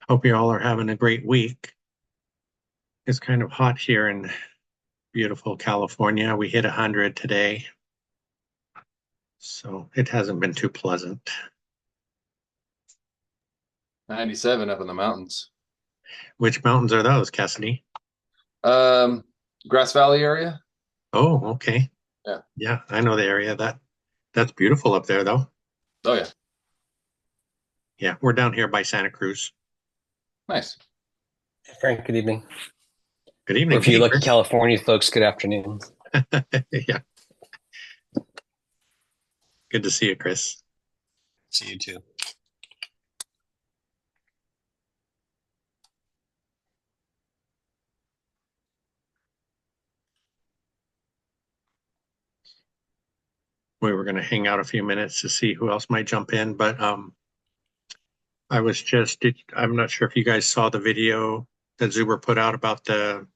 Hope you all are having a great week. It's kind of hot here in beautiful California. We hit 100 today, so it hasn't been too pleasant. 97 up in the mountains. Which mountains are those, Cassidy? Um, Grass Valley area. Oh, okay. Yeah. Yeah, I know the area. That's beautiful up there, though. Oh yeah. Yeah, we're down here by Santa Cruz. Nice. Frank, good evening. Good Or evening. if you Hey, lucky Chris. California folks, good afternoon. Yeah, good to see you, Chris. See you too. We were going to hang out a few minutes to see who else might jump in, but I'm not sure if you guys saw the video that Zuber put out about the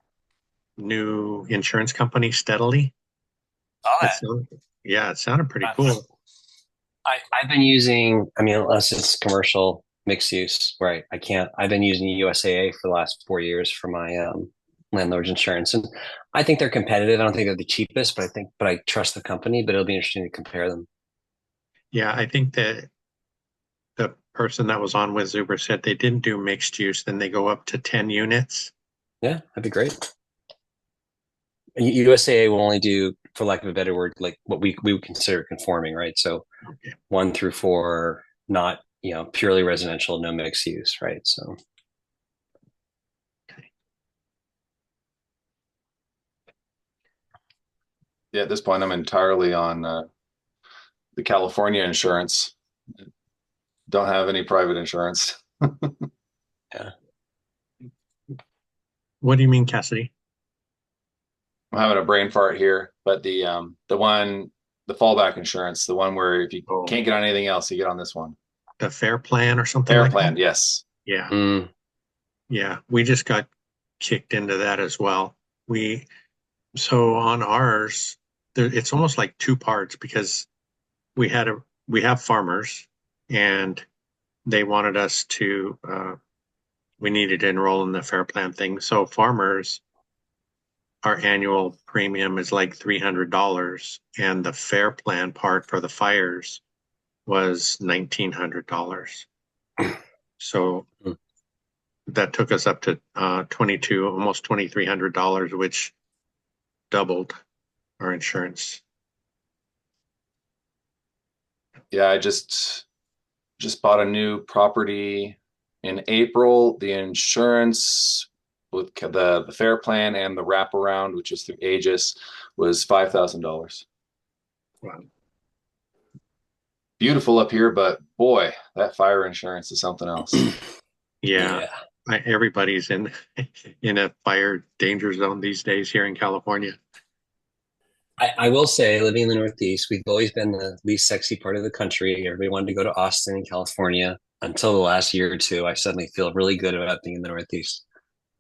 new insurance company, Steadily. All It that. sounded, yeah, it sounded pretty Uh, cool. I've been using, I mean, unless it's commercial mixed use, right? I've been using USAA for the last 4 years for my landlord's insurance. And I think they're competitive. I don't think they're the cheapest, but I trust the company, but it'll be interesting to compare them. Yeah, I think that the person that was on with Zuber said they didn't do mixed use, then they go up to 10 units. Yeah, that'd be great. USAA will only do, for lack of a better word, like what we would consider conforming, right? So Okay. 1 through 4, not, purely residential, no mixed use, right? So Okay. Yeah, at this point, I'm entirely on the California insurance. Don't have any private insurance. yeah. What do you mean, Cassidy? I'm having a brain fart here, but the fallback insurance, the one where if you Oh, can't get on anything else, you get on this one. the Fair Plan or something Fair like that? plan, yes. Yeah, Mm, yeah. We just got kicked into that as well. We so on ours, it's almost like two parts because we had a we have farmers and they wanted us to we needed to enroll in the Fair Plan thing. So farmers, our annual premium is like $300, and the Fair Plan part for the fires was $1,900. So mm. that took us up to 22, almost $2,300, which doubled our insurance. Yeah, I just bought a new property in April. The insurance with the fair plan and the wraparound, which is through Aegis, was $5,000. Wow. Beautiful up here, but boy, that fire insurance is something else. Yeah, Yeah. everybody's in in a fire danger zone these days here in California. I will say, living in the Northeast, we've always been the least sexy part of the country. Everybody wanted to go to Austin and California. Until the last year or two, I suddenly feel really good about being in the Northeast,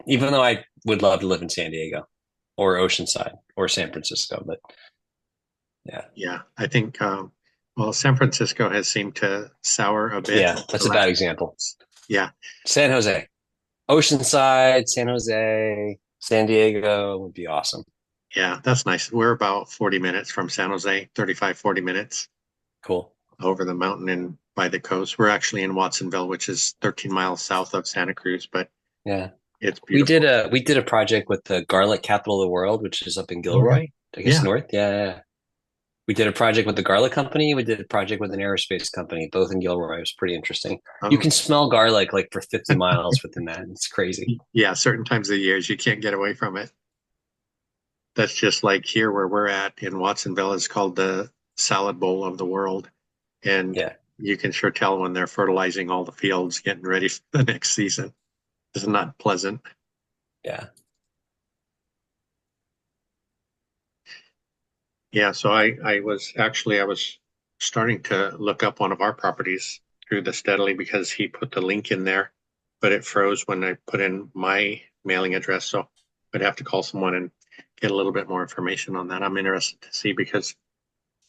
even though I would love to live in San Diego or Oceanside or San Francisco. But yeah, Yeah, I think well, San Francisco has seemed to sour a bit yeah, the that's a bad last. example. Yeah, San Jose, Oceanside, San Jose, San Diego would be awesome. yeah, that's nice. We're about 40 minutes from San Jose, 35, 40 minutes Cool. over the mountain and by the coast. We're actually in Watsonville, which is 13 miles south of Santa Cruz, but Yeah. it's We did beautiful. a project with the garlic capital of the world, which is up in Oh, yeah. Gilroy, I guess Yeah. north. Yeah, yeah, yeah. We did a project with the garlic company. We did a project with an aerospace company, both in Gilroy. It was pretty interesting. You Oh, can smell garlic like for 50 miles within that. It's crazy. yeah. Certain times of the years you can't get away from it. That's just like here where we're at in Watsonville is called the salad bowl of the world. And Yeah, you can sure tell when they're fertilizing all the fields, getting ready for the next season. It's not pleasant. yeah. Yeah, so I was starting to look up one of our properties through the Steadily because he put the link in there, but it froze when I put in my mailing address. So I'd have to call someone and get a little bit more information on that. I'm interested to see because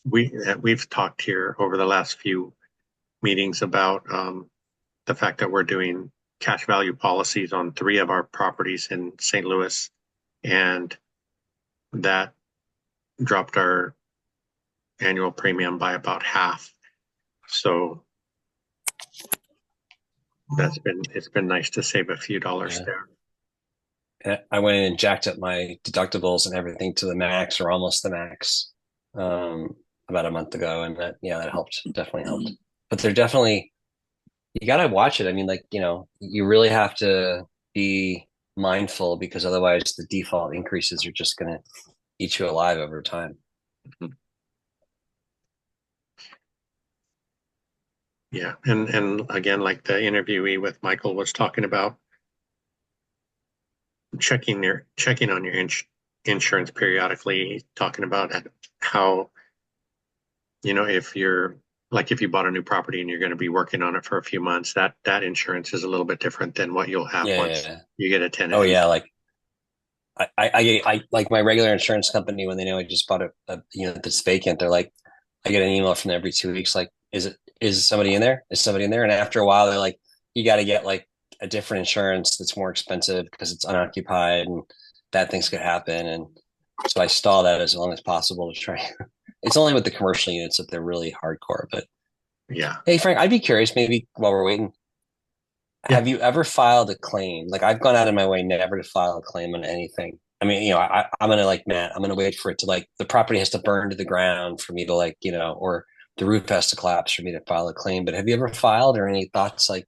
we've talked here over the last few meetings about the fact that we're doing cash value policies on 3 of our properties in St. Louis, and that dropped our annual premium by about half. So it's been nice to save a few dollars there. And I went in and jacked up my deductibles and everything to the max or almost the max about a month ago, and that helped, definitely helped. But they're definitely, you got to watch it. I mean, like, you really have to be mindful, because otherwise the default increases are just going to eat you alive over time. Yeah, and again, like the interviewee with Michael was talking about, checking on your insurance periodically, talking about how, if you bought a new property and you're going to be working on it for a few months, that insurance is a little bit different than what you'll have once you get a tenant. Oh yeah, like I like my regular insurance company, when they know I just bought a that's vacant, they're like, I get an email from them every 2 weeks, like, is somebody in there? Is somebody in there? And after a while, they're like, you got to get like a different insurance that's more expensive because it's unoccupied and bad things could happen. And so I stall that as long as possible to try. It's only with the commercial units that they're really hardcore. But yeah. Hey, Frank, I'd be curious, maybe while we're waiting, have you ever filed a claim? Like, I've gone out of my way never to file a claim on anything. I mean, I'm gonna, like Matt, I'm gonna wait for it to, like, the property has to burn to the ground for me to, like, or the roof has to collapse for me to file a claim. But have you ever filed, or any thoughts? Like,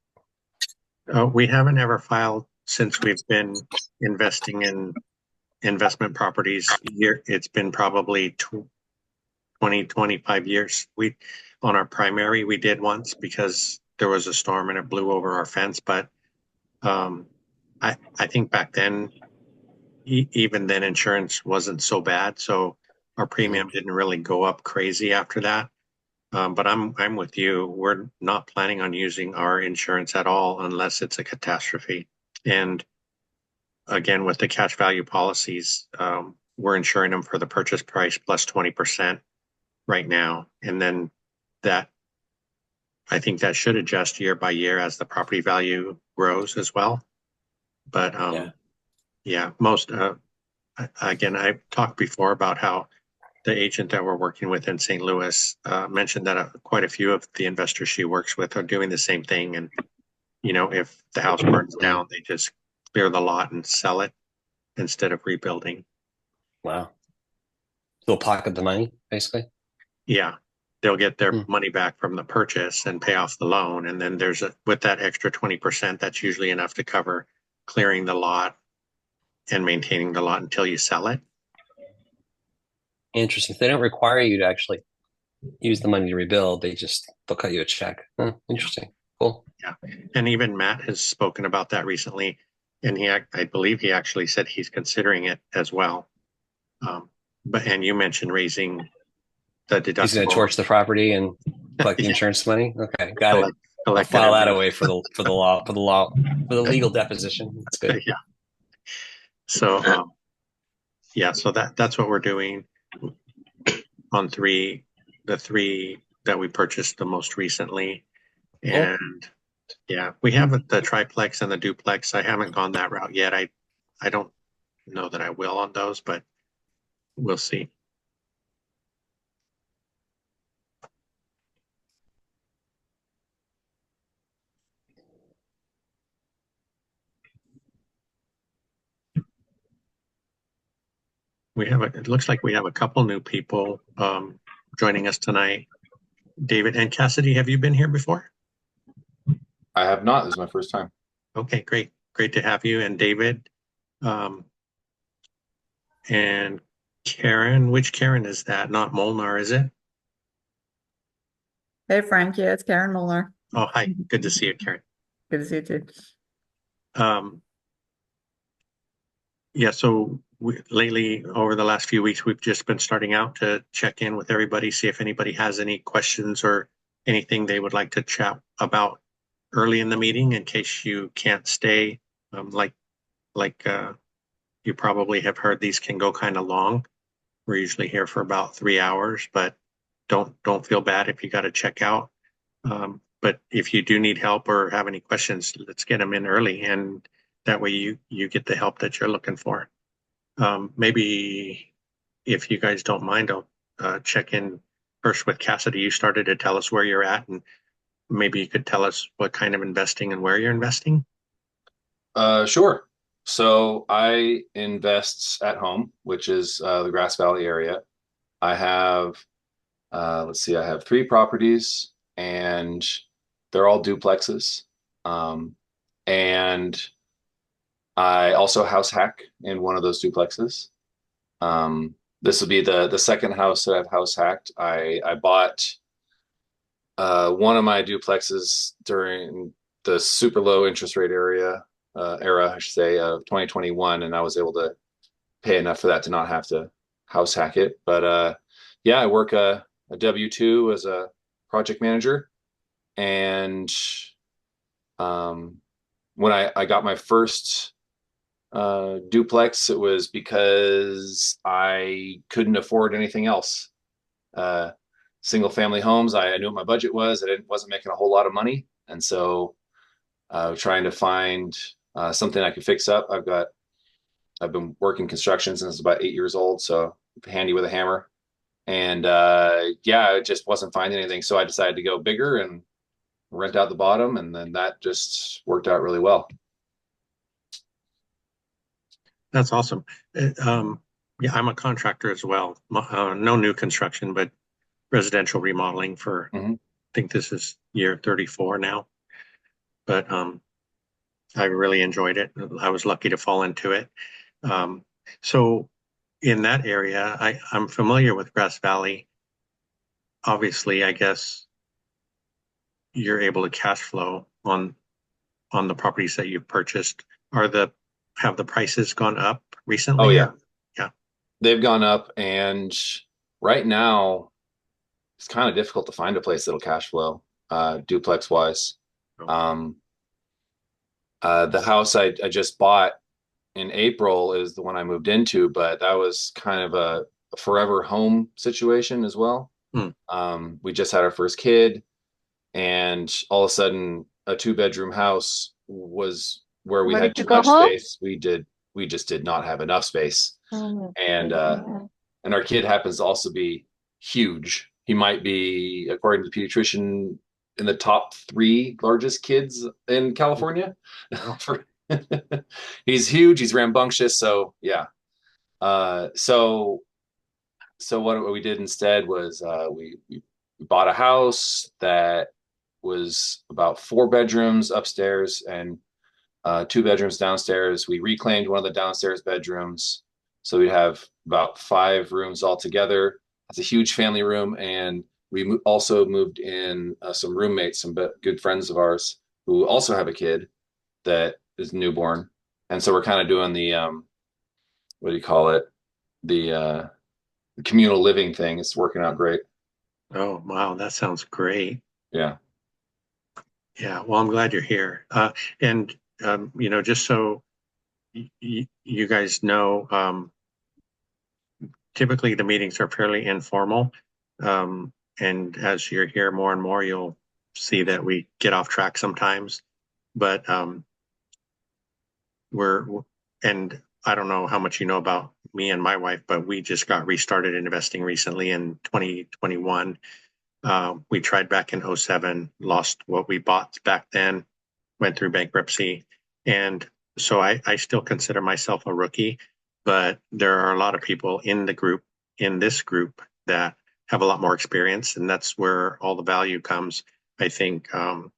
we haven't ever filed since we've been investing in investment properties. It's been probably 20, 25 years. On our primary, we did once because there was a storm and it blew over our fence. But I think back then, even then, insurance wasn't so bad. So our premium didn't really go up crazy after that. But I'm with you. We're not planning on using our insurance at all unless it's a catastrophe. And again, with the cash value policies, we're insuring them for the purchase price plus 20% right now. And then I think that should adjust year by year as the property value grows as well. But most, again, I've talked before about how the agent that we're working with in St. Louis mentioned that quite a few of the investors she works with are doing the same thing. And, if the house burns down, they just clear the lot and sell it instead of rebuilding. Wow. They'll pocket the money, basically? Yeah. They'll get their money back from the purchase and pay off the loan. And then with that extra 20%, that's usually enough to cover clearing the lot and maintaining the lot until you sell it. Interesting. They don't require you to actually use the money to rebuild. They'll cut you a check. Interesting. Cool. Yeah. And even Matt has spoken about that recently. And I believe he actually said he's considering it as well. And you mentioned raising the deductible. He's going to torch the property and collect the insurance money. Okay. Got it. I'll file that away for the legal deposition. That's good. Yeah. So, so that's what we're doing on the 3 that we purchased the most recently. And we have the triplex and the duplex. I haven't gone that route yet. I don't know that I will on those, but we'll see. It looks like we have a couple new people joining us tonight. David and Cassidy, have you been here before? I have not. This is my first time. Okay, great. Great to have you. And David. And Karen, which Karen is that? Not Molnar, is it? Hey, Frank. Yeah, it's Karen Molnar. Oh, hi. Good to see you, Karen. Good to see you too. So lately, over the last few weeks, we've just been starting out to check in with everybody, see if anybody has any questions or anything they would like to chat about early in the meeting in case you can't stay. You probably have heard, these can go kind of long. We're usually here for about 3 hours, but don't feel bad if you got to check out. but if you do need help or have any questions, let's get them in early, and that way you get the help that you're looking for. Maybe if you guys don't mind, I'll check in first with Cassidy. You started to tell us where you're at, and maybe you could tell us what kind of investing and where you're investing. Sure. So I invest at home, which is the Grass Valley area. I have, let's see, I have 3 properties, and they're all duplexes. And I also house hack in one of those duplexes. This will be the second house that I've house hacked. I bought one of my duplexes during the super low interest rate era, I should say, of 2021, and I was able to pay enough for that to not have to house hack it. But yeah, I work a W-2 as a project manager, and when I got my first duplex, it was because I couldn't afford anything else. Single family homes, I knew what my budget was. Wasn't making a whole lot of money, and so trying to find something I could fix up. I've been working construction since about 8 years old, so handy with a hammer. And yeah, I just wasn't finding anything, so I decided to go bigger and rent out the bottom, and then that just worked out really well. That's awesome. Yeah, I'm a contractor as well. No new construction, but residential remodeling for, I think this is year 34 now. But I really enjoyed it. I was lucky to fall into it. So in that area, I'm familiar with Grass Valley. Obviously, I guess you're able to cash flow on the properties that you've purchased. Have the prices gone up recently? Oh yeah. Yeah. They've gone up, and right now it's kind of difficult to find a place that'll cash flow, duplex wise. Oh. The house I just bought in April is the one I moved into, but that was kind of a forever home situation as well. We just had our first kid, and all of a sudden a 2-bedroom house was where we Ready had to too go much home? space. We just did not have enough space. Oh, And our kid happens to also be huge. He might be, according to the pediatrician, in the top 3 largest kids in California. He's huge. He's rambunctious. So yeah. So what we did instead was we bought a house that was about 4 bedrooms upstairs and 2 bedrooms downstairs. We reclaimed one of the downstairs bedrooms, so we have about 5 rooms altogether. It's a huge family room, and we also moved in some roommates, some good friends of ours who also have a kid that is newborn, and so we're kind of doing the what do you call it, the communal living thing. It's working out great. Oh, wow, that sounds great. Yeah. Yeah, well, I'm glad you're here. And just so you guys know, typically the meetings are fairly informal. And as you're here more and more, you'll see that we get off track sometimes. But and I don't know how much you know about me and my wife, but we just got restarted investing recently in 2021. We tried back in 07, lost what we bought back then, went through bankruptcy. And so I still consider myself a rookie, but there are a lot of people in this group that have a lot more experience, and that's where all the value comes. I think, so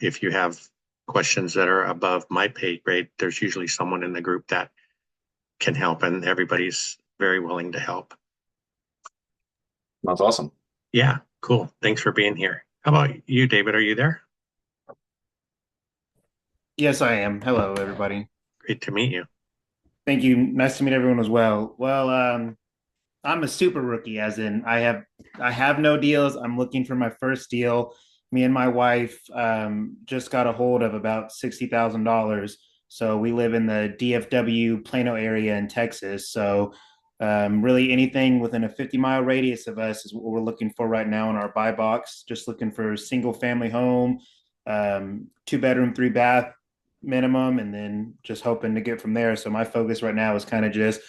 if you have questions that are above my pay grade, there's usually someone in the group that can help, and everybody's very willing to help. That's awesome. Yeah, cool. Thanks for being here. How about you, David? Are you there? Yes, I am. Hello, everybody. Great to meet you. Thank you. Nice to meet everyone as well. Well, I'm a super rookie, as in I have no deals. I'm looking for my first deal. Me and my wife just got a hold of about $60,000. So we live in the DFW Plano area in Texas. So Really anything within a 50-mile radius of us is what we're looking for right now in our buy box. Just looking for a single family home, 2 bedroom, 3 bath minimum, and then just hoping to get from there. So my focus right now is kind of just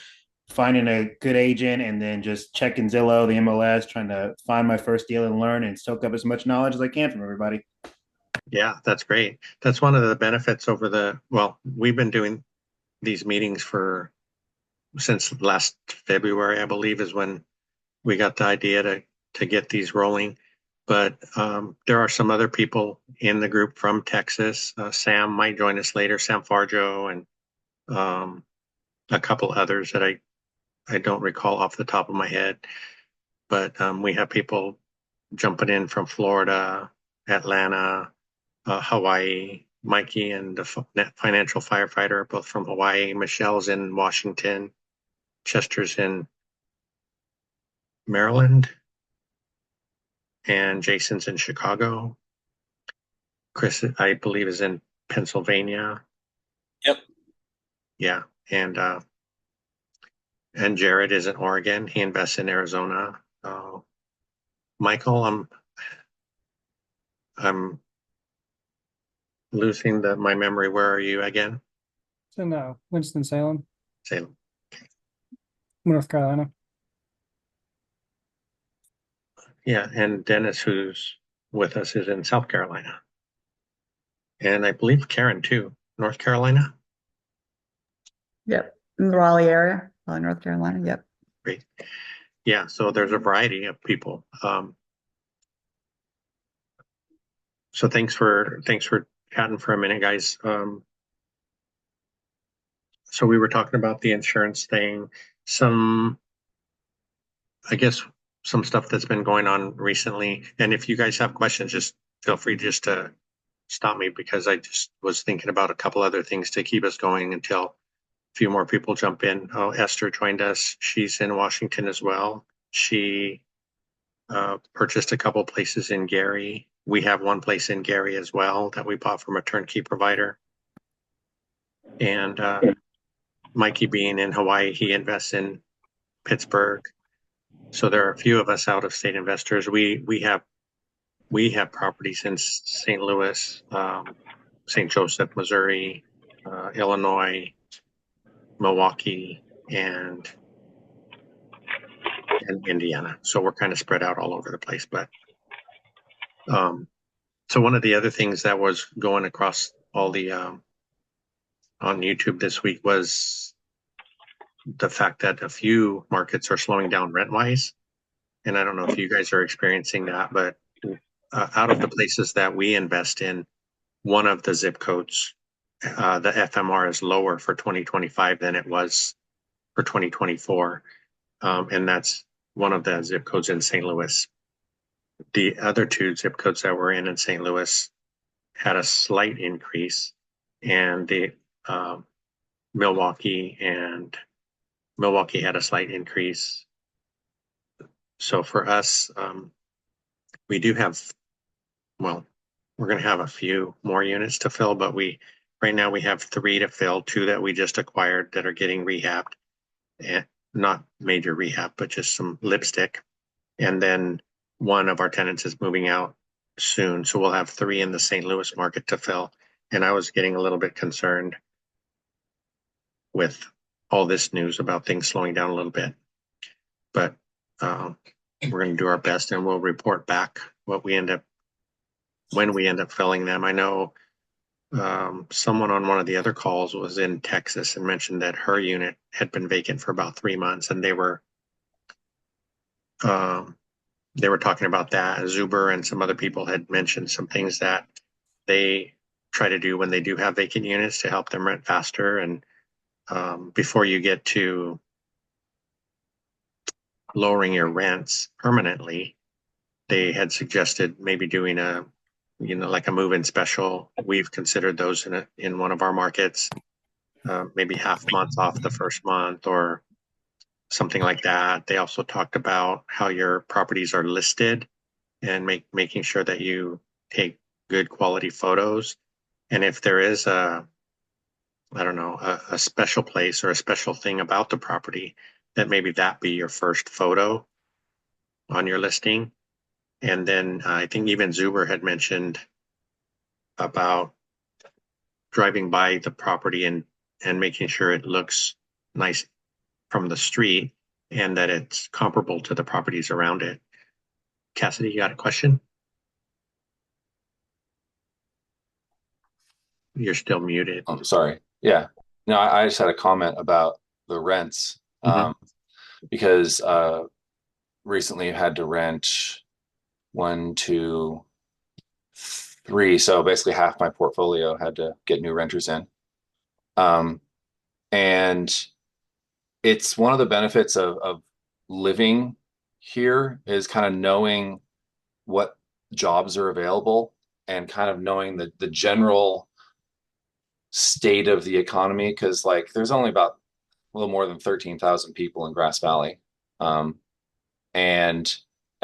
finding a good agent and then just checking Zillow, the MLS, trying to find my first deal and learn and soak up as much knowledge as I can from everybody. Yeah, that's great. That's one of the benefits over well, we've been doing these meetings since last February, I believe, is when we got the idea to get these rolling. But there are some other people in the group from Texas. Sam might join us later, Sam Farjo, and a couple others that I don't recall off the top of my head. But we have people jumping in from Florida, Atlanta, Hawaii. Mikey and the financial firefighter are both from Hawaii. Michelle's in Washington. Chester's in Maryland. And Jason's in Chicago. Chris, I believe, is in Pennsylvania. Yep. Yeah. And Jared is in Oregon. He invests in Arizona. Michael, I'm losing my memory. Where are you again? It's in Winston-Salem, Salem. North Carolina. Yeah, and Dennis, who's with us, is in South Carolina. And I believe Karen too, North Carolina. Yep. In the Raleigh area, Raleigh, North Carolina. Yep. Great. Yeah, so there's a variety of people. So thanks for chatting for a minute, guys. So we were talking about the insurance thing, I guess some stuff that's been going on recently. And if you guys have questions, just feel free just to stop me, because I just was thinking about a couple other things to keep us going until a few more people jump in. Oh, Esther joined us. She's in Washington as well. She purchased a couple places in Gary. We have one place in Gary as well that we bought from a turnkey provider. And Mikey being in Hawaii, he invests in Pittsburgh. So there are a few of us out of state investors. We have properties in St. Louis, St. Joseph, Missouri, Illinois, Milwaukee, and Indiana. So we're kind of spread out all over the place. But so one of the other things that was going across all the on YouTube this week was the fact that a few markets are slowing down rent-wise. And I don't know if you guys are experiencing that, but out of the places that we invest in, one of the zip codes, the FMR is lower for 2025 than it was for 2024. And that's one of the zip codes in St. Louis. The other two zip codes that we're in St. Louis had a slight increase, and the Milwaukee had a slight increase. So for us, we do have, well, we're going to have a few more units to fill, but right now we have 3 to fill, 2 that we just acquired that are getting rehabbed, and not major rehab, but just some lipstick. And then one of our tenants is moving out soon. So we'll have 3 in the St. Louis market to fill. And I was getting a little bit concerned with all this news about things slowing down a little bit. But we're going to do our best, and we'll report back when we end up filling them. I know someone on one of the other calls was in Texas and mentioned that her unit had been vacant for about 3 months, and they were talking about that. Zuber and some other people had mentioned some things that they try to do when they do have vacant units to help them rent faster. And before you get to lowering your rents permanently, they had suggested maybe doing like a move-in special. We've considered those in one of our markets, maybe half month off the first month or something like that. They also talked about how your properties are listed and making sure that you take good quality photos. And if there is a special place or a special thing about the property, that maybe that be your first photo on your listing. And then I think even Zuber had mentioned about driving by the property and making sure it looks nice from the street and that it's comparable to the properties around it. Cassidy, you got a question? You're still muted. I'm sorry. Yeah. No, I just had a comment about the rents. Mhm. Because recently I had to rent 1, 2, 3. So basically half my portfolio had to get new renters in. And it's one of the benefits of living here is kind of knowing what jobs are available and kind of knowing the general state of the economy. Because like there's only about a little more than 13,000 people in Grass Valley. Um, and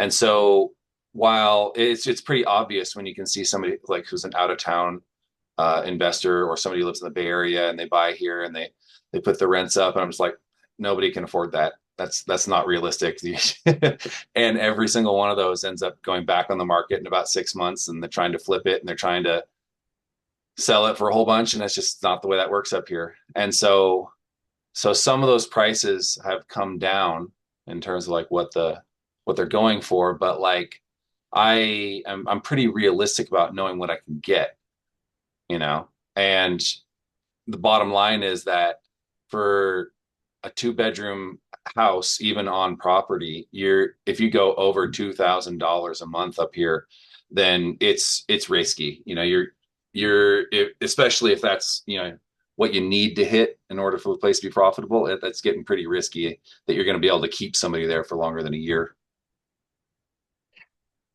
so while it's pretty obvious when you can see somebody like who's an out of town investor or somebody who lives in the Bay Area and they buy here and they put the rents up, and I'm just like, nobody can afford that. That's not realistic. And every single one of those ends up going back on the market in about 6 months, and they're trying to flip it and they're trying to sell it for a whole bunch, and that's just not the way that works up here. And so some of those prices have come down in terms of like what they're going for, but like I'm pretty realistic about knowing what I can get, you know. And the bottom line is that for a 2-bedroom house, even on property, if you go over $2,000 a month up here, then it's risky. You know, especially if that's, you know, what you need to hit in order for the place to be profitable. That's getting pretty risky that you're going to be able to keep somebody there for longer than a year.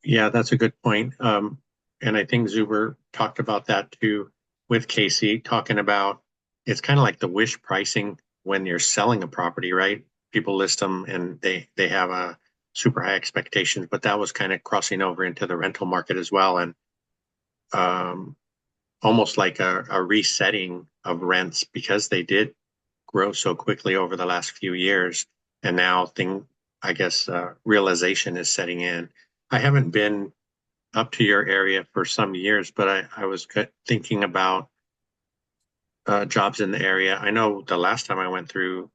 Yeah, that's a good point. And I think Zuber talked about that too with Casey, talking about it's kind of like the wish pricing when you're selling a property, right? People list them and they have a super high expectations, but that was kind of crossing over into the rental market as well. And almost like a resetting of rents because they did grow so quickly over the last few years. And now I guess, realization is setting in. I haven't been up to your area for some years, but I was thinking about jobs in the area. I know the last time I went through,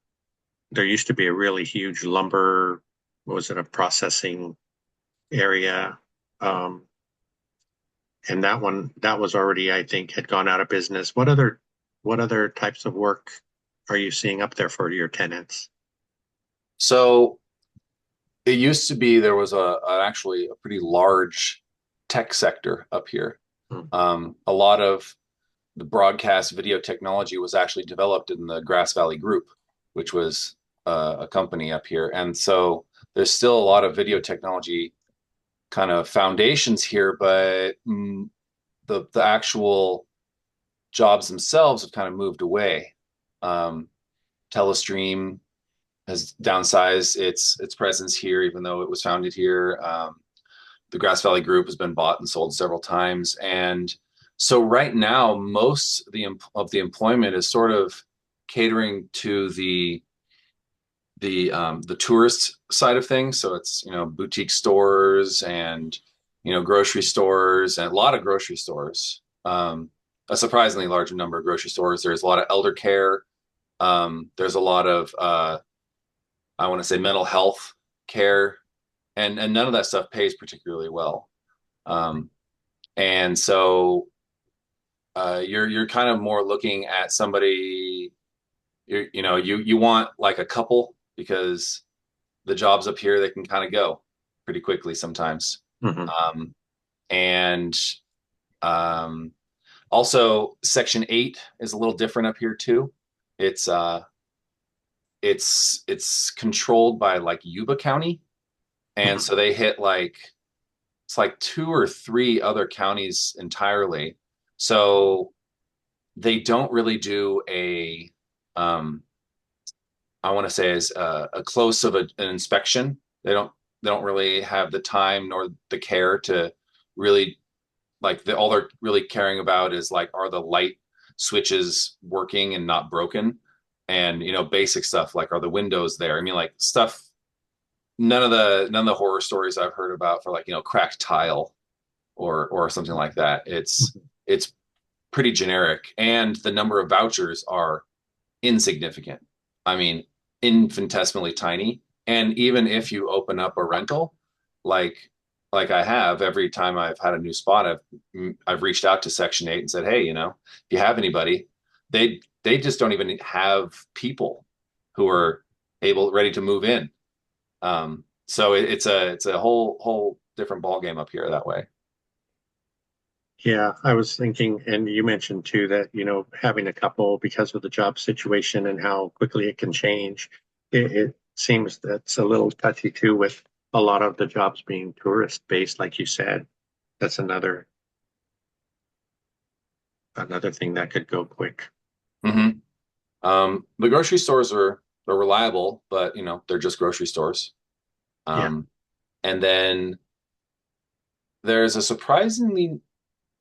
there used to be a really huge lumber, what was it, a processing area. And that was already, I think, had gone out of business. What other types of work are you seeing up there for your tenants? So it used to be there was actually a pretty large tech sector up here. A lot of the broadcast video technology was actually developed in the Grass Valley Group, which was a company up here. And so there's still a lot of video technology kind of foundations here, but the actual jobs themselves have kind of moved away. Telestream has downsized its presence here, even though it was founded here. The Grass Valley Group has been bought and sold several times, and so right now most of the employment is sort of catering to the tourist side of things. So it's, you know, boutique stores and, you know, grocery stores, and a lot of grocery stores. A surprisingly large number of grocery stores. There's a lot of elder care. There's a lot of I want to say mental health care, and none of that stuff pays particularly well. And so you're kind of more looking at somebody, you want like a couple, because the jobs up here, they can kind of go pretty quickly sometimes. Mm-hmm. And also Section 8 is a little different up here too. It's controlled by like Yuba County. And so they hit like, it's like 2 or 3 other counties entirely. So they don't really do I want to say is a close of an inspection. They don't really have the time nor the care to really, like, all they're really caring about is like, are the light switches working and not broken? and basic stuff like, are the windows there? I mean, like stuff. None of the horror stories I've heard about for like cracked tile or something like that. It's pretty generic, and the number of vouchers are insignificant. I mean, infinitesimally tiny. And even if you open up a rental, like I have, every time I've had a new spot, I've reached out to Section 8 and said, hey, if you have anybody, they just don't even have people who are ready to move in. So it's a whole different ball game up here that way. Yeah, I was thinking, and you mentioned too that, having a couple because of the job situation and how quickly it can change, it seems that's a little touchy too with a lot of the jobs being tourist based, like you said. That's another thing that could go quick. hmm The grocery stores are reliable, but they're just grocery stores. Yeah. And then there's a surprisingly,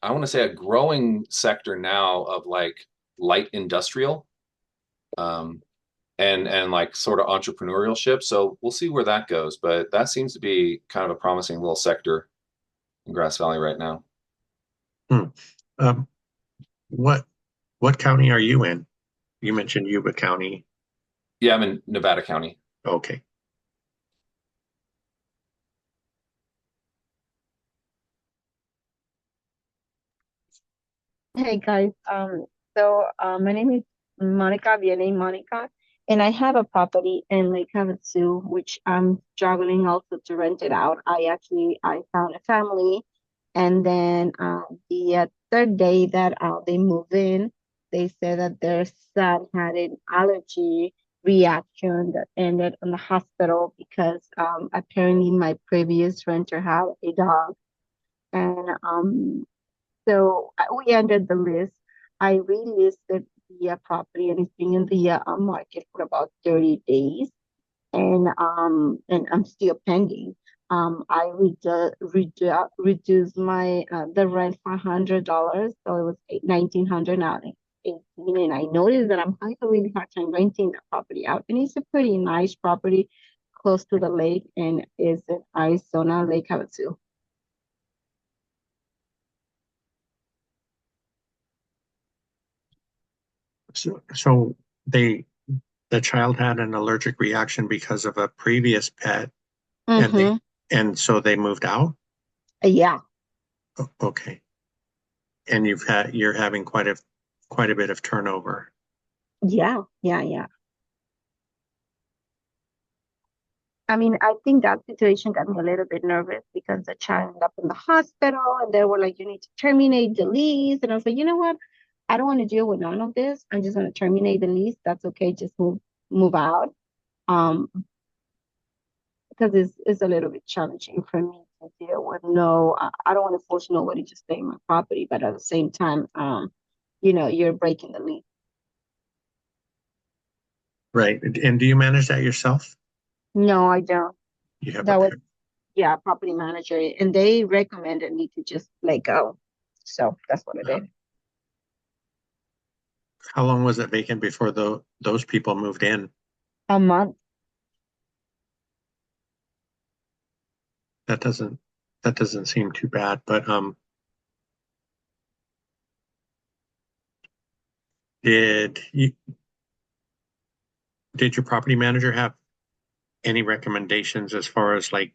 I want to say, a growing sector now of like light industrial, and like sort of entrepreneurship. So we'll see where that goes, but that seems to be kind of a promising little sector in Grass Valley right now. Hmm. Um, what county are you in? You mentioned Yuba County. Yeah, I'm in Nevada County. Okay. Hey guys, my name is Monica, Vianney Monica, and I have a property in Lake Havasu, which I'm struggling also to rent it out. I found a family, and then the third day that they move in, they said that their son had an allergy reaction that ended in the hospital because apparently my previous renter had a dog, and we ended the list. I relisted the property and it's been in the market for about 30 days, and I'm still pending. I reduced my the rent for $100, so it was 1900 now. 18, and I noticed that I'm having a really hard time renting the property out, and it's a pretty nice property close to the lake, and is in Arizona, Lake Havasu. So the child had an allergic reaction because of a previous pet, and Mm-hmm. and so they moved out. Yeah. Okay. And you're having quite a bit of turnover. Yeah. I mean, I think that situation got me a little bit nervous because the child ended up in the hospital and they were like, you need to terminate the lease. And I was like, you know what? I don't want to deal with none of this. I'm just going to terminate the lease. That's okay. Just move out. Um, because it's a little bit challenging for me to deal with. No, I don't want to force nobody to stay in my property, but at the same time, you're breaking the lease. Right. And do you manage that yourself? No, I don't. You have That was a property manager, and they recommended me to just let go. So that's what I did. How long was it vacant before those people moved in? A month. That doesn't seem too bad, but did you did your property manager have any recommendations as far as like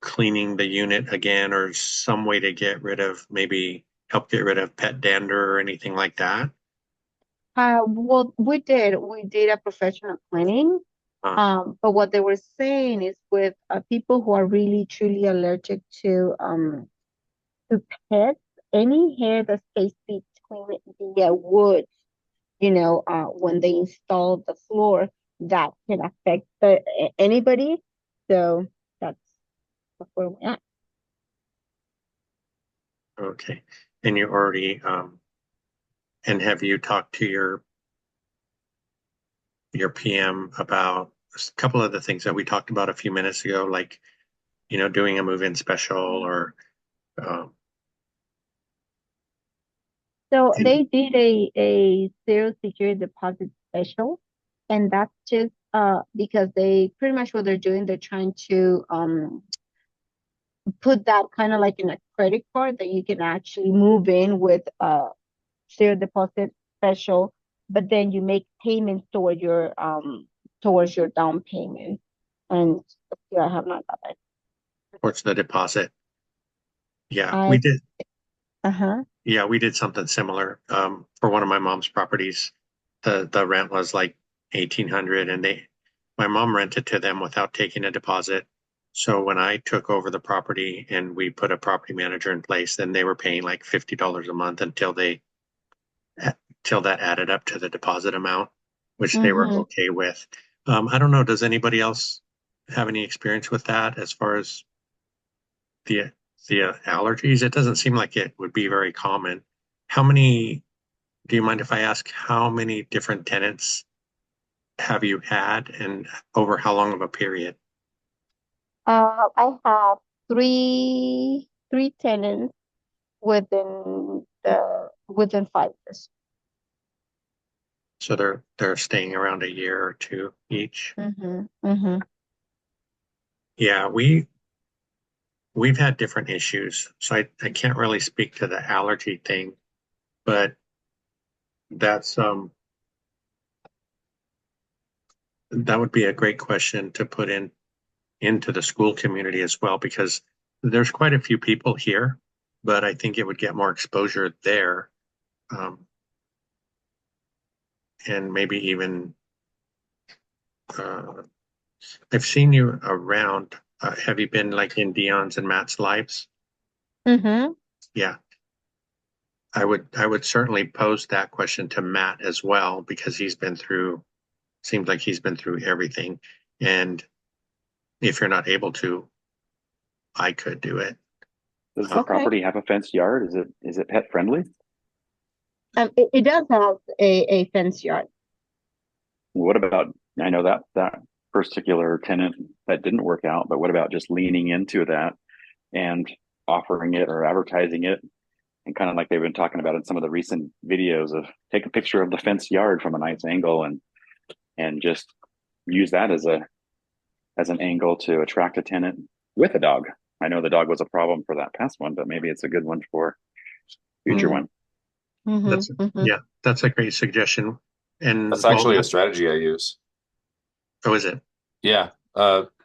cleaning the unit again or some way to help get rid of pet dander or anything like that? Well, we did a professional cleaning. But what they were saying is with people who are really truly allergic to pets, any hair that stays between the wood, when they install the floor, that can affect anybody. So that's where we're at. Okay. And you already and have you talked to your PM about a couple of the things that we talked about a few minutes ago, like, doing a move-in special or um, So And- they did a zero security deposit special, and that's just because they pretty much what they're doing, they're trying to put that kind of like in a credit card that you can actually move in with a zero deposit special, but then you make payments towards your down payment. And still I have not got that. towards the deposit. Yeah, I we did. uh-huh. Yeah, we did something similar. For one of my mom's properties, the rent was like 1,800, and my mom rented to them without taking a deposit. So when I took over the property and we put a property manager in place, then they were paying like $50 a month until that added up to the deposit amount, which they were Mhm. okay with. I don't know. Does anybody else have any experience with that as far as the allergies? It doesn't seem like it would be very common. How many, do you mind if I ask how many different tenants have you had and over how long of a period? I have three tenants within 5 years. So they're staying around a year or two each. Mm-hmm. Mm-hmm. Yeah, we've had different issues. So I can't really speak to the allergy thing, but that's that would be a great question to put into the school community as well, because there's quite a few people here, but I think it would get more exposure there. And maybe even I've seen you around. Have you been like in Dion's and Matt's lives? Mm-hmm. Yeah. I would certainly pose that question to Matt as well, because seems like he's been through everything. And if you're not able to, I could do it. Does the Okay. property have a fenced yard? Is it pet friendly? It does have a fence yard. What about, I know that particular tenant that didn't work out, but what about just leaning into that and offering it or advertising it? And kind of like they've been talking about in some of the recent videos of take a picture of the fenced yard from a nice angle and just use that as an angle to attract a tenant with a dog. I know the dog was a problem for that past one, but maybe it's a good one for future Mm. one. Mm-hmm. That's Mm-hmm. yeah, that's a great suggestion. And That's actually a strategy I use. oh, is it? Yeah.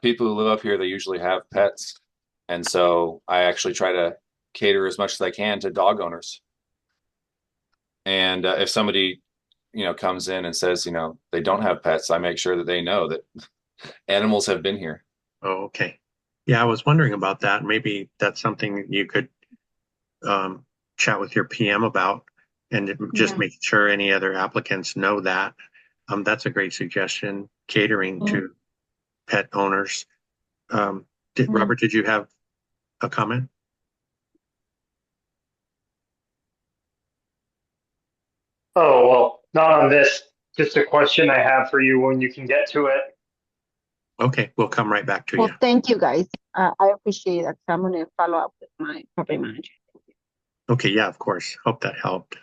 People who live up here, they usually have pets. And so I actually try to cater as much as I can to dog owners. And if somebody, comes in and says, they don't have pets, I make sure that they know that animals have been here. Oh, okay. Yeah, I was wondering about that. Maybe that's something you could chat with your PM about, and just Yeah. make sure any other applicants know that. That's a great suggestion. Catering to pet owners. Robert, did you have a comment? Oh, well, not on this. Just a question I have for you when you can get to it. Okay, we'll come right back to Well, you. thank you guys. I appreciate that. I'm gonna follow up with my property manager. Okay, yeah, of course. Hope that helped.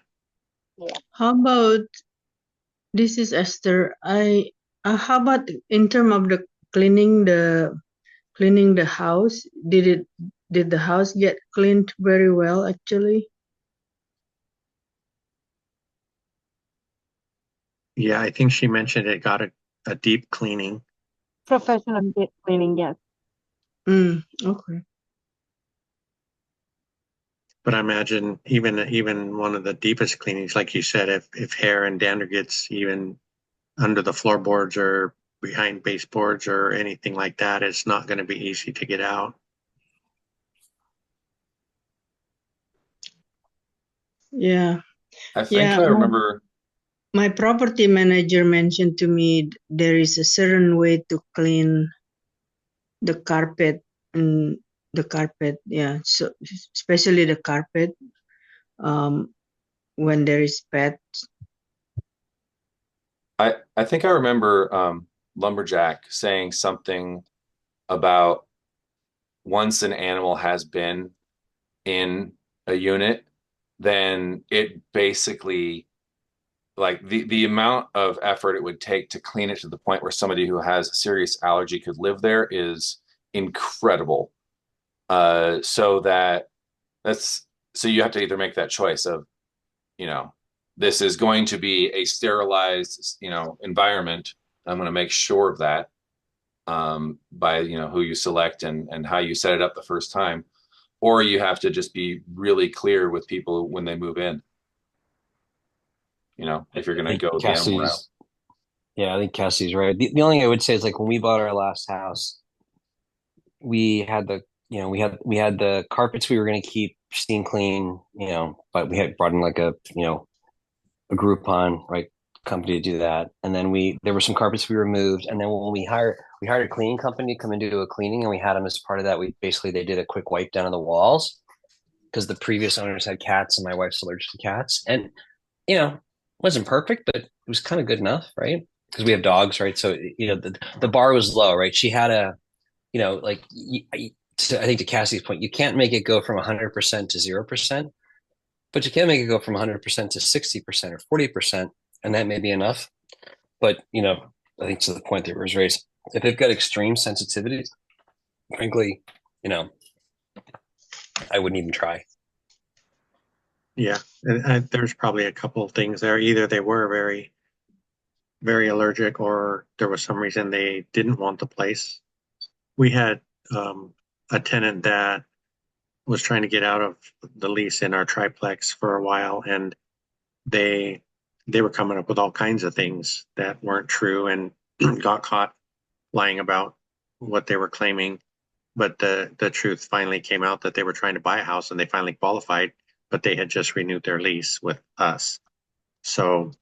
How about this is Esther. How about in terms of the cleaning the house? Did the house get cleaned very well actually? Yeah, I think she mentioned it got a deep cleaning. Professional cleaning, yes. Okay. But I imagine even one of the deepest cleanings, like you said, if hair and dander gets even under the floorboards or behind baseboards or anything like that, it's not going to be easy to get out. Yeah. I think I remember. My property manager mentioned to me there is a certain way to clean the carpet and the carpet, yeah. So especially the carpet, when there is pets. I think I remember Lumberjack saying something about once an animal has been in a unit, then it basically, like the amount of effort it would take to clean it to the point where somebody who has a serious allergy could live there is incredible. So that's so you have to either make that choice of, you know, this is going to be a sterilized, environment. I'm going to make sure of that, by, who you select and how you set it up the first time, or you have to just be really clear with people when they move in. If you're I going to think go the animal route. I think Cassie's right. The only thing I would say is like when we bought our last house, we had we had the carpets we were going to keep steam clean, but we had brought in like a Groupon, right, company to do that. And then there were some carpets we removed. And then when we hired a cleaning company to come and do a cleaning, and we had them as part of that. They did a quick wipe down of the walls because the previous owners had cats and my wife's allergic to cats. And, it wasn't perfect, but it was kind of good enough, right? Because we have dogs, right? So, the bar was low, right? She had like, I think to Cassie's point, you can't make it go from 100% to 0%. But you can make it go from 100% to 60% or 40%, and that may be enough. But, I think to the point that was raised, if they've got extreme sensitivities, frankly, I wouldn't even try. Yeah, and there's probably a couple of things there. Either they were very, very allergic, or there was some reason they didn't want the place. We had a tenant that was trying to get out of the lease in our triplex for a while, and they were coming up with all kinds of things that weren't true and got caught lying about what they were claiming. But the truth finally came out that they were trying to buy a house and they finally qualified, but they had just renewed their lease with us. So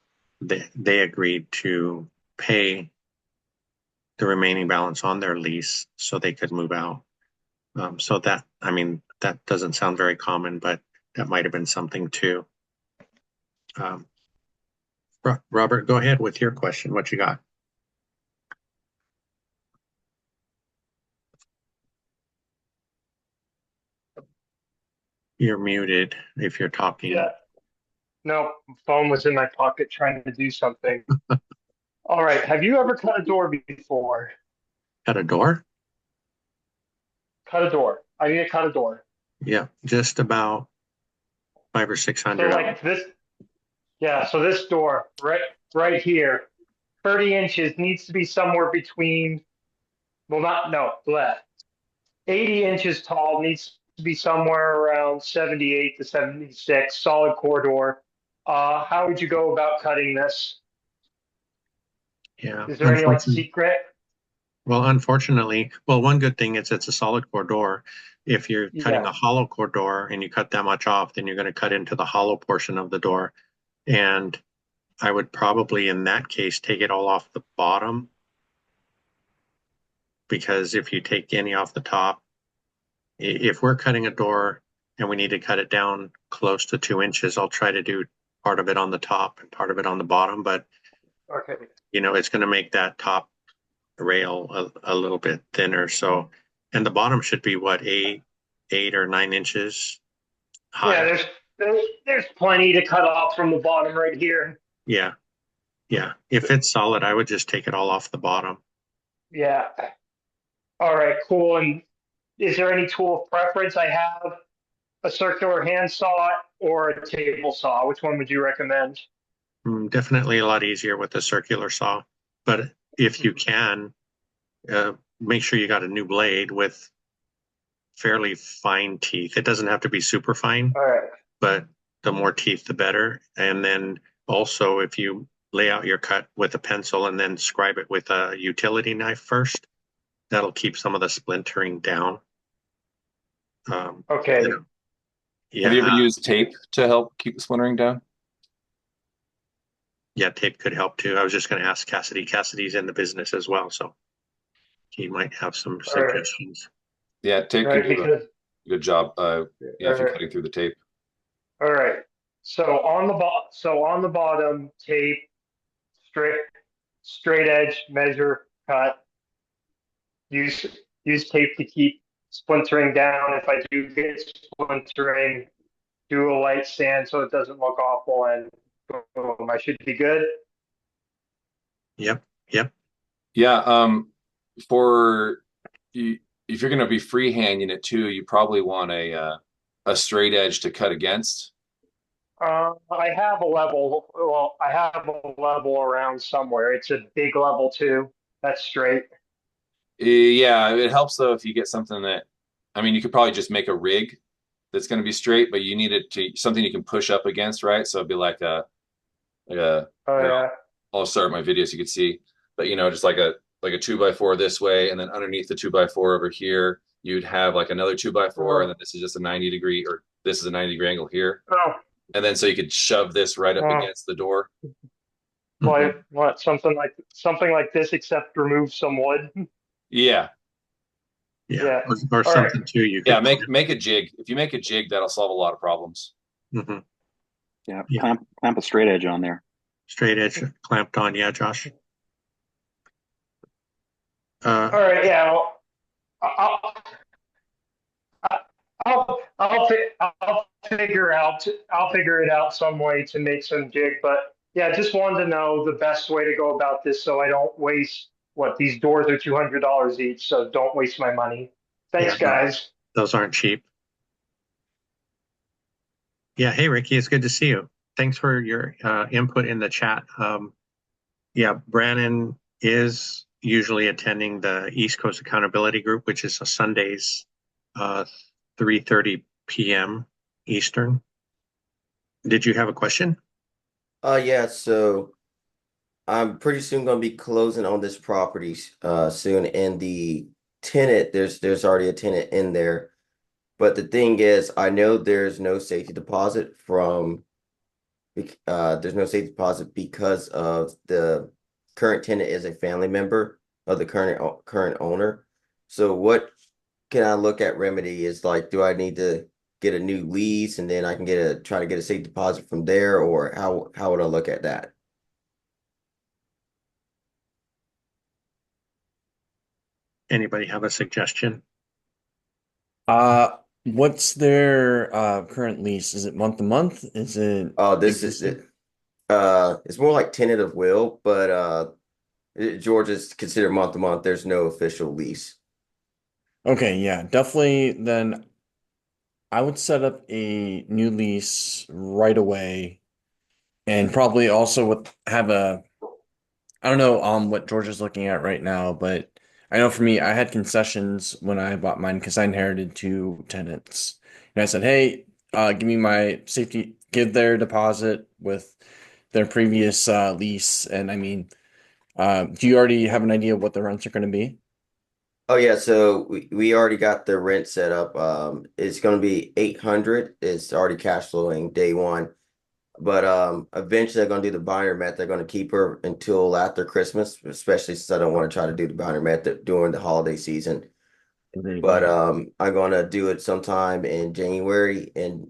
they agreed to pay the remaining balance on their lease so they could move out. So that doesn't sound very common, but that might have been something too. Robert, go ahead with your question. What you got? You're muted if you're talking. Yeah. No, phone was in my pocket trying to do something. All right. Have you ever cut a door before? Cut a door? Cut a door. I need to cut a door. Yeah, just about 500 or 600. So like this. Yeah. So this door right here, 30 inches needs to be somewhere between. Well, left. 80 inches tall needs to be somewhere around 78 to 76, solid core door. How would you go about cutting this? Yeah. Is there any like secret? Well, unfortunately, one good thing is it's a solid core door. If you're cutting a hollow core door and you cut that much off, then you're going to cut into the hollow portion of the door. And I would probably, in that case, take it all off the bottom. Because if you take any off the top, if we're cutting a door and we need to cut it down close to 2 inches, I'll try to do part of it on the top and part of it on the bottom. But, okay, it's going to make that top rail a little bit thinner. So, and the bottom should be what, 8 or 9 inches high. Yeah, there's plenty to cut off from the bottom right here. Yeah. If it's solid, I would just take it all off the bottom. Yeah. All right, cool. And is there any tool of preference? I have a circular hand saw or a table saw. Which one would you recommend? Definitely a lot easier with the circular saw. But if you can, make sure you got a new blade with fairly fine teeth. It doesn't have to be super fine, all right, but the more teeth, the better. And then also, if you lay out your cut with a pencil and then scribe it with a utility knife first, that'll keep some of the splintering down. Okay. Yeah. Have you ever used tape to help keep the splintering down? Yeah, tape could help too. I was just going to ask Cassidy. Cassidy's in the business as well, so he might have some suggestions. Yeah, tape can do a good job. If you're cutting through the tape. All right. So on the bottom, tape, straight edge, measure, cut. Use tape to keep splintering down if I do get splintering. do a light sand so it doesn't look awful, and boom, I should be good. Yep. Yep. Yeah. For you, if you're going to be freehanding it too, you probably want a straight edge to cut against. I have a level. Well, I have a level around somewhere. It's a big level too. That's straight. Yeah, it helps though if you get something that, I mean, you could probably just make a rig that's going to be straight, but you need it to something you can push up against, right? So it'd be like a Oh yeah. I'll start my video so you can see, but just like a 2x4 this way, and then underneath the 2x4 over here, you'd have like another 2x4, and then this is just a 90 degree, or this is a 90 degree angle here, Oh, and then so you could shove this right up against the door. what something like this, except remove some wood. Yeah, Yeah. Yeah. Or All something right. too. You yeah. could Make a jig. If you make a jig, that'll solve a lot of problems. Mhm. Yeah, Yeah. clamp a straight edge on there. Straight edge clamped on. Yeah, Josh. All right. Yeah. Well, I'll, I'll figure it out some way to make some jig. But yeah, I just wanted to know the best way to go about this so I don't waste these doors are $200 each, so don't waste my money. Thanks, Yeah, no. guys. Those aren't cheap. Yeah. Hey, Ricky, it's good to see you. Thanks for your input in the chat. Yeah, Brannon is usually attending the East Coast Accountability Group, which is a Sundays, 3:30 p.m. Eastern. Did you have a question? Yeah, so I'm pretty soon gonna be closing on this property soon, and the tenant, there's already a tenant in there. But the thing is, I know there's no safety deposit there's no safety deposit because of the current tenant is a family member of the current owner. So what can I look at remedy is like, do I need to get a new lease and then I can try to get a safety deposit from there, or how would I look at that? Anybody have a suggestion? What's their current lease? Is it month to month? Is it This is it. It's more like tenant of will, but George is considered month to month. There's no official lease. Okay, yeah, definitely then I would set up a new lease right away, and probably also I don't know what George is looking at right now, but I know for me, I had concessions when I bought mine because I inherited two tenants. And I said, hey, give me my safety, give their deposit with their previous lease. And I mean, do you already have an idea of what the rents are going to be? Oh yeah, so we already got the rent set up. It's going to be 800. It's already cash flowing day one. But eventually they're going to do the binder method. They're going to keep her until after Christmas, especially since I don't want to try to do the binder method during the holiday season. But I'm going to do it sometime in January and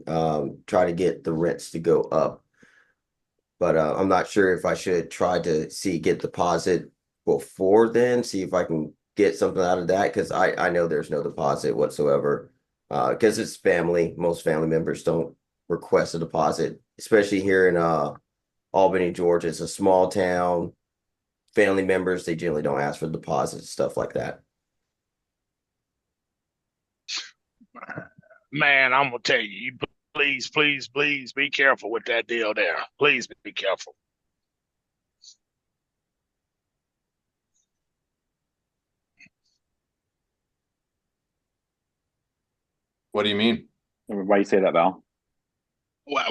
try to get the rents to go up. But I'm not sure if I should try to get deposit before then, see if I can get something out of that, because I know there's no deposit whatsoever. Because it's family. Most family members don't request a deposit, especially here in Albany, Georgia. It's a small town. Family members, they generally don't ask for deposits, stuff like that. Man, I'm gonna tell you, please be careful with that deal there. Please be careful. What do you mean? Why do you say that, Val?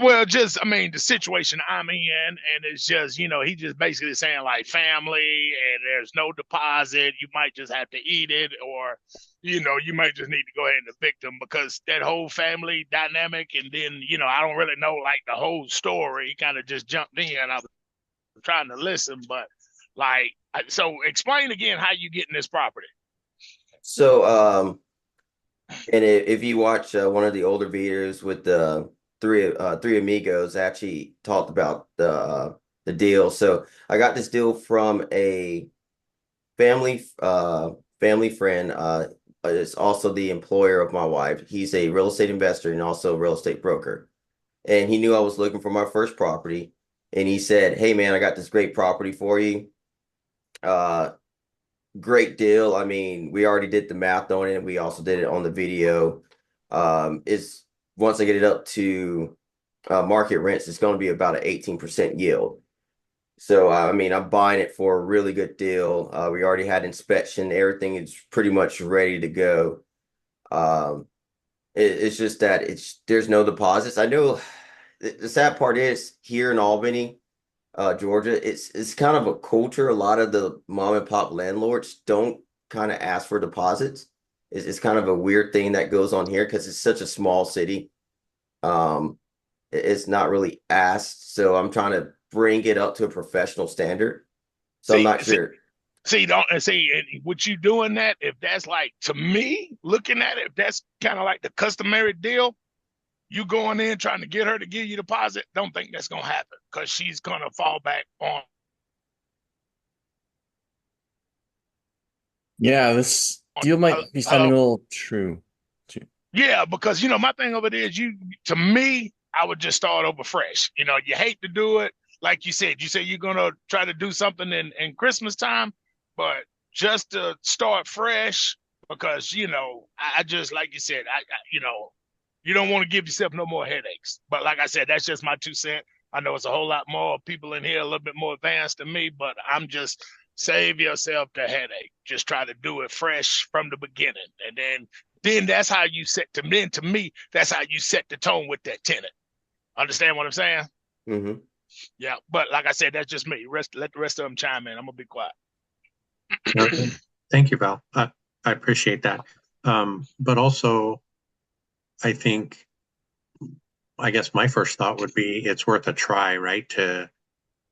Well, just I mean the situation I'm in, and it's just he just basically saying like family, and there's no deposit. You might just have to eat it, or you might just need to go ahead and evict them because that whole family dynamic. And then I don't really know like the whole story. He kind of just jumped in. I was trying to listen, but like, so explain again how you get in this property. So and if you watch one of the older videos with the three amigos, actually talked about the deal. So I got this deal from a family friend. It's also the employer of my wife. He's a real estate investor and also a real estate broker. and he knew I was looking for my first property, and he said, "Hey man, I got this great property for you. Great deal. I mean, we already did the math on it. We also did it on the video. It's once I get it up to market rents, it's going to be about an 18% yield. So, I mean, I'm buying it for a really good deal. We already had inspection. Everything is pretty much ready to go. It's just that there's no deposits. I know the sad part is here in Albany, Georgia, it's kind of a culture. A lot of the mom and pop landlords don't kind of ask for deposits. It's kind of a weird thing that goes on here because it's such a small city. It's not really asked. So I'm trying to bring it up to a professional standard. So I'm not sure. And what you doing that, if that's like, to me, looking at it, if that's kind of like the customary deal, you going in trying to get her to give you deposit, don't think that's going to happen because she's going to fall back on. Yeah, this deal might be sounding a little true. Yeah, because, my thing of it is to me, I would just start over fresh. You hate to do it. Like you said you're going to try to do something in Christmas time, but just to start fresh because, I just, like you said, you don't want to give yourself no more headaches. But like I said, that's just my 2 cents. I know it's a whole lot more people in here a little bit more advanced than me, but I'm just save yourself the headache. Just try to do it fresh from the beginning. And then that's how you to me, that's how you set the tone with that tenant. Understand what I'm saying? Mm-hmm. Yeah. But like I said, that's just me. Let the rest of them chime in. I'm going to be quiet. Okay. Thank you, Val. I appreciate that. But also, I guess my first thought would be it's worth a try, right? To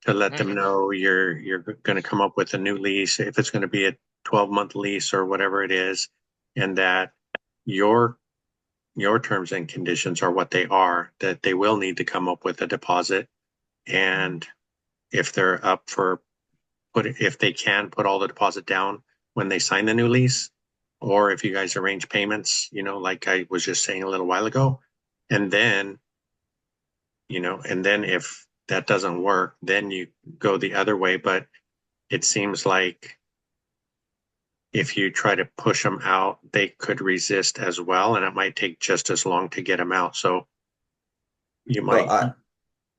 let them know you're going to come up with a new lease, if it's going to be a 12-month lease or whatever it is, and that your terms and conditions are what they are, that they will need to come up with a deposit. And if they're up for if they can put all the deposit down when they sign the new lease, or if you guys arrange payments, like I was just saying a little while ago, and then if that doesn't work, then you go the other way. But it seems like if you try to push them out, they could resist as well, and it might take just as long to get them out. So you might. Well,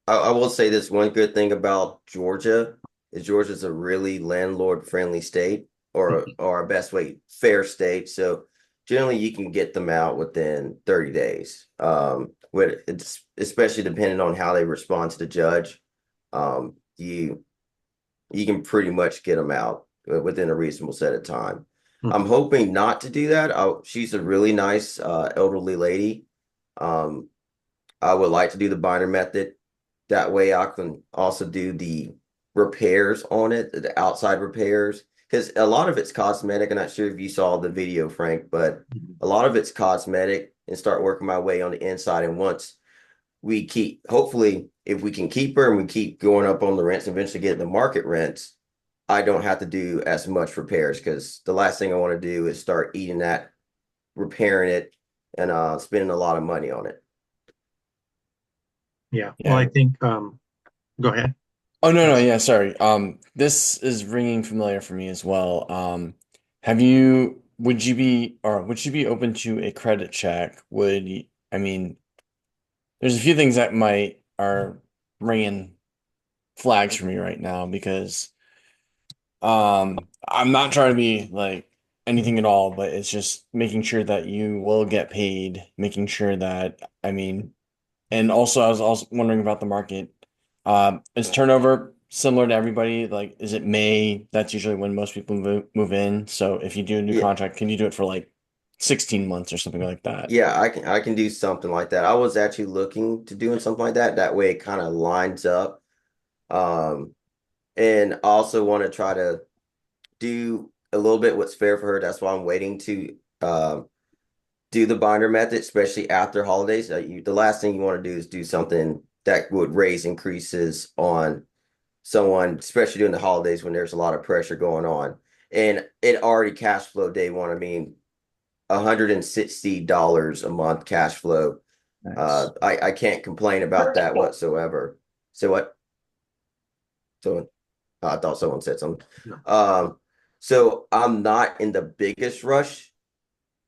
I will say this one good thing about Georgia is Georgia's a really landlord-friendly state, or our best way, fair state. So generally you can get them out within 30 days. It's especially depending on how they respond to the judge. You can pretty much get them out within a reasonable set of time. I'm hoping not to do that. She's a really nice elderly lady. I would like to do the binder method. That way I can also do the repairs on it, the outside repairs, because a lot of it's cosmetic. I'm not sure if you saw the video, Frank, but a lot of it's cosmetic, and start working my way on the inside. And once we hopefully, if we can keep her and we keep going up on the rents, eventually get the market rents, I don't have to do as much repairs, because the last thing I want to do is start eating that, repairing it, and spending a lot of money on it. Yeah. Well, I think, go ahead. Oh, no, yeah, sorry. This is ringing familiar for me as well. Would you be open to a credit check? There's a few things that are ringing flags for me right now, because I'm not trying to be like anything at all, but it's just making sure that you will get paid, making sure that, and also I was also wondering about the market. Is turnover similar to everybody? Like, is it May? That's usually when most people move in. So if you do a new contract, can you do it for like 16 months or something like that? Yeah, I can do something like that. I was actually looking to doing something like that. That way it kind of lines up. And I also want to try to do a little bit what's fair for her. That's why I'm waiting to do the binder method, especially after holidays. The last thing you want to do is do something that would raise increases on someone, especially during the holidays when there's a lot of pressure going on. And it already cash flow day one. $160 a month cash flow. Nice. I can't complain about that whatsoever. So what? So I thought someone said something. So I'm not in the biggest rush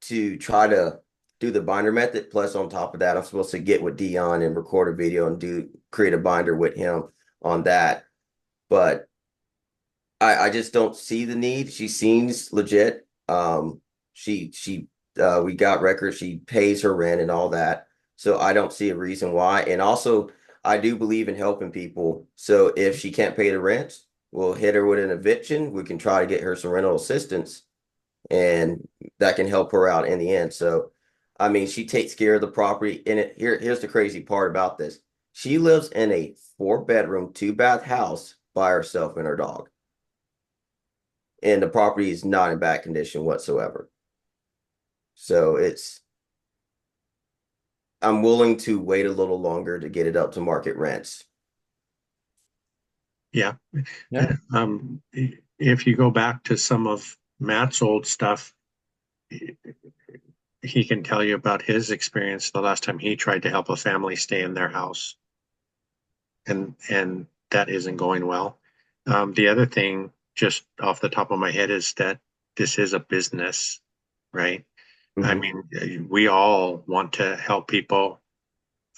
to try to do the binder method. Plus, on top of that, I'm supposed to get with Dion and record a video and create a binder with him on that. But I just don't see the need. She seems legit. We got records. She pays her rent and all that. So I don't see a reason why. And also, I do believe in helping people. So if she can't pay the rent, we'll hit her with an eviction. We can try to get her some rental assistance, and that can help her out in the end. So, I mean, she takes care of the property. And here's the crazy part about this. She lives in a 4-bedroom, 2-bath house by herself and her dog. And the property is not in bad condition whatsoever. So I'm willing to wait a little longer to get it up to market rents. Yeah. Yeah. If you go back to some of Matt's old stuff, he can tell you about his experience the last time he tried to help a family stay in their house. And that isn't going well. The other thing, just off the top of my head, is that this is a business, right? I mean, we all want to help people,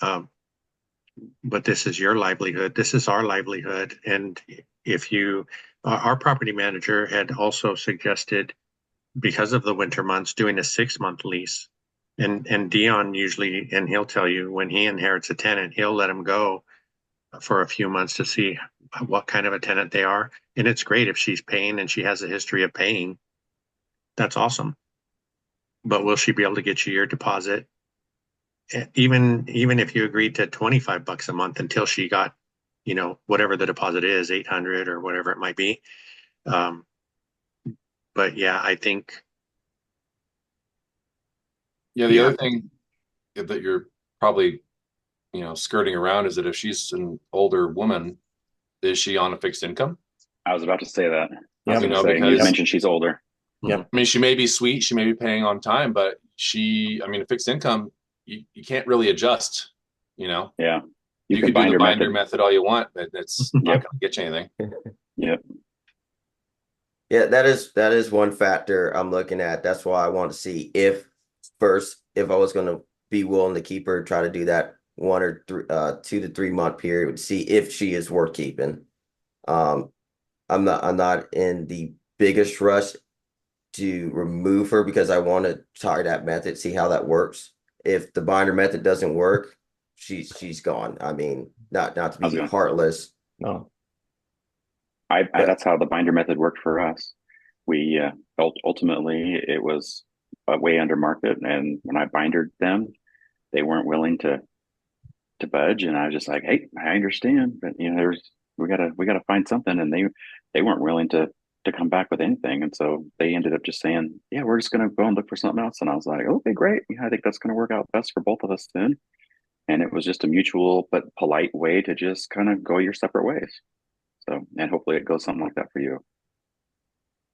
but this is your livelihood. This is our livelihood. And our property manager had also suggested, because of the winter months, doing a 6-month lease. And Dion usually, and he'll tell you, when he inherits a tenant, he'll let him go for a few months to see what kind of a tenant they are. And it's great if she's paying and she has a history of paying. That's awesome. But will she be able to get you your deposit? Even if you agreed to $25 a month until she got, whatever the deposit is, 800 or whatever it might be. But yeah, I think. Yeah, the other thing that you're probably, skirting around is that if she's an older woman, is she on a fixed income? I was about to say that. Yeah, you mentioned she's older. Yeah. I mean, she may be sweet, she may be paying on time, but a fixed income, you can't really adjust, Yeah. You could do the binder method all you want, but it's not going to get you anything. Yep. Yeah, that is one factor I'm looking at. That's why I want to see if I was going to be willing to keep her, try to do that 2 to 3 month period, see if she is worth keeping. I'm not in the biggest rush to remove her because I want to try that method, see how that works. If the binder method doesn't work, she's gone. I mean, not to be heartless. No. That's how the binder method worked for us. We ultimately it was way under market, and when I bindered them, they weren't willing to budge, and I was just like, hey, I understand, but we gotta find something, and they weren't willing to come back with anything, and so they ended up just saying, yeah, we're just gonna go and look for something else. And I was like, okay, great, I think that's gonna work out best for both of us then. And it was just a mutual but polite way to just kind of go your separate ways. So, and hopefully it goes something like that for you.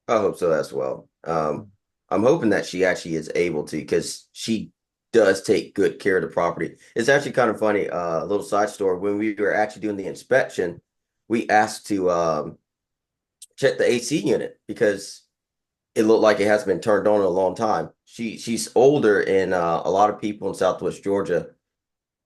I hope so as well. I'm hoping that she actually is able to, because she does take good care of the property. It's actually kind of funny, a little side story. When we were actually doing the inspection, we asked to check the AC unit because it looked like it has been turned on in a long time. She's older, and a lot of people in Southwest Georgia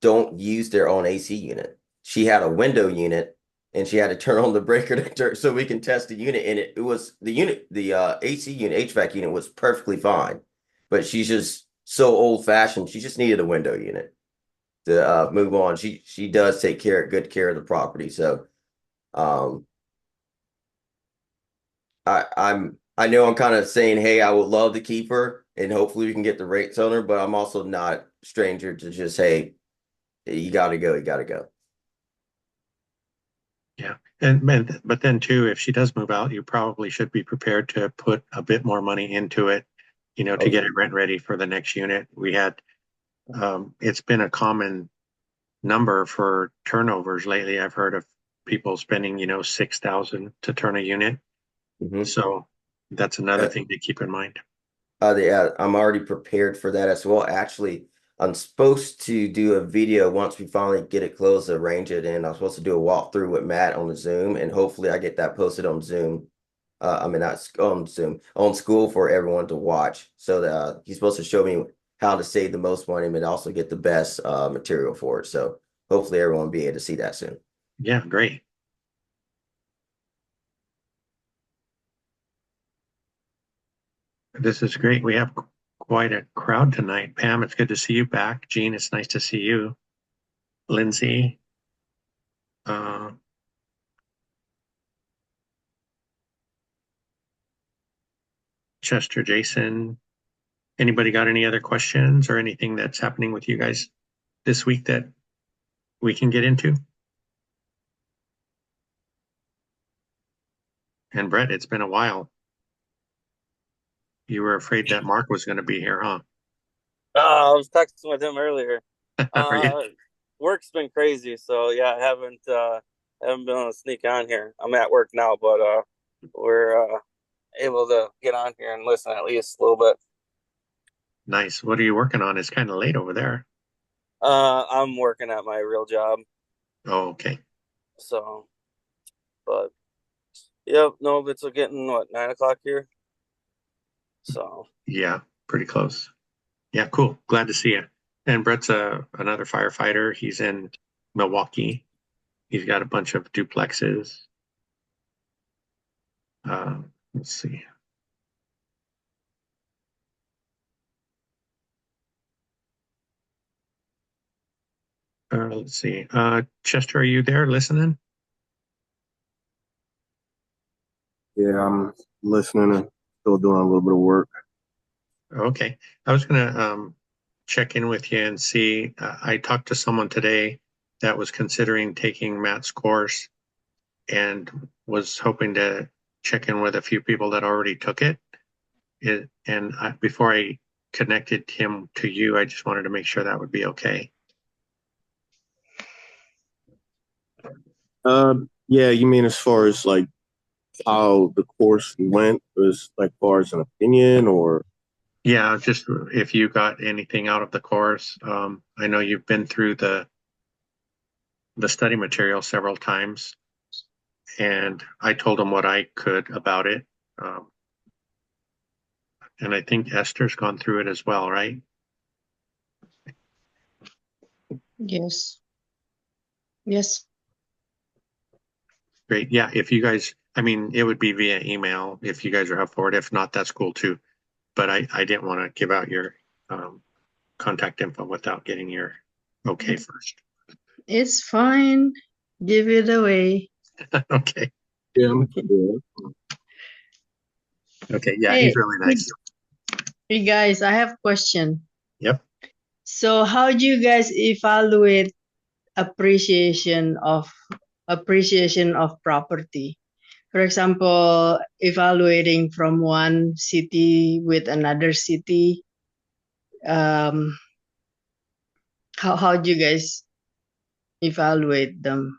don't use their own AC unit. She had a window unit, and she had to turn on the breaker so we can test the unit. And it was the unit, the AC unit, HVAC unit was perfectly fine, but she's just so old fashioned. She just needed a window unit to move on. She does take good care of the property. So, I know I'm kind of saying, hey, I would love to keep her, and hopefully we can get the rates on her, but I'm also not a stranger to just, hey, you got to go. Yeah. But then too, if she does move out, you probably should be prepared to put a bit more money into it, to get it rent ready for the next unit. We had, it's been a common number for turnovers lately. I've heard of people spending, $6,000 to turn a unit. So that's another thing to keep in mind. Yeah, I'm already prepared for that as well. Actually, I'm supposed to do a video once we finally get it closed, arrange it, and I'm supposed to do a walkthrough with Matt on the Zoom, and hopefully I get that posted on Zoom. I mean, not on Zoom, on school for everyone to watch. So that he's supposed to show me how to save the most money and also get the best material for it. So hopefully everyone will be able to see that soon. Yeah, great. This is great. We have quite a crowd tonight. Pam, it's good to see you back. Gene, it's nice to see you. Lindsay. Chester, Jason. Anybody got any other questions or anything that's happening with you guys this week that we can get into? And Brett, it's been a while. You were afraid that Mark was going to be here, huh? I was texting with him earlier. Are you? Work's been crazy, so yeah, I haven't been able to sneak on here. I'm at work now, but we're able to get on here and listen at least a little bit. Nice. What are you working on? It's kind of late over there. I'm working at my real job. Oh, okay. So, but yep, no, it's getting what, 9 o'clock here. So yeah, pretty close. Yeah, cool. Glad to see you. And Brett's another firefighter. He's in Milwaukee. He's got a bunch of duplexes. Let's see. Let's see. Chester, are you there listening? Yeah, I'm listening and still doing a little bit of work. Okay. I was gonna check in with you and see. I talked to someone today that was considering taking Matt's course and was hoping to check in with a few people that already took it. Before I connected him to you, I just wanted to make sure that would be okay. Yeah, you mean as far as like how the course went, as like far as an opinion, or? Yeah, just if you got anything out of the course. I know you've been through the study material several times, and I told him what I could about it. And I think Esther's gone through it as well, right? Yes. Yes. Great. Yeah, if you guys, I mean, it would be via email if you guys are up for it. If not, that's cool too. But I didn't want to give out your contact info without getting your okay first. It's fine. Give it away. Okay. Yeah. Okay. Yeah, Hey, he's really nice. Hey guys, I have a question. Yep. So how do you guys evaluate appreciation of property? For example, evaluating from one city with another city. How do you guys evaluate them?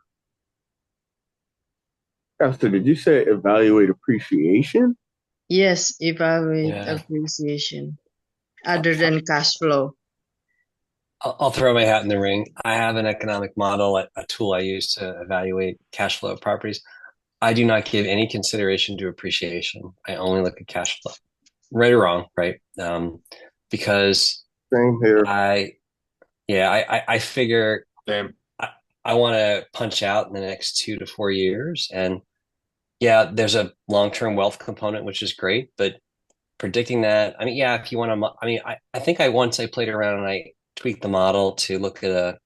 Esther, did you say evaluate appreciation? Yes, evaluate Yeah. appreciation other than cash flow. I'll throw my hat in the ring. I have an economic model, a tool I use to evaluate cash flow of properties. I do not give any consideration to appreciation. I only look at cash flow, right or wrong, right? Because Same here. I figure I want to punch out in the next 2 to 4 years, and yeah, there's a long-term wealth component, which is great, but predicting that, I mean, yeah, if you want to, I mean, I think I played around and I tweaked the model to look at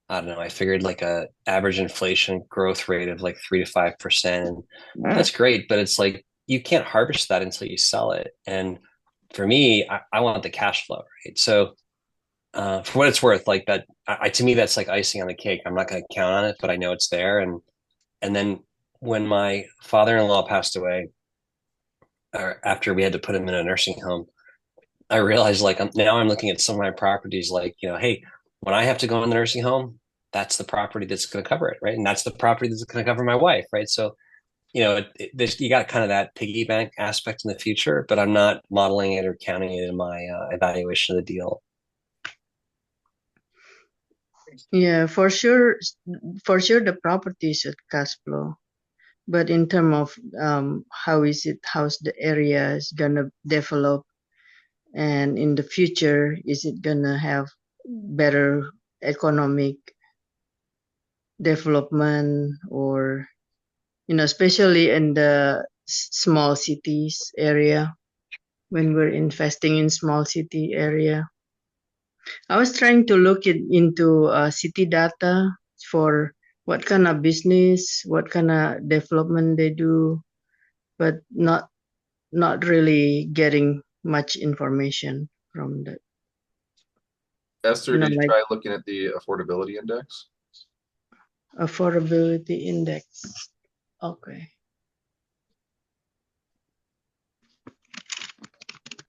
I don't know, I figured like a average inflation growth rate of like 3 to 5%. And that's great, but it's like you can't harvest that until you sell it. And for me, I want the cash flow, right? So for what it's worth, like that, to me, that's like icing on the cake. I'm not going to count on it, but I know it's there. And then when my father-in-law passed away, or after we had to put him in a nursing home, I realized like now I'm looking at some of my properties like, hey, when I have to go in the nursing home, that's the property that's going to cover it, right? And that's the property that's going to cover my wife, right? So, you got kind of that piggy bank aspect in the future, but I'm not modeling it or counting it in my evaluation of the deal. Yeah, for sure the property should cash flow. But in terms of how's the area is gonna develop, and in the future, is it gonna have better economic development, or especially in the small cities area, when we're investing in small city area. I was trying to look into city data for what kind of business, what kind of development they do, but not really getting much information from that. Esther, did you Like try looking at the affordability index? affordability index. Okay.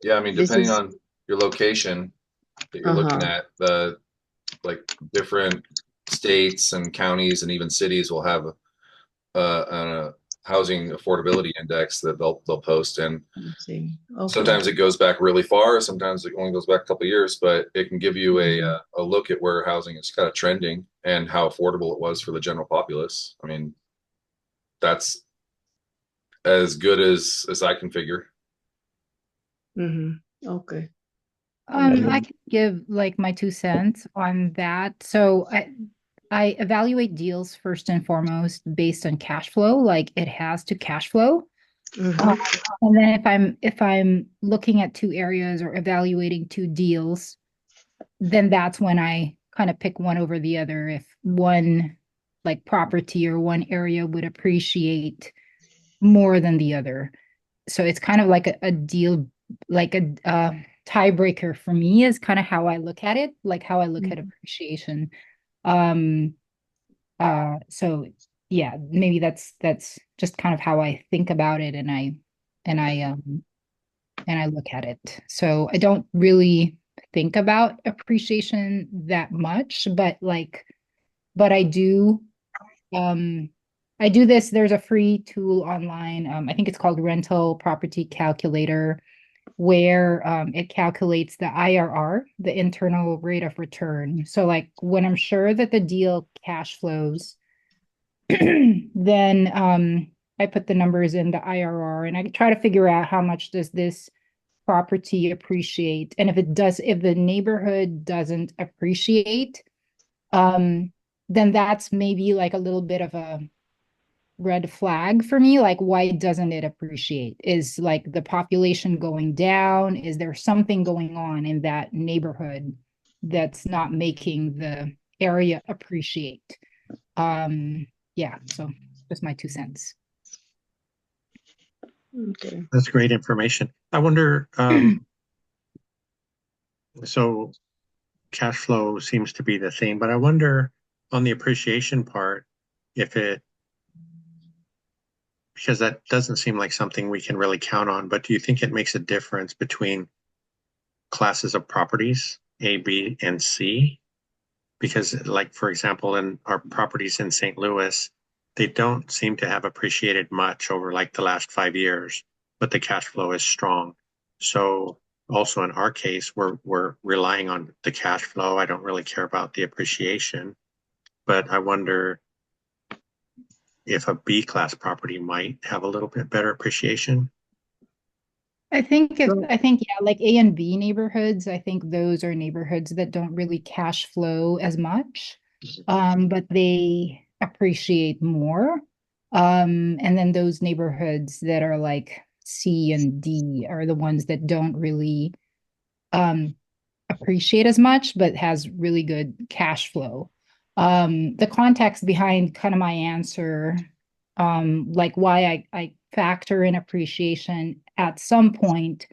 Yeah, I mean, This depending is on your location that you're looking at, the like different states and counties and even cities will have a housing affordability index that they'll post, and let's see. Okay. sometimes it goes back really far, sometimes it only goes back a couple of years, but it can give you a look at where housing is kind of trending and how affordable it was for the general populace. I mean, that's as good as I can figure. Okay. I can give like my 2 cents on that. So I evaluate deals first and foremost based on cash flow, like it has to cash flow. And then if I'm looking at two areas or evaluating two deals, then that's when I kind of pick one over the other. If one like property or one area would appreciate more than the other. So it's kind of like a deal, like a tiebreaker for me is kind of how I look at it, like how I look at appreciation. So yeah, maybe that's just kind of how I think about it, and I look at it. So I don't really think about appreciation that much, but I do this. There's a free tool online. I think it's called Rental Property Calculator, where it calculates the IRR, the internal rate of return. So like when I'm sure that the deal cash flows, then I put the numbers in the IRR and I try to figure out how much does this property appreciate. And if the neighborhood doesn't appreciate, then that's maybe like a little bit of a red flag for me. Like, why doesn't it appreciate? Is like the population going down? Is there something going on in that neighborhood that's not making the area appreciate? Yeah, so just my 2 cents. Okay. That's great information. I wonder, so cash flow seems to be the theme, but I wonder on the appreciation part, because that doesn't seem like something we can really count on, but do you think it makes a difference between classes of properties, A, B, and C? Because like, for example, in our properties in St. Louis, they don't seem to have appreciated much over like the last 5 years, but the cash flow is strong. So also in our case, we're relying on the cash flow. I don't really care about the appreciation, but I wonder if a B class property might have a little bit better appreciation. I think yeah, like A and B neighborhoods, I think those are neighborhoods that don't really cash flow as much, but they appreciate more. And then those neighborhoods that are like C and D are the ones that don't really appreciate as much, but has really good cash flow. The context behind kind of my answer, like why I factor in appreciation at some point,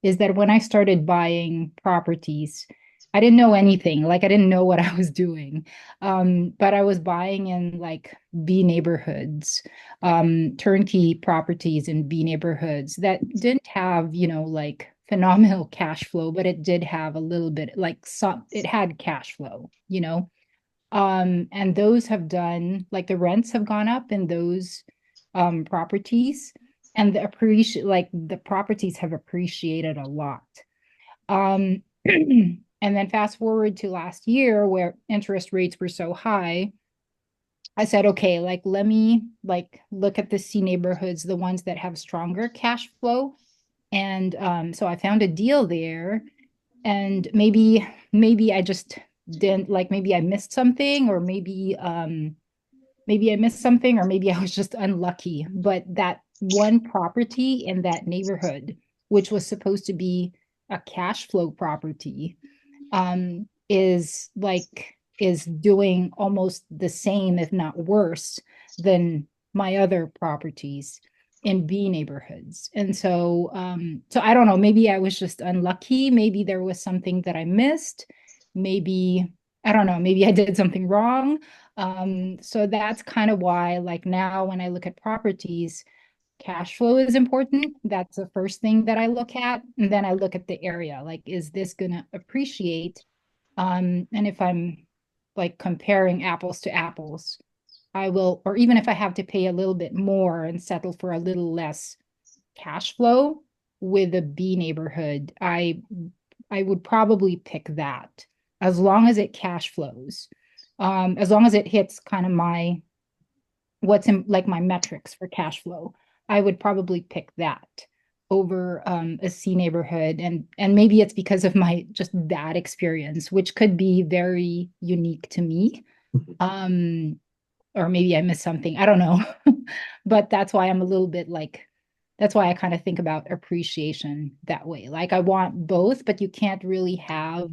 is that when I started buying properties, I didn't know anything. Like I didn't know what I was doing. But I was buying in like B neighborhoods, turnkey properties in B neighborhoods that didn't have, like phenomenal cash flow, but it did have a little bit it had cash flow, and those have done, like the rents have gone up in those properties, and the properties have appreciated a lot. And then fast forward to last year where interest rates were so high, I said, okay, like let me like look at the C neighborhoods, the ones that have stronger cash flow. And so I found a deal there, and maybe I just didn't like, maybe I missed something, or maybe maybe I missed something, or maybe I was just unlucky. But that one property in that neighborhood, which was supposed to be a cash flow property, is doing almost the same, if not worse, than my other properties in B neighborhoods. And so so I don't know, maybe I was just unlucky, maybe there was something that I missed, maybe I don't know, maybe I did something wrong. So that's kind of why, like now when I look at properties, cash flow is important. That's the first thing that I look at. And then I look at the area, like, is this going to appreciate? And if I'm like comparing apples to apples, I will, or even if I have to pay a little bit more and settle for a little less cash flow with a B neighborhood, I would probably pick that as long as it cash flows. As long as it hits kind of my, what's in like my metrics for cash flow, I would probably pick that over a C neighborhood. And maybe it's because of my just bad experience, which could be very unique to me. Or maybe I missed something. I don't know. But that's why I'm a little bit like, that's why I kind of think about appreciation that way. Like I want both, but you can't really have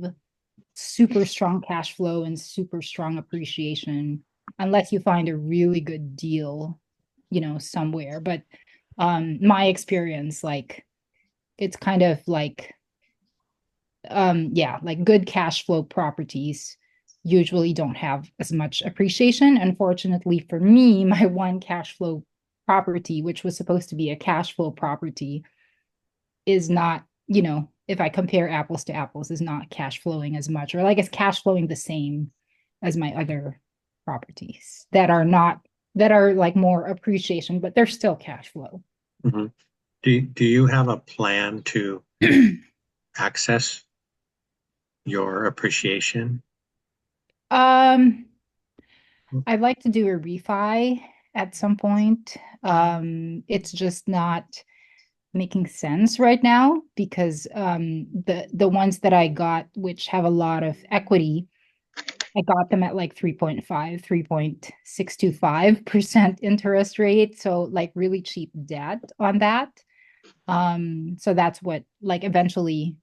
super strong cash flow and super strong appreciation unless you find a really good deal, you know, somewhere. But my experience, like it's kind of like yeah, like good cash flow properties usually don't have as much appreciation. Unfortunately for me, my one cash flow property, which was supposed to be a cash flow property, is not, you know, if I compare apples to apples, is not cash flowing as much, or like it's cash flowing the same as my other properties that are not, that are like more appreciation, but they're still cash flow. Mm-hmm. Do you have a plan to access your appreciation? I'd like to do a refi at some point. It's just not making sense right now because the ones that I got, which have a lot of equity, I got them at like 3.625% interest rate. So like really cheap debt on that. So that's what, like, eventually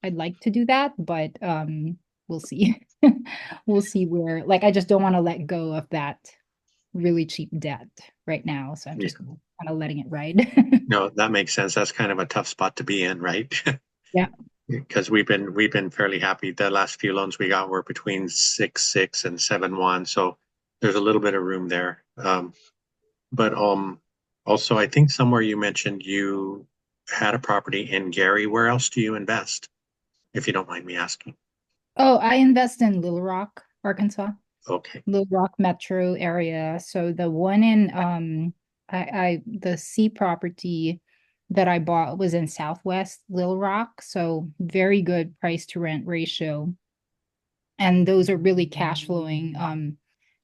I'd like to do that, but we'll see. We'll see where, like, I just don't want to let go of that really cheap debt right now. So I'm just kind of letting it ride. No, that makes sense. That's kind of a tough spot to be in, right? Yeah. Because we've been fairly happy. The last few loans we got were between 6.6 and 7.1, so there's a little bit of room there. But also I think somewhere you mentioned you had a property in Gary. Where else do you invest, if you don't mind me asking? Oh, I invest in Little Rock, Arkansas. Okay. Little Rock metro area. So the one in the C property that I bought was in Southwest Little Rock. So very good price to rent ratio. And those are really cash flowing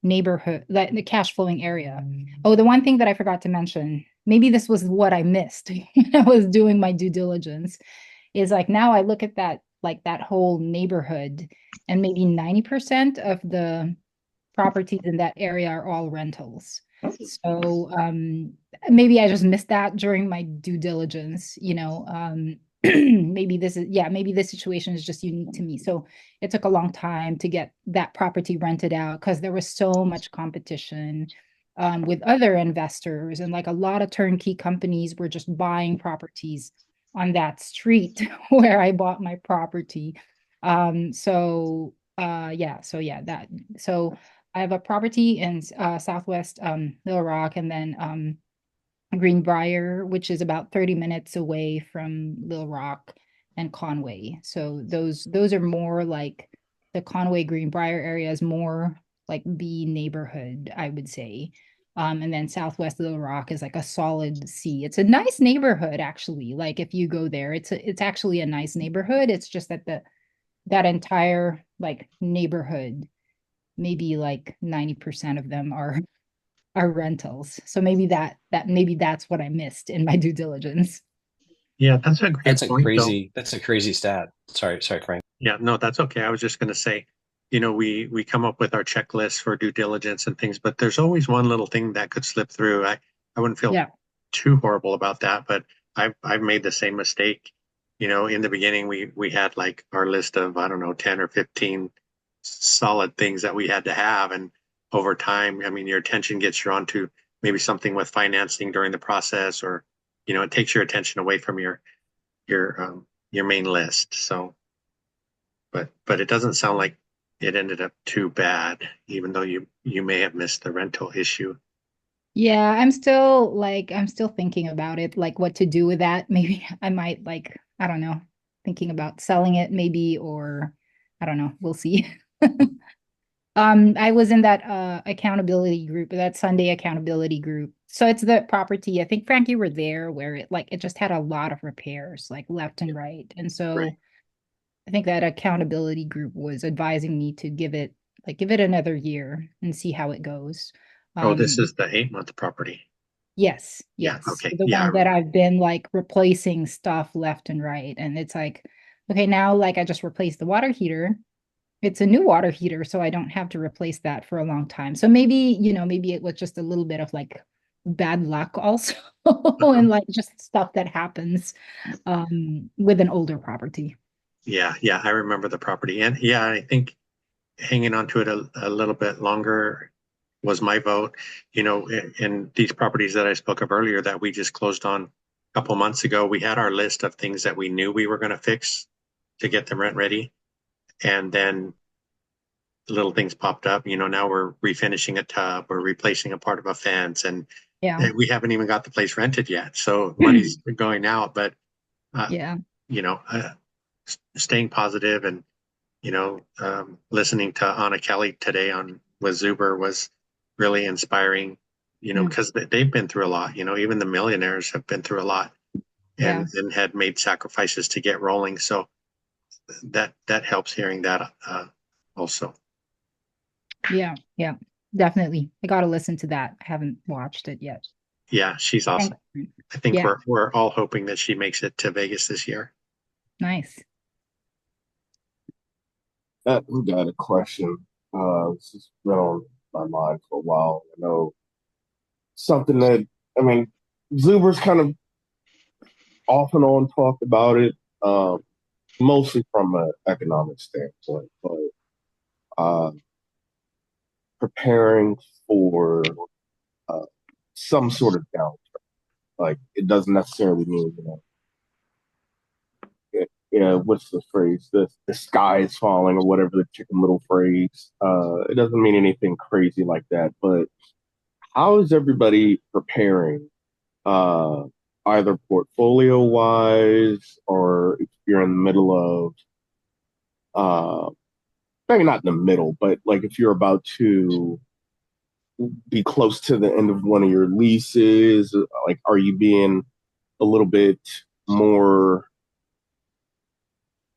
neighborhood, the cash flowing area. Oh, the one thing that I forgot to mention, maybe this was what I missed. I was doing my due diligence, is like now I look at that, like that whole neighborhood, and maybe 90% of the properties in that area are all rentals. So maybe I just missed that during my due diligence, you know. Maybe this is, yeah, maybe this situation is just unique to me. So it took a long time to get that property rented out because there was so much competition with other investors, and like a lot of turnkey companies were just buying properties on that street where I bought my property. So I have a property in Southwest Little Rock, and then Greenbrier, which is about 30 minutes away from Little Rock, and Conway. So those are more like the Conway Greenbrier area is more like B neighborhood, I would say. And then Southwest Little Rock is like a solid C. It's a nice neighborhood, actually. Like if you go there, it's actually a nice neighborhood. It's just that that entire like neighborhood, maybe like 90% of them are rentals. So maybe that's what I missed in my due diligence. Yeah, that's a great point, though. That's a crazy stat. Sorry, Frank. Yeah, no, that's okay. I was just going to say, we come up with our checklist for due diligence and things, but there's always one little thing that could slip through. I wouldn't feel Yeah. too horrible about that, but I've made the same mistake. In the beginning, we had like our list of, I don't know, 10 or 15 solid things that we had to have, and over time, I mean, your attention gets drawn to maybe something with financing during the process, or it takes your attention away from your main list. So. But it doesn't sound like it ended up too bad, even though you may have missed the rental issue. Yeah, I'm still thinking about it, like what to do with that. Maybe I might I don't know, thinking about selling it maybe, or I don't know, we'll see. I was in that accountability group, that Sunday accountability group. So it's the property, I think Frank, you were there, where it just had a lot of repairs, like left and right. And so Right. I think that accountability group was advising me to give it another year and see how it goes. Oh, this is the 8-month property. Yes, Yeah. yes. Okay. The Yeah. one that I've been like replacing stuff left and right. And it's like, okay, now like I just replaced the water heater. It's a new water heater, so I don't have to replace that for a long time. So maybe, maybe it was just a little bit of like bad luck also, and like just stuff that happens with an older property. Yeah. I remember the property, and yeah, I think hanging on to it a little bit longer was my vote. In these properties that I spoke of earlier that we just closed on a couple months ago, we had our list of things that we knew we were going to fix to get them rent ready. And then little things popped up. Now we're refinishing a tub, we're replacing a part of a fence, and Yeah. we haven't even got the place rented yet. So money's going out, but Yeah. Staying positive and listening to Anna Kelly today with Zuber was really inspiring. Because they've been through a lot. Even the millionaires have been through a lot, and had made sacrifices to get rolling. So that helps hearing that also. Yeah, definitely. I got to listen to that. I haven't watched it yet. Yeah, she's awesome. I think Yeah. we're all hoping that she makes it to Vegas this year. Nice. We got a question. This has been on my mind for a while. I know something that, I mean, Zuber's kind of off and on talked about it, mostly from an economic standpoint, but preparing for some sort of downturn. Like, it doesn't necessarily mean, what's the phrase? The sky is falling, or whatever the Chicken Little phrase. It doesn't mean anything crazy like that. But how is everybody preparing, either portfolio wise, or if you're in the middle of, maybe not in the middle, but like if you're about to be close to the end of one of your leases, like are you being a little bit more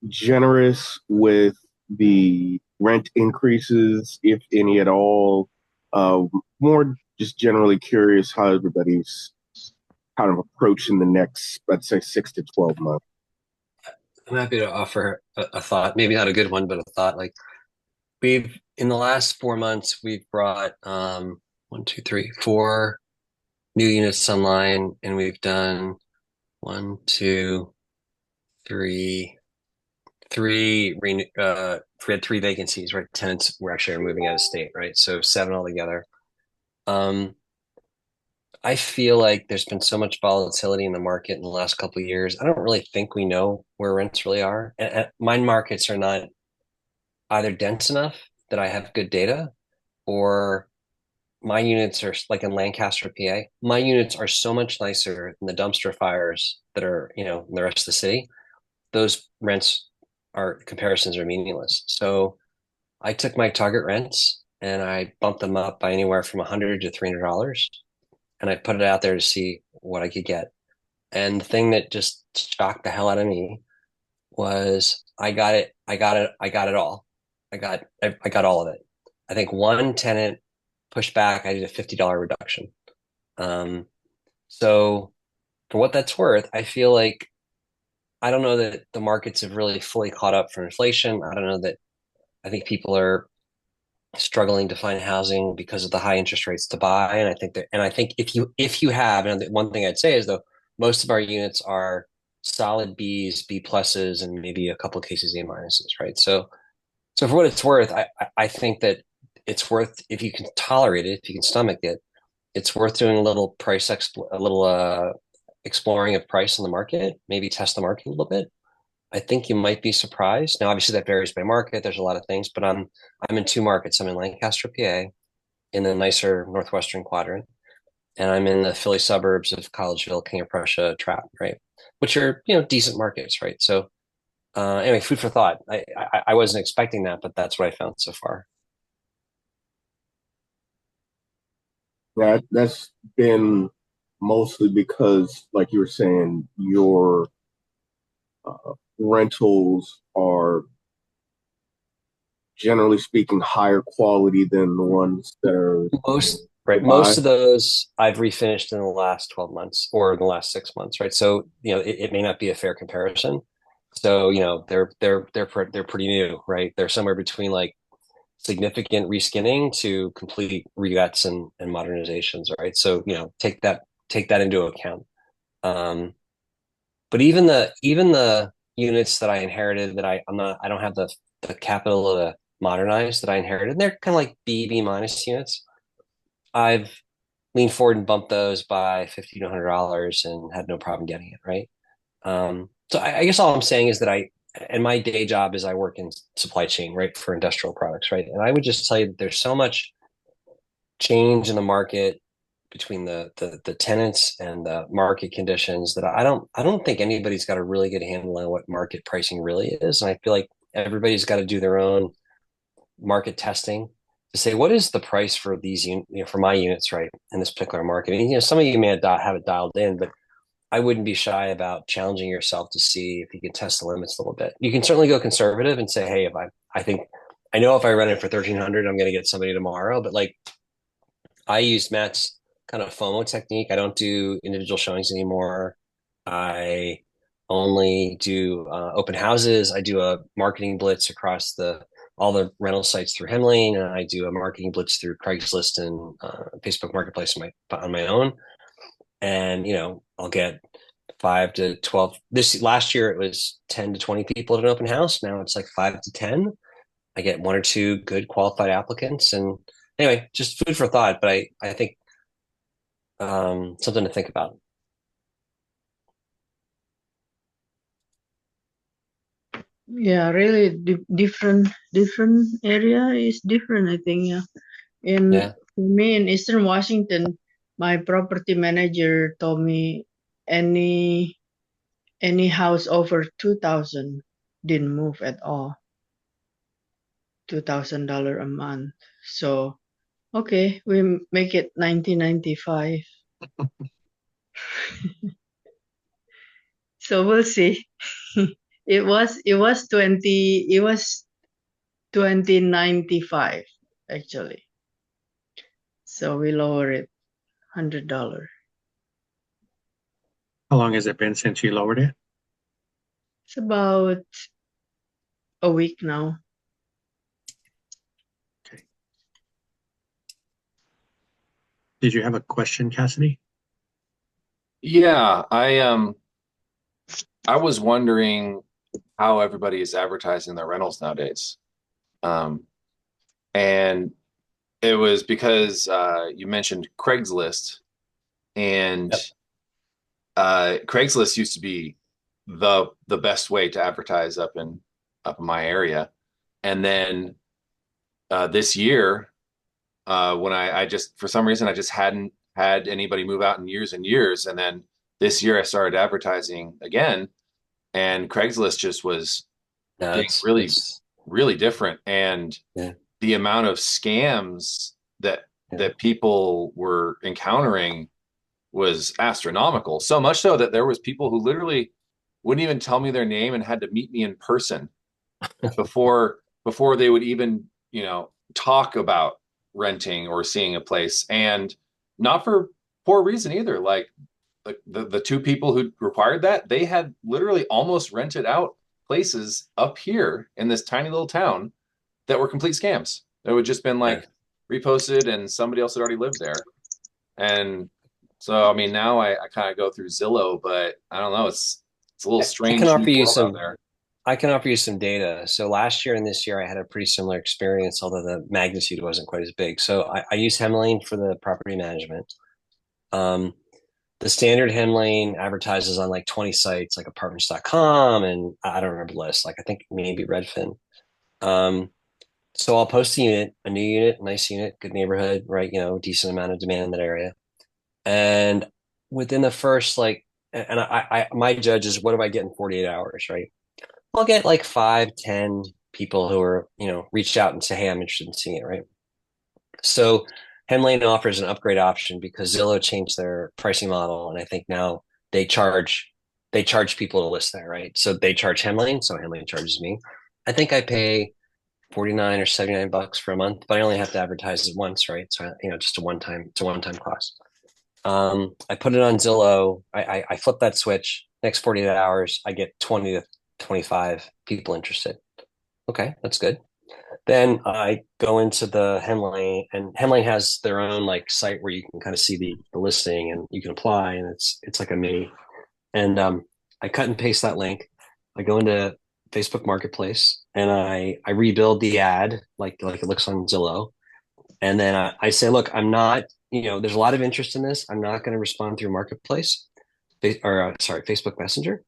generous with the rent increases, if any at all? More just generally curious how everybody's kind of approaching the next, let's say, 6 to 12 months. I'm happy to offer a thought, maybe not a good one, but a thought. Like in the last 4 months, we've brought 1, 2, 3, 4 new units online, and we've done 1, 2, 3, we had 3 vacancies, right? Tenants were actually moving out of state, right? So 7 altogether. I feel like there's been so much volatility in the market in the last couple of years. I don't really think we know where rents really are. And my markets are not either dense enough that I have good data, or my units are like in Lancaster, PA. My units are so much nicer than the dumpster fires that are, in the rest of the city. Those comparisons are meaningless. So I took my target rents and I bumped them up by anywhere from $100 to $300. And I put it out there to see what I could get. And the thing that just shocked the hell out of me was I got it. I got it. I got it all. I got all of it. I think one tenant pushed back. I did a $50 reduction. So for what that's worth, I feel like I don't know that the markets have really fully caught up for inflation. I don't know that I think people are struggling to find housing because of the high interest rates to buy. And I think if you have, and the one thing I'd say is though, most of our units are solid Bs, B pluses, and maybe a couple of cases A minuses, right? So for what it's worth, I think that it's worth if you can tolerate it, if you can stomach it, it's worth doing a little exploring of price in the market, maybe test the market a little bit. I think you might be surprised. Now, obviously, that varies by market. There's a lot of things, but I'm in two markets. I'm in Lancaster, PA, in the nicer northwestern quadrant, and I'm in the Philly suburbs of Collegeville, King of Prussia, Trapp, right? Which are decent markets, right? So anyway, food for thought. I wasn't expecting that, but that's what I found so far. That's been mostly because, like you were saying, your rentals are generally speaking higher quality than the ones that are Most of those I've refinished in the last 12 months or in the last 6 months, right? So it may not be a fair comparison. So they're pretty new, right? They're somewhere between like significant reskinning to complete re-lets and modernizations, right? So take that into account. But even the units that I inherited that I don't have the capital to modernize that I inherited, they're kind of like B minus units. I've leaned forward and bumped those by $50 to $100 and had no problem getting it, right? So I guess all I'm saying is that and my day job is I work in supply chain, right, for industrial products, right? And I would just tell you that there's so much change in the market between the tenants and the market conditions that I don't think anybody's got a really good handle on what market pricing really is. And I feel like everybody's got to do their own market testing to say what is the price for these for my units, right, in this particular market. And some of you may have it dialed in, but I wouldn't be shy about challenging yourself to see if you can test the limits a little bit. You can certainly go conservative and say, hey, I know if I rent it for 1,300, I'm going to get somebody tomorrow. But like I used Matt's kind of FOMO technique. I don't do individual showings anymore. I only do open houses. I do a marketing blitz across all the rental sites through Hemlane, and I do a marketing blitz through Craigslist and Facebook Marketplace on my own. And I'll get 5 to 12. This last year it was 10 to 20 people at an open house. Now it's like 5 to 10. I get 1 or 2 good qualified applicants, and anyway, just food for thought. But I think something to think about. Yeah, really different area is different, I think. Yeah. For me in Eastern Washington, my property manager told me any house over 2,000 didn't move at all. $2,000 a month. So okay, we make it 1995. So we'll see. It was 2095 actually. So we lower it $100. How long has it been since you lowered it? It's about a week now. Okay. Did you have a question, Cassidy? Yeah, I was wondering how everybody is advertising their rentals nowadays. And it was because you mentioned Craigslist, and Craigslist used to be the best way to advertise up in my area. And then this year, when I just for some reason I just hadn't had anybody move out in years and years, and then this year I started advertising again, and Craigslist just was getting really different, and the amount of scams that people were encountering was astronomical. So much so that there was people who literally wouldn't even tell me their name and had to meet me in person before they would even, talk about renting or seeing a place. And not for poor reason either. Like the two people who required that, they had literally almost rented out places up here in this tiny little town that were complete scams. That would just been like reposted and somebody else had already lived there. And so, I mean, now I kind of go through Zillow, but I don't know. It's a little strange I can offer new you world some out there. I can offer you some data. So last year and this year, I had a pretty similar experience, although the magnitude wasn't quite as big. So I use Hemlane for the property management. The standard Hemlane advertises on like 20 sites, like apartments.com, and I don't remember the list. Like I think maybe Redfin. So I'll post a new unit, nice unit, good neighborhood, right? Decent amount of demand in that area. And within the first and my judge is, what do I get in 48 hours, right? I'll get like 5, 10 people who are, reached out and say, hey, I'm interested in seeing it, right? So Hemlane offers an upgrade option because Zillow changed their pricing model, and I think now they charge people to list there, right? So they charge Hemlane, so Hemlane charges me. I think I pay 49 or 79 bucks for a month, but I only have to advertise it once, right? So just it's a one-time cost. I put it on Zillow. I flip that switch. Next 48 hours, I get 20 to 25 people interested. Okay, that's good. Then I go into the Hemlane, and Hemlane has their own site where you can kind of see the listing and you can apply, and it's like a mini. And I cut and paste that link. I go into Facebook Marketplace and I rebuild the ad like it looks on Zillow. And then I say, look, I'm not, there's a lot of interest in this. I'm not going to respond through Marketplace Facebook Messenger.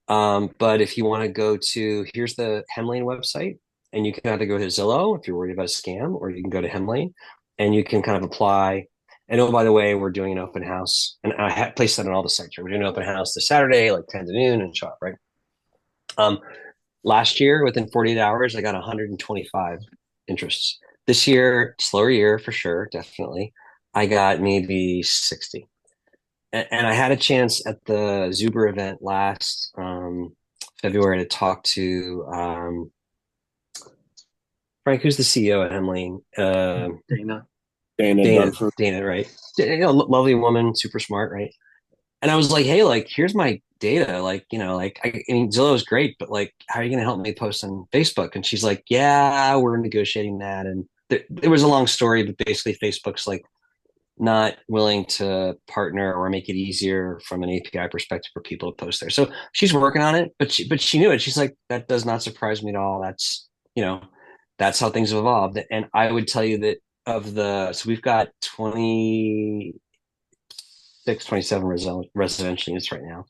But if you want to go to, here's the Hemlane website, and you can either go to Zillow if you're worried about a scam, or you can go to Hemlane and you can kind of apply. And oh, by the way, we're doing an open house, and I placed that on all the sites. We're doing an open house this Saturday, like 10 to noon, and shop, right? Last year, within 48 hours, I got 125 interests. This year, slower year for sure, definitely. I got maybe 60. And I had a chance at the Zuber event last February to talk to Frank, who's the CEO at Hemlane. Dana, right? Lovely woman, super smart, right? And I was like, hey, here's my data. I mean, Zillow is great, but how are you going to help me post on Facebook? And she's like, yeah, we're negotiating that. And there was a long story, but basically Facebook's not willing to partner or make it easier from an API perspective for people to post there. So she's working on it, but she knew it. She's like, that does not surprise me at all. That's, that's how things have evolved. And I would tell you that so we've got 26, 27 residential units right now.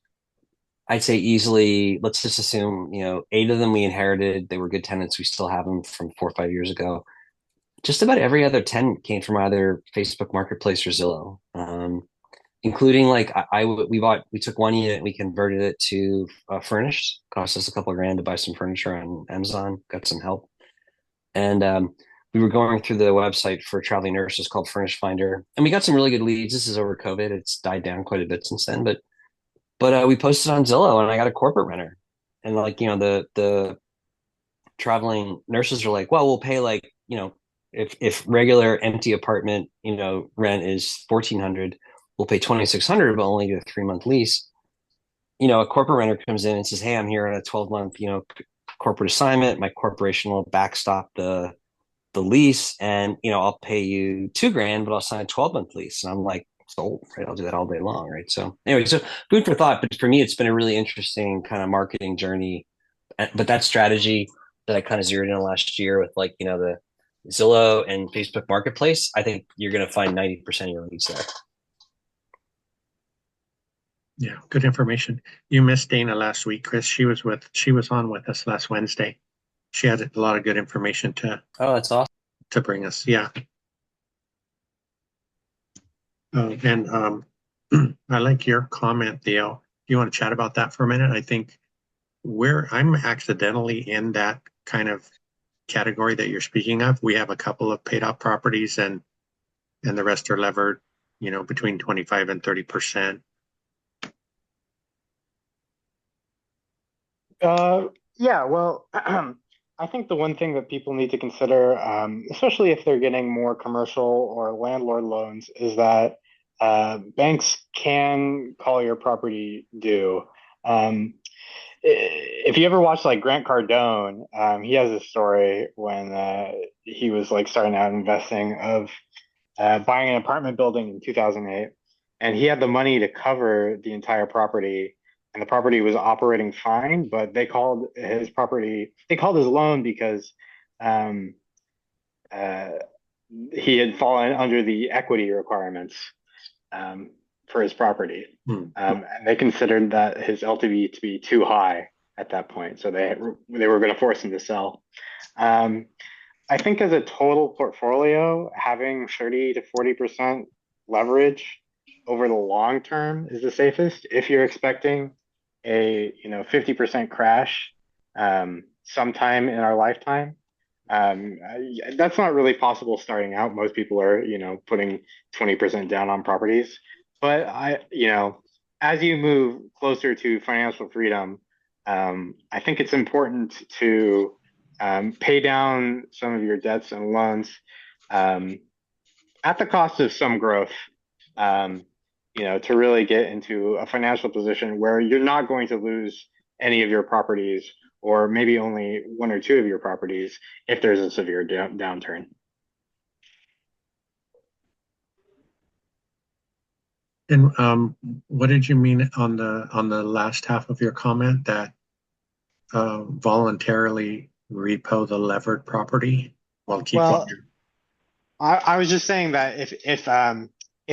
I'd say easily, let's just assume, 8 of them we inherited. They were good tenants. We still have them from 4 or 5 years ago. Just about every other tenant came from either Facebook Marketplace or Zillow, including we took one unit, we converted it to furnished. Cost us a couple of grand to buy some furniture on Amazon. Got some help, and we were going through the website for traveling nurses called Furnish Finder, and we got some really good leads. This is over COVID; it's died down quite a bit since then, but we posted on Zillow, and I got a corporate renter, and the traveling nurses are like, well, we'll pay if regular empty apartment, rent is $1,400, we'll pay $2,600, but only do a 3-month lease. A corporate renter comes in and says, hey, I'm here on a 12-month, corporate assignment. My corporation will backstop the lease, and I'll pay you $2,000, but I'll sign a 12-month lease. And I'm like, sold, right? I'll do that all day long, right? So anyway, so food for thought. But for me, it's been a really interesting kind of marketing journey. But that strategy that I kind of zeroed in last year with the Zillow and Facebook Marketplace, I think you're going to find 90% of your leads there. Yeah, good information. You missed Dana last week, Chris. She was on with us last Wednesday. She had a lot of good information that's awesome to bring us. Yeah. And I like your comment, Theo. Do you want to chat about that for a minute? I think I'm accidentally in that kind of category that you're speaking of. We have a couple of paid off properties, and the rest are levered, between 25 and 30%. Yeah, well, I think the one thing that people need to consider, especially if they're getting more commercial or landlord loans, is that banks can call your property due. Um, if you ever watch like Grant Cardone, he has a story when he was like starting out investing of buying an apartment building in 2008, and he had the money to cover the entire property, and the property was operating fine, but they called his loan because um, uh, he had fallen under the equity requirements um, for his property. And they considered that his LTV to be too high at that point, so they were going to force him to sell. Um, I think as a total portfolio, having 30 to 40% leverage over the long term is the safest. If you're expecting a 50% crash sometime in our lifetime, that's not really possible starting out. Most people are putting 20% down on properties. But as you move closer to financial freedom, I think it's important to pay down some of your debts and loans at the cost of some growth, to really get into a financial position where you're not going to lose any of your properties, or maybe only one or two of your properties if there's a severe downturn. And what did you mean on the last half of your comment that voluntarily repo the levered property while keeping Well, your I was just saying that if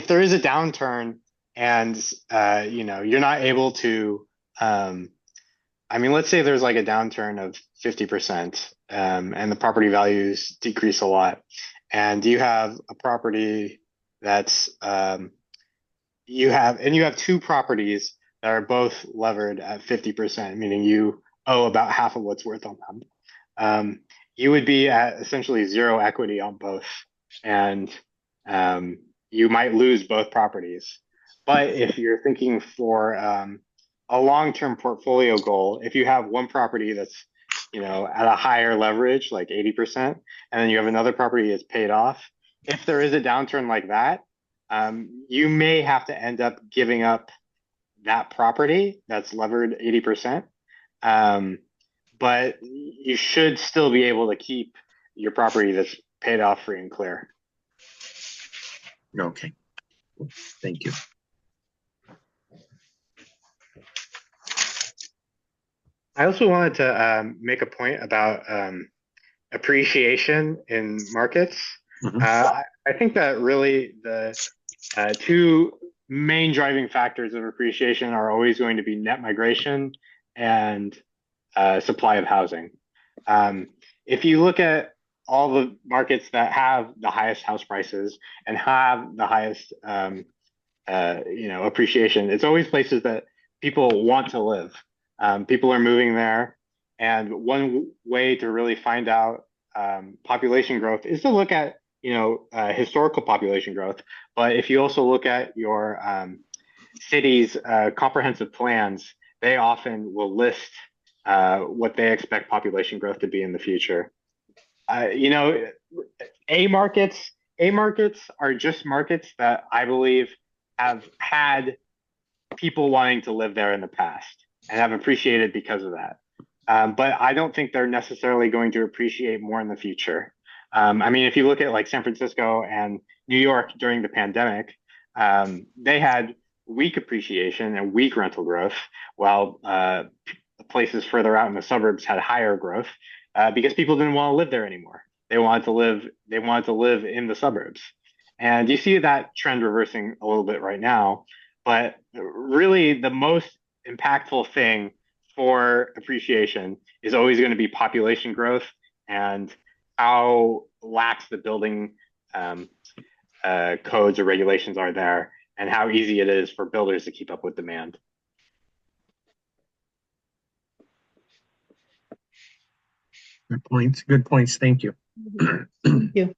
there is a downturn and you're not able to let's say there's like a downturn of 50% and the property values decrease a lot, and you have a property that's you have two properties that are both levered at 50%, meaning you owe about half of what's worth on them. You would be at essentially zero equity on both, and you might lose both properties. But if you're thinking for a long-term portfolio goal, if you have one property that's at a higher leverage, like 80%, and then you have another property that's paid off, if there is a downturn like that, you may have to end up giving up that property that's levered 80%. But you should still be able to keep your property that's paid off free and clear. Okay. Thank you. I also wanted to make a point about appreciation in markets. I think that really the two main driving factors of appreciation are always going to be net migration and supply of housing. If you look at all the markets that have the highest house prices and have the highest appreciation, it's always places that people want to live. People are moving there, and one way to really find out population growth is to look at historical population growth. But if you also look at your city's comprehensive plans, they often will list what they expect population growth to be in the future. A markets are just markets that I believe have had people wanting to live there in the past and have appreciated because of that. But I don't think they're necessarily going to appreciate more in the future. If you look at like San Francisco and New York during the pandemic, they had weak appreciation and weak rental growth, while places further out in the suburbs had higher growth because people didn't want to live there anymore. They wanted to live in the suburbs. And you see that trend reversing a little bit right now. But really, the most impactful thing for appreciation is always going to be population growth and how lax the building codes or regulations are there, and how easy it is for builders to keep up with demand. Good points. Good points. Thank you. Thank you.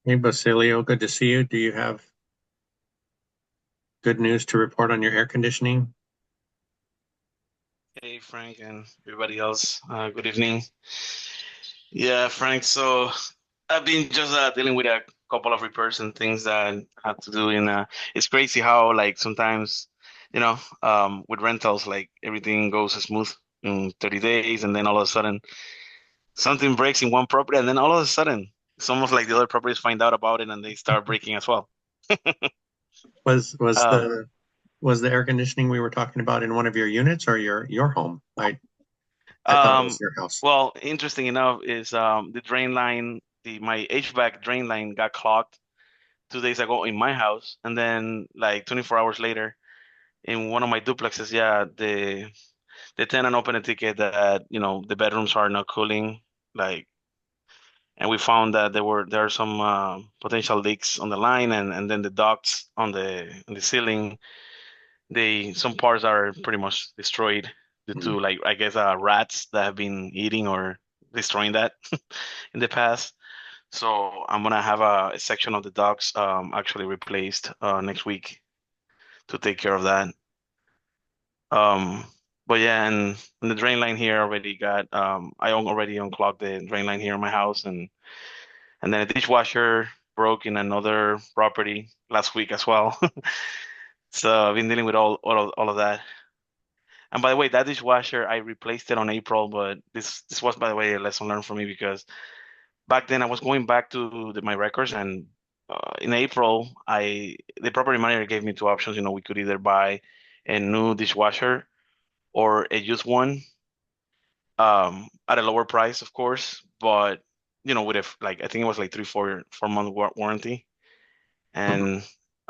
Hey, Basilio, good to see you. Do you have good news to report on your air conditioning? Hey, Frank, and everybody else. Good evening. Yeah, Frank. So I've been just dealing with a couple of repairs and things that I have to do, and it's crazy how like sometimes, with rentals, like everything goes smooth in 30 days, and then all of a sudden something breaks in one property, and then all of a sudden it's almost like the other properties find out about it and they start breaking as well. Was Um, the air conditioning we were talking about in one of your units or your home? I thought it was your house. Well, interesting enough is the drain line, my HVAC drain line got clogged 2 days ago in my house, and then like 24 hours later, in one of my duplexes, yeah, the tenant opened a ticket that the bedrooms are not cooling, like, and we found that there are some potential leaks on the line, and then the ducts on the ceiling, some parts are pretty much destroyed due to like I guess rats that have been eating or destroying that in the past. So I'm gonna have a section of the ducts actually replaced next week to take care of that. Um, but yeah, and the drain line here already got already unclogged the drain line here in my house, and then a dishwasher broke in another property last week as well. So I've been dealing with all of that. And by the way, that dishwasher I replaced it on April, but this was by the way a lesson learned for me because back then I was going back to my records, and in April the property manager gave me two options. We could either buy a new dishwasher or a used one at a lower price, of course, but with like I think it was like 3 4 month warranty, and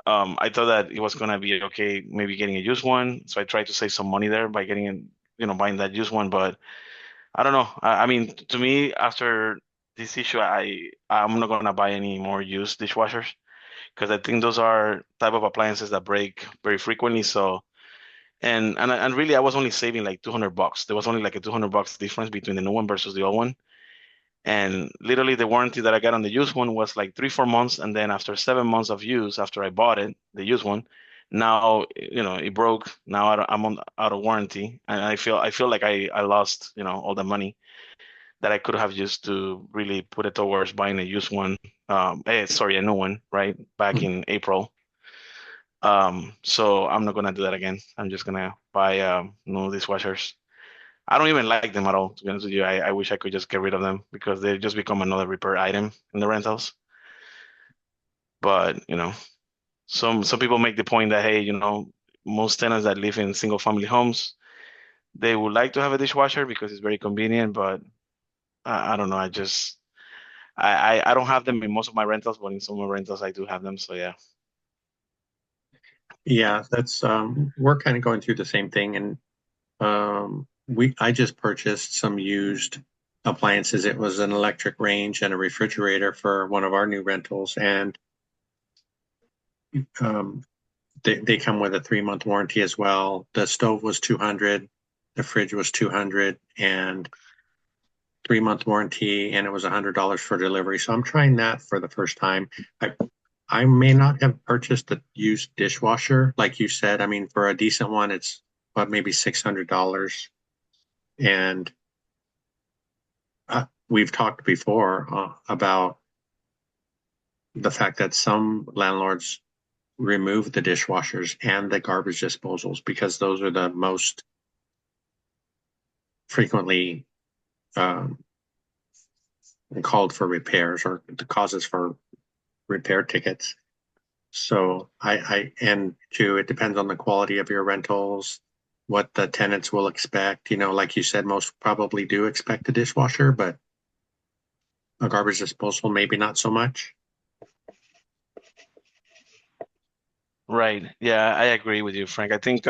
I thought that it was gonna be okay, maybe getting a used one. So I tried to save some money there by getting buying that used one, but I don't know. I mean, to me, after this issue, I'm not gonna buy any more used dishwashers because I think those are type of appliances that break very frequently. So and really, I was only saving like $200. There was only like a $200 difference between the new one versus the old one. And literally, the warranty that I got on the used one was like 3 4 months, and then after 7 months of use, after I bought it, the used one, now it broke. Now I'm out of warranty, and I feel like I lost all the money that I could have used to really put it towards buying a used one. Sorry, a new one, right? Back in April. So I'm not gonna do that again. I'm just gonna buy new dishwashers. I don't even like them at all, to be honest with you. I wish I could just get rid of them because they just become another repair item in the rentals. But some people make the point that hey, most tenants that live in single family homes, they would like to have a dishwasher because it's very convenient. But I don't know. I don't have them in most of my rentals, but in some of my rentals I do have them. So yeah. Yeah, that's we're kind of going through the same thing, and I just purchased some used appliances. It was an electric range and a refrigerator for one of our new rentals, and they come with a 3 month warranty as well. The stove was 200, the fridge was 200, and 3 month warranty, and it was $100 for delivery. So I'm trying that for the first time. I may not have purchased a used dishwasher, like you said. I mean, for a decent one, it's maybe $600. And we've talked before about the fact that some landlords remove the dishwashers and the garbage disposals because those are the most frequently called for repairs or the causes for repair tickets. So it depends on the quality of your rentals, what the tenants will expect. Like you said, most probably do expect a dishwasher, but a garbage disposal, maybe not so much. Right. Yeah, I agree with you, Frank. I think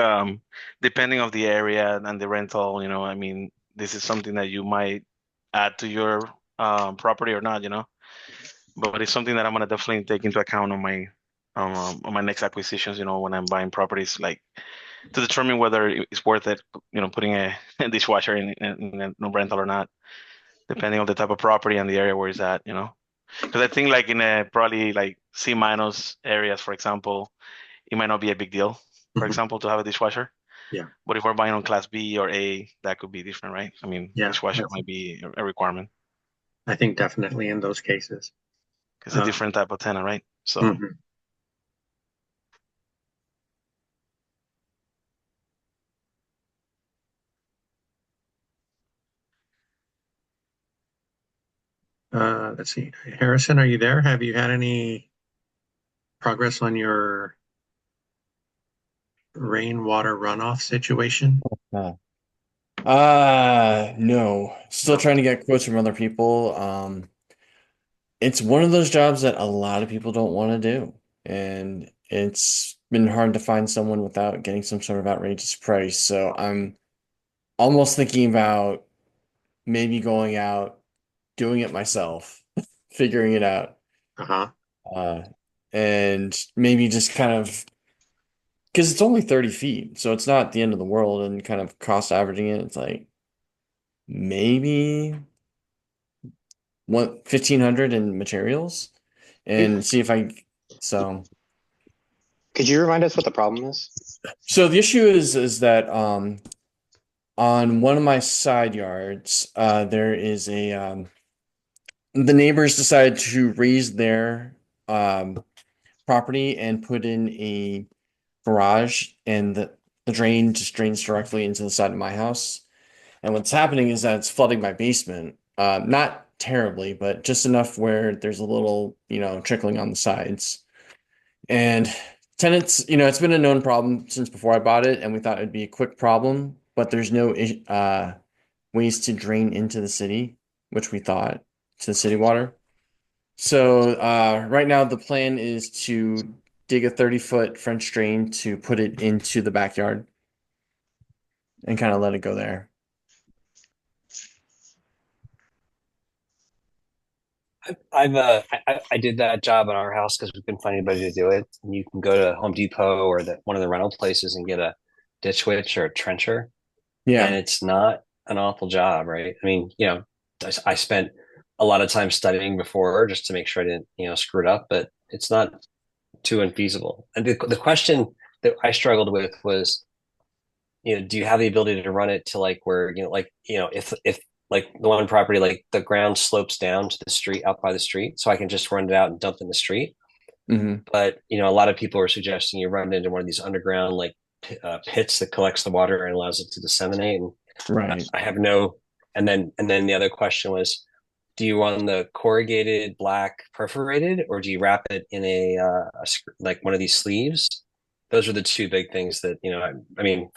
depending on the area and the rental, I mean, this is something that you might add to your property or not, but it's something that I'm gonna definitely take into account on my next acquisitions, when I'm buying properties, like to determine whether it's worth it, putting a dishwasher in a rental or not, depending on the type of property and the area where it's at. Because I think like in a probably like C minus areas, for example, it might not be a big deal, for example, to have a dishwasher. Yeah. But if we're buying on class B or A, that could be different, right? I mean, Yeah, dishwasher that's- might be a requirement. I think definitely in those cases. It's a different type of tenant, right? So Mhm. Let's see. Harrison, are you there? Have you had any progress on your rainwater runoff situation? No. Still trying to get quotes from other people. It's one of those jobs that a lot of people don't want to do. And it's been hard to find someone without getting some sort of outrageous price. So I'm almost thinking about maybe going out, doing it myself, figuring it out. Uh-huh. And maybe just kind of because it's only 30 feet, so it's not the end of the world, and kind of cost averaging it, it's like maybe 1,500 in materials and see if I so Could you remind us what the problem is? so the issue is that on one of my side yards there is a the neighbors decided to raise their property and put in a garage, and the drain just drains directly into the side of my house. And what's happening is that it's flooding my basement. Not terribly, but just enough where there's a little, trickling on the sides. And tenants, it's been a known problem since before I bought it, and we thought it'd be a quick problem, but there's no ways to drain into the city, which we thought, to the city water. So right now the plan is to dig a 30-foot French drain to put it into the backyard and kind of let it go there. I did that job at our house because we couldn't find anybody to do it. And you can go to Home Depot or one of the rental places and get a ditch witch or a trencher. Yeah. And it's not an awful job, right? I mean, I spent a lot of time studying before just to make sure I didn't, screw it up, but it's not too unfeasible. And the question that I struggled with was, do you have the ability to run it to like where, if like the one property, like the ground slopes down to the street out by the street, so I can just run it out and dump in the street. Mm-hmm. But, a lot of people are suggesting you run it into one of these underground, like pits that collects the water and allows it to disseminate. And right. I have no, and then the other question was, do you want the corrugated black perforated, or do you wrap it in like one of these sleeves? Those are the two big things that, I mean,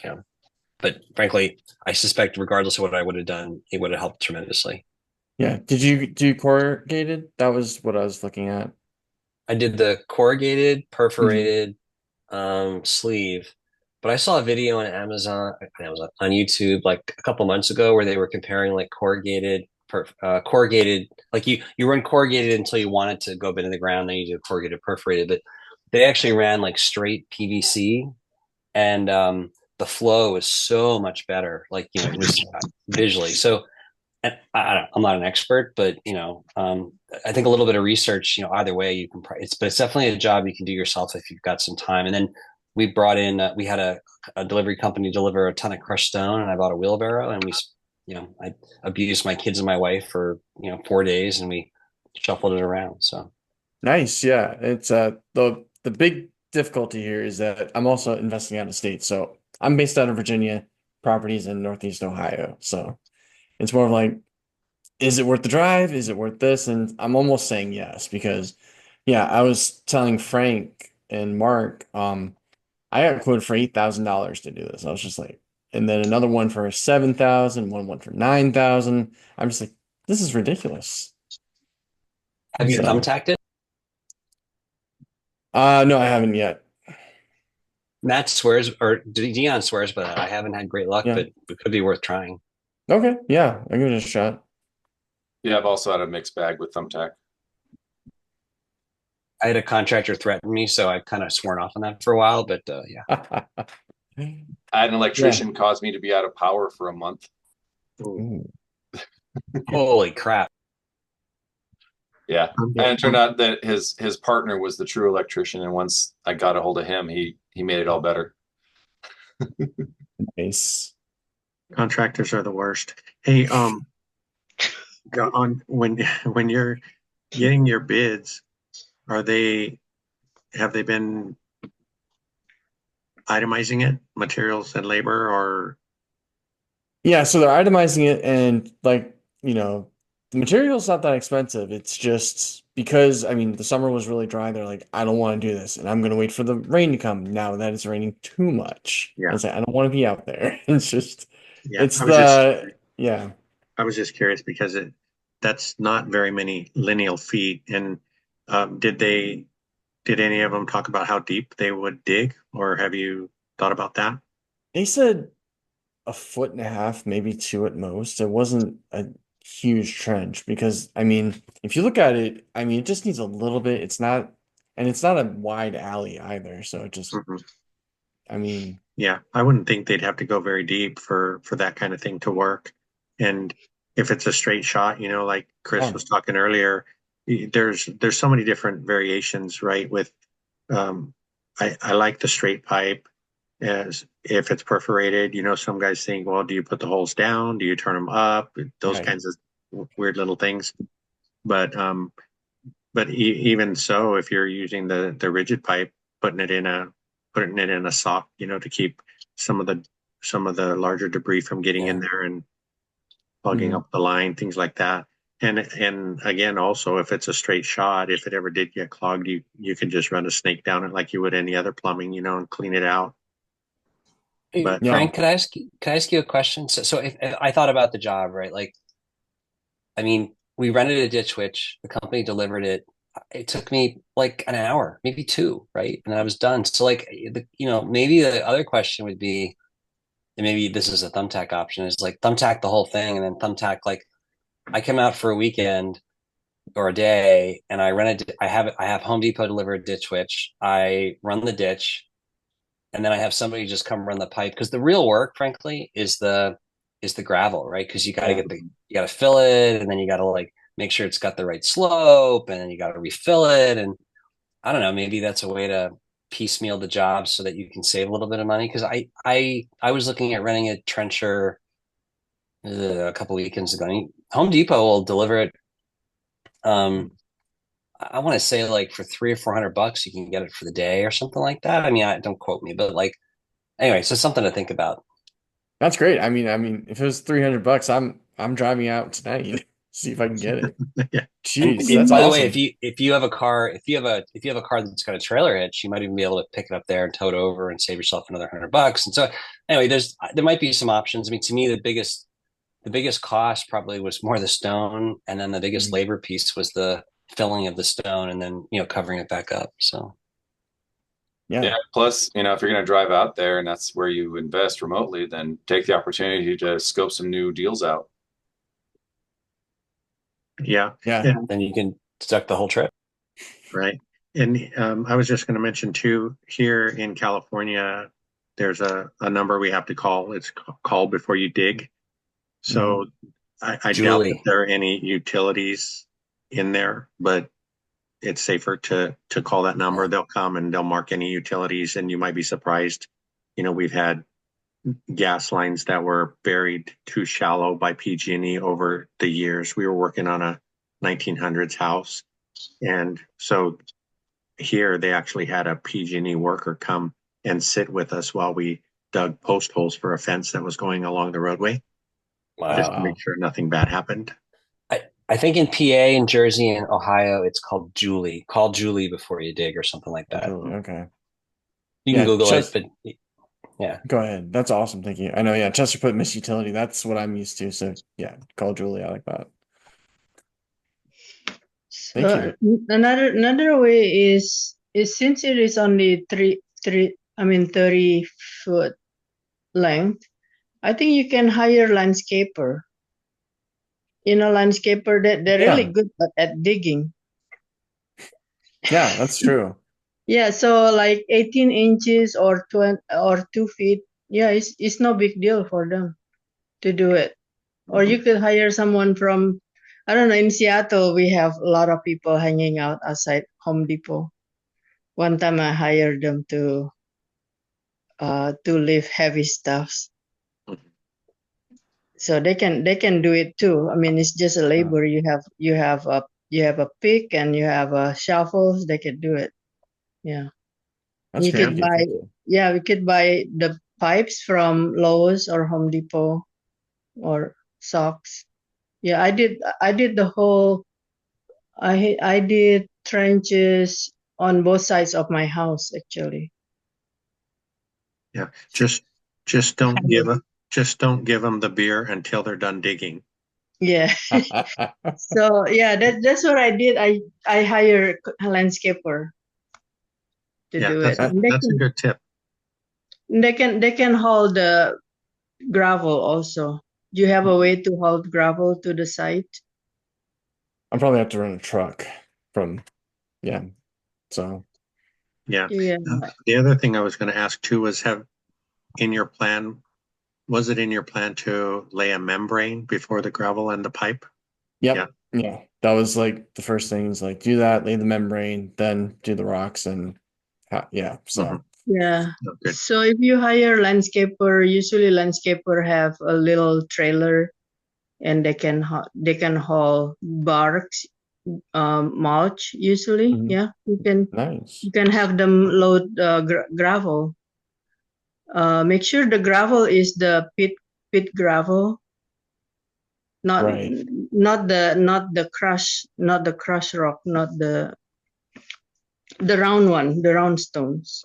but frankly, I suspect regardless of what I would have done, it would have helped tremendously. Yeah. Did you do corrugated? That was what I was looking at. I did the corrugated perforated sleeve, but I saw a video on Amazon on YouTube like a couple months ago where they were comparing like corrugated, like you run corrugated until you want it to go a bit in the ground, then you do corrugated perforated, but they actually ran like straight PVC, and the flow is so much better, like it was visually. So I'm not an expert, but I think a little bit of research, either way you can. But it's definitely a job you can do yourself if you've got some time. And then we brought in, we had a delivery company deliver a ton of crushed stone, and I bought a wheelbarrow, and we, I abused my kids and my wife for 4 days, and we shuffled it around. So nice, yeah. It's the big difficulty here is that I'm also investing out of state, so I'm based out of Virginia, properties in Northeast Ohio, so. It's more of like, is it worth the drive? Is it worth this? And I'm almost saying yes, because yeah, I was telling Frank and Mark, I got quoted for $8,000 to do this. I was just like, and then another one for 7,000, one for 9,000. I'm just like, this is ridiculous. Have you thumbtacked it? No, I haven't yet. Matt swears, or Dion swears, but I haven't had great luck, but it could be worth trying. Okay, yeah, I'll give it a shot. Yeah, I've also had a mixed bag with thumbtack. I had a contractor threaten me, so I've kind of sworn off on that for a while, but yeah. I had an electrician cause me to be out of power for a month. Holy crap. Yeah. And it turned out that his partner was the true electrician, and once I got a hold of him, he made it all better. Nice. Contractors are the worst. Hey, on when you're getting your bids, have they been itemizing it, materials and labor, or Yeah, so they're itemizing it, and like, the material's not that expensive. It's just because, I mean, the summer was really dry. They're like, I don't want to do this, and I'm going to wait for the rain to come. Now that it's raining too much, Yeah. it's like, I don't want to be out there. It's just, yeah? it's yeah. I was just curious because that's not very many lineal feet. And did any of them talk about how deep they would dig, or have you thought about that? They said 1.5 feet, maybe 2 at most. It wasn't a huge trench because, I mean, if you look at it, I mean, it just needs a little bit. It's not a wide alley either. So it just, I mean, Yeah, I wouldn't think they'd have to go very deep for that kind of thing to work. And if it's a straight shot, like Chris Yeah. was talking earlier, there's so many different variations, right? With I like the straight pipe as if it's perforated. Some guys think, well, do you put the holes down? Do you turn them up? Those Right. kinds of weird little things. But even so, if you're using the rigid pipe, putting it in a sock, to keep some of the larger debris from getting in there and plugging up the line, things like that. And again, also, if it's a straight shot, if it ever did get clogged, you can just run a snake down it like you would any other plumbing, and clean it out. Hey, But Frank, could I ask you a question? So if I thought about the job, right? Like, I mean, we rented a Ditch Witch, the company delivered it. It took me like an hour, maybe two, right? And I was done. So like, maybe the other question would be, and maybe this is a Thumbtack option, is like Thumbtack the whole thing, and then Thumbtack, like, I come out for a weekend or a day, and I have Home Depot deliver a Ditch Witch. I run the ditch, and then I have somebody just come run the pipe, because the real work, frankly, is the gravel, right? Because you got to you got to fill it, and then you got to like make sure it's got the right slope, and then you got to refill it. And I don't know, maybe that's a way to piecemeal the job so that you can save a little bit of money. Because I was looking at renting a trencher a couple weekends ago. Home Depot will deliver it. I want to say like for $300 or $400, you can get it for the day or something like that. I mean, don't quote me, but like, anyway, so something to think about. that's great. I mean, if it was $300, I'm driving out tonight. See if I can get it. Yeah. Jeez, And that's by the awesome. way, if you have a car, if you have a car that's got a trailer hitch, you might even be able to pick it up there and tow it over and save yourself another $100. And so anyway, there might be some options. I mean, to me, the biggest cost probably was more the stone, and then the biggest labor piece was the filling of the stone, and then covering it back up. So Yeah. Plus, if you're going to drive out there and that's where you invest remotely, then take the opportunity to scope some new deals out. Yeah. And then you can deduct the whole trip. Right. And I was just going to mention too, here in California, there's a number we have to call. It's call before you dig. So I doubt Julie. that there are any utilities in there, but it's safer to call that number. They'll come and they'll mark any utilities, and you might be surprised. We've had gas lines that were buried too shallow by PG&E over the years. We were working on a 1900s house, and so here they actually had a PG&E worker come and sit with us while we dug post holes for a fence that was going along the roadway. Wow. Just to make sure nothing bad happened. I think in PA and Jersey and Ohio, it's called Julie. Call Julie before you dig, or something like that. Okay. You can Google it, but yeah. Go ahead. That's awesome. Thank you. I know. Yeah, Chester put Miss Utility. That's what I'm used to. So yeah, call Julie. I like that. Thank you. Another way is since it is only 30-foot length, I think you can hire landscaper. Landscaper that they're really good at digging. Yeah, that's true. Yeah, so like 18 inches or 20 or 2 feet. Yeah, it's no big deal for them to do it. Or you could hire someone from I don't know. In Seattle, we have a lot of people hanging out outside Home Depot. One time I hired them to lift heavy stuffs. So they can do it too. I mean, it's just a labor. You have a pick and you have a shovels. They can do it. Yeah. That's You great. could buy, we could buy the pipes from Lowe's or Home Depot or socks. Yeah, I did the whole, I did trenches on both sides of my house actually. Yeah, just don't give them the beer until they're done digging. Yeah. So yeah, that's what I did. I hire a landscaper to Yeah, do that's it. And a good tip. they can haul the gravel also. Do you have a way to haul gravel to the site? I'll probably have to rent a truck from, yeah. So Yeah. Yeah. The other thing I was going to ask too was was it in your plan to lay a membrane before the gravel and the pipe? Yep. Yeah. That was like the first thing is like do that, lay the membrane, then do the rocks and yeah. So Yeah. Good. So if you hire landscaper, usually landscaper have a little trailer, and they can haul barks, mulch. Usually, yeah, you can have them load gravel. Make sure the gravel is the pit gravel, not the crush rock, not the round one, the round stones.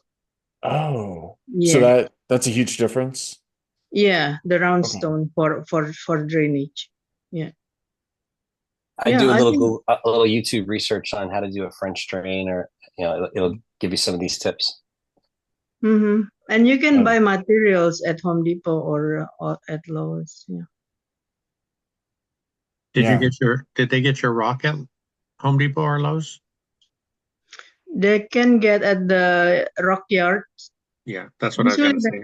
Oh, Yeah. so that's a huge difference. Yeah, the round stone for drainage. Yeah. I do a little YouTube research on how to do a French drain, or it'll give you some of these tips. Mm-hmm. And you can buy materials at Home Depot or at Lowe's. Yeah. Did they get your rock at Home Depot or Lowe's? They can get at the rock yard. Yeah, that's what I was going to say.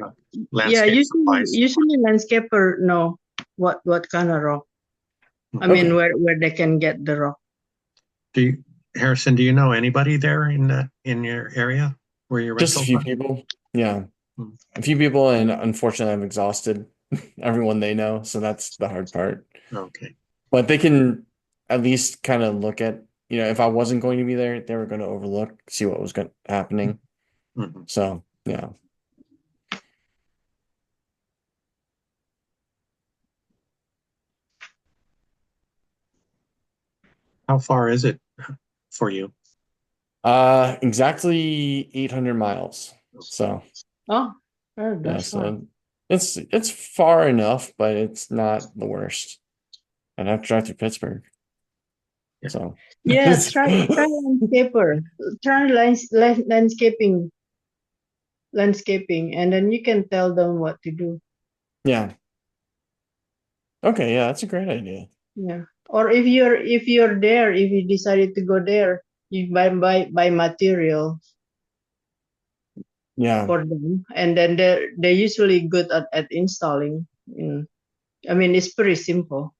Yeah, usually landscaper know what kind of rock. I mean, where they can get the rock. Harrison, do you know anybody there in your area where you're just a few people? Yeah, a few people, and unfortunately, I've exhausted everyone they know, so that's the hard part. Okay, but they can at least kind of look at, if I wasn't going to be there, they were going to overlook, see what was happening. Mm-hmm. So yeah. How far is it for you? Exactly 800 miles. So. Oh, that's far. It's far enough, but it's not the worst. I'd have to drive through Pittsburgh. So. Yeah, try landscaper. Try landscaping, and then you can tell them what to do. Yeah. Okay, yeah, that's a great idea. Yeah. Or if you're there, if you decided to go there, you buy material. Yeah. For them, and then they're usually good at installing. I mean, it's pretty simple.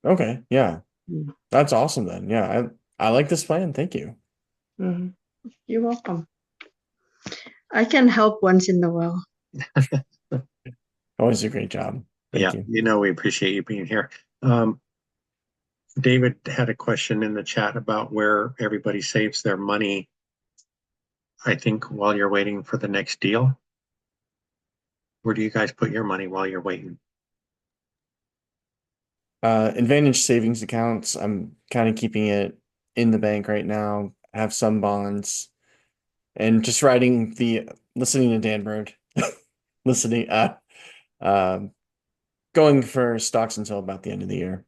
Okay. Yeah. That's awesome then. Yeah, I like this plan. Thank you. Mm-hmm. You're welcome. I can help once in a while. Always a great job. Thank you. We appreciate you being here. David had a question in the chat about where everybody saves their money. I think while you're waiting for the next deal. Where do you guys put your money while you're waiting? Advantage savings accounts. I'm kind of keeping it in the bank right now. I have some bonds, and just listening to Dan Bird, going for stocks until about the end of the year.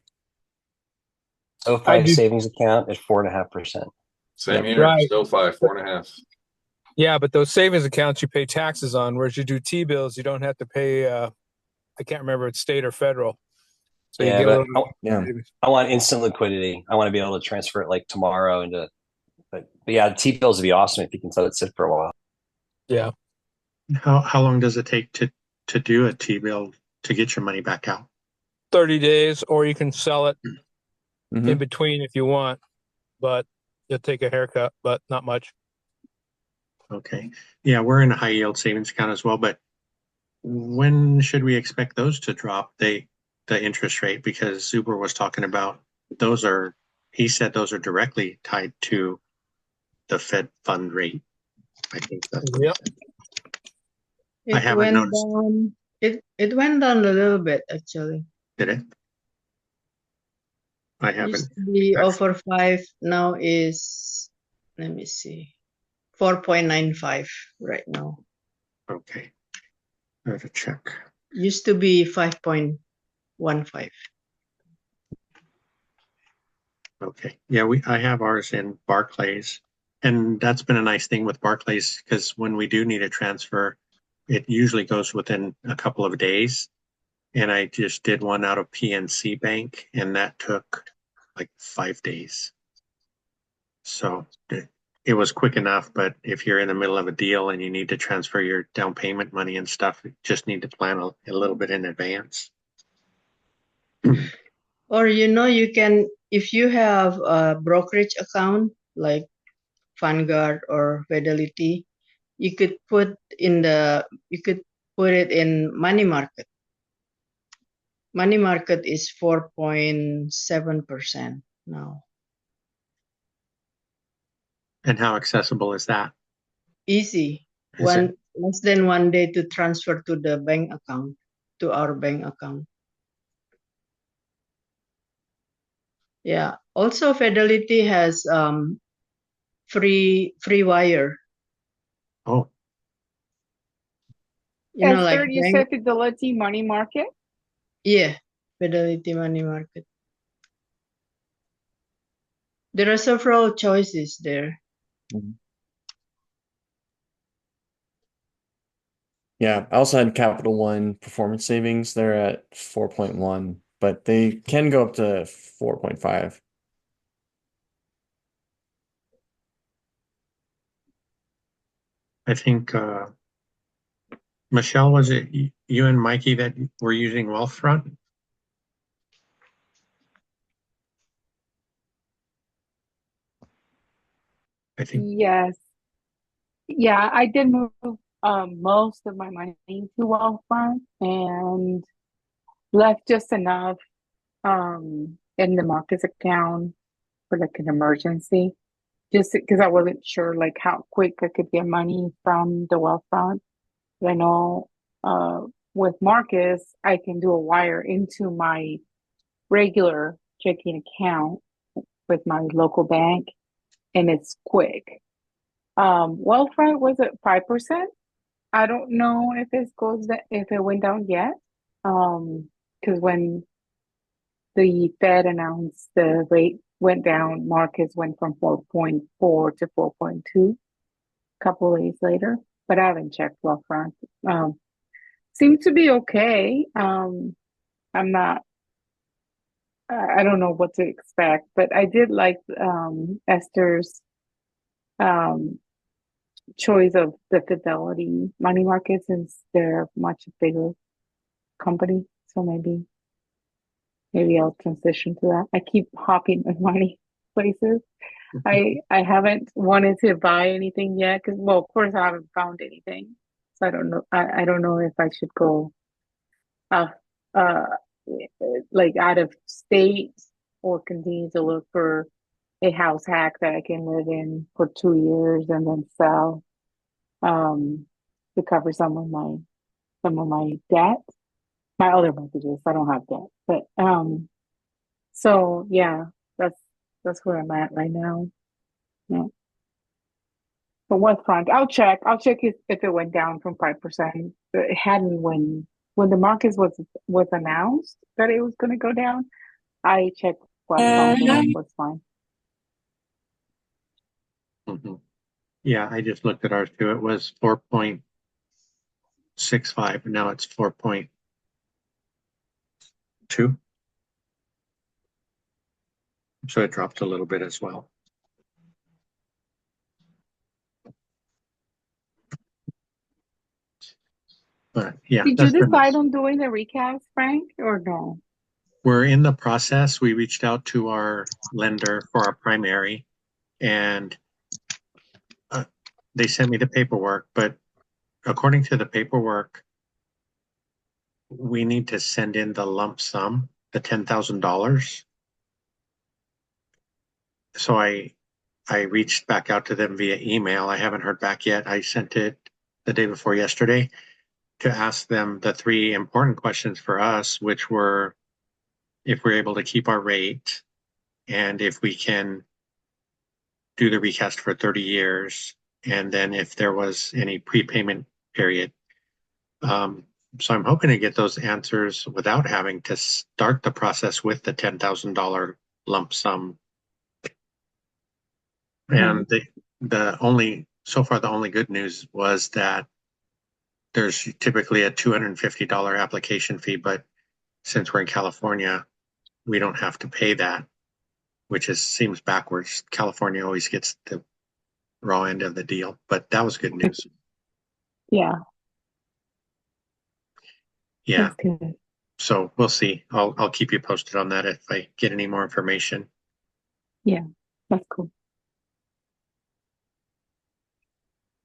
SoFi savings account is 4.5%. Same here. Right. SoFi 4.5%. Yeah, but those savings accounts you pay taxes on, whereas you do T-bills, you don't have to pay. I can't remember if it's state or federal. So yeah, you but I want instant liquidity. I want to be able to transfer it like tomorrow into. But yeah, T-bills would be awesome if you can let it sit for a while. Yeah. How long does it take to do a T-bill to get your money back out? 30 days, or you can sell it in between if you want, but you'll take a haircut, but not much. Okay. Yeah, we're in a high yield savings account as well, but when should we expect those to drop the interest rate? Because Zuber was talking about he said those are directly tied to the Fed fund rate. I think that's what he said. I It haven't went noticed. down. It went down a little bit actually. Did it? I Used haven't. to be over 5. Now is, let me see, 4.95 right now. Okay. I have to check. Used to be 5.15. Okay. Yeah, I have ours in Barclays. And that's been a nice thing with Barclays because when we do need a transfer, it usually goes within a couple of days. And I just did one out of PNC Bank, and that took like 5 days. So it was quick enough, but if you're in the middle of a deal and you need to transfer your down payment money and stuff, you just need to plan a little bit in advance. Or you can, if you have a brokerage account like Vanguard or Fidelity, you could put it in money market. Money market is 4.7% now. And how accessible is that? Easy. Less than 1 day to transfer to the bank account, to our bank account. Yeah. Also, Fidelity has free wire. Oh. Like you bank. said Fidelity Money Market? Yeah, Fidelity Money Market. There are several choices there. Yeah, I also had Capital One performance savings. They're at 4.1, but they can go up to 4.5. I think Michelle, was it you and Mikey that were using Wealthfront? I think. Yes. Yeah, I did move most of my money to Wealthfront and left just enough in the markets account for like an emergency, just because I wasn't sure like how quick I could get money from the Wealthfront. But I know with Marcus, I can do a wire into my regular checking account with my local bank, and it's quick. Wealthfront was at 5%. I don't know if if it went down yet. Because when the Fed announced the rate went down, markets went from 4.4 to 4.2 a couple of days later. But I haven't checked Wealthfront. Seems to be okay. I'm not. I don't know what to expect, but I did like Esther's choice of the Fidelity money market since they're much bigger company. So maybe I'll transition to that. I keep hopping with money places. I haven't wanted to buy anything yet because, well, of course I haven't found anything. So I don't know. I don't know if I should go uh like out of state or continue to look for a house hack that I can live in for 2 years and then sell to cover some of my debt. My other mortgages, I don't have debt. But so yeah, that's where I'm at right now. Yeah. But Wealthfront, I'll check if it went down from 5%. It hadn't when the market was announced that it was gonna go down. I checked Wealthfront and it was fine. Yeah, I just looked at ours too. It was 4.65, and now it's 4.2. So it dropped a little bit as well. But yeah. Did you decide on doing the recast, Frank, or no? We're in the process. We reached out to our lender for our primary, and they sent me the paperwork, but according to the paperwork, we need to send in the lump sum, the $10,000. So I reached back out to them via email. I haven't heard back yet. I sent it the day before yesterday to ask them the 3 important questions for us, which were if we're able to keep our rate and if we can do the recast for 30 years, and then if there was any prepayment period. So I'm hoping to get those answers without having to start the process with the $10,000 lump sum. And the only good news was that there's typically a $250 application fee, but since we're in California, we don't have to pay that, which seems backwards. California always gets the raw end of the deal, but that was good news. Yeah. Yeah. That's good. So we'll see. I'll keep you posted on that if I get any more information. Yeah, that's cool.